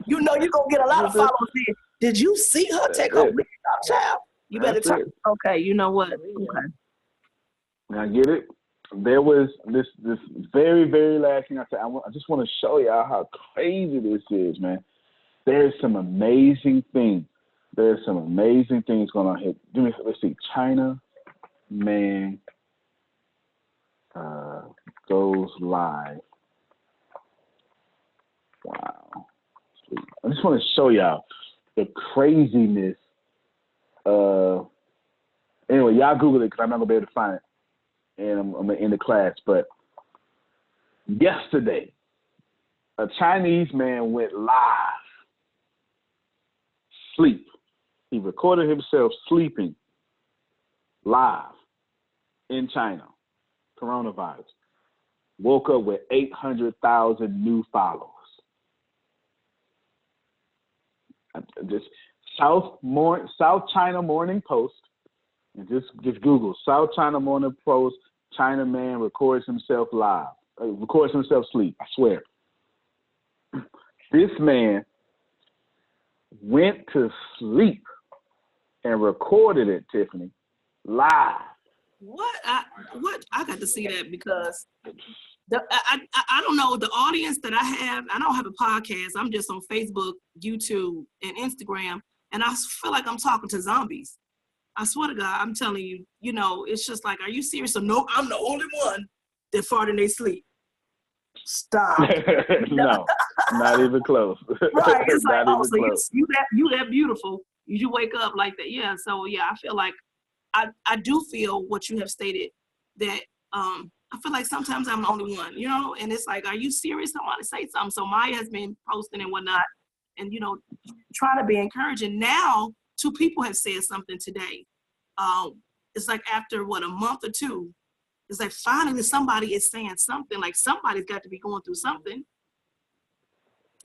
You know you're going to get a lot of followers here. Did you see her take her wig off, child? You better try. Okay, you know what? Okay. I get it. There was this very, very last thing I said. I just want to show y'all how crazy this is, man. There's some amazing things. There's some amazing things going on here. Let's see. China man goes live. Wow. I just want to show y'all the craziness. Anyway, y'all Google it because I'm not going to be able to find it. And I'm going to end the class. But yesterday, a Chinese man went live. Sleep. He recorded himself sleeping live in China. Coronavirus. Woke up with 800,000 new followers. Just South China Morning Post, and just Google South China Morning Post. China man records himself live, records himself sleep. I swear, this man went to sleep and recorded it, Tiffany, live. What? I got to see that because I don't know the audience that I have. I don't have a podcast. I'm just on Facebook, YouTube, and Instagram, and I feel like I'm talking to zombies. I swear to God, I'm telling you. You know, it's just like, are you serious? So no, I'm the only one that fart in their sleep. Stop. No, not even close. Right? It's like, oh, so you that beautiful. You wake up like that. Yeah. So yeah, I feel like I do feel what you have stated that I feel like sometimes I'm the only one, you know, and it's like, are you serious? I want to say something. So Maya has been posting and whatnot and, you know, trying to be encouraging. Now, 2 people have said something today. It's like after, a month or 2, it's like finally somebody is saying something, like somebody's got to be going through something.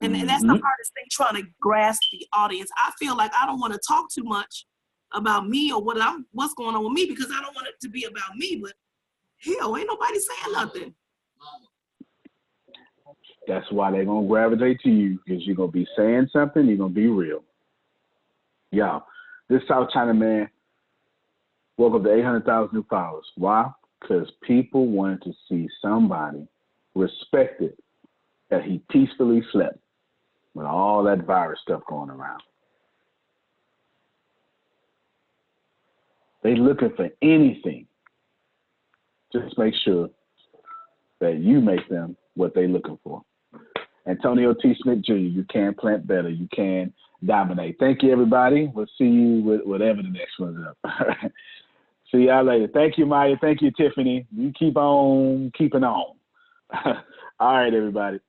And that's the hardest thing, trying to grasp the audience. I feel like I don't want to talk too much about me or what's going on with me because I don't want it to be about me, but hell, ain't nobody saying nothing. That's why they're going to gravitate to you, because you're going to be saying something, you're going to be real. Y'all, this South China man woke up to 800,000 new followers. Why? Because people wanted to see somebody respected that he peacefully slept with all that virus stuff going around. They looking for anything. Just make sure that you make them what they looking for. Antonio T. Smith Jr., you can plant better. You can dominate. Thank you, everybody. We'll see you with whatever the next one's up. See y'all later. Thank you, Maya. Thank you, Tiffany. You keep on keeping on. All right, everybody.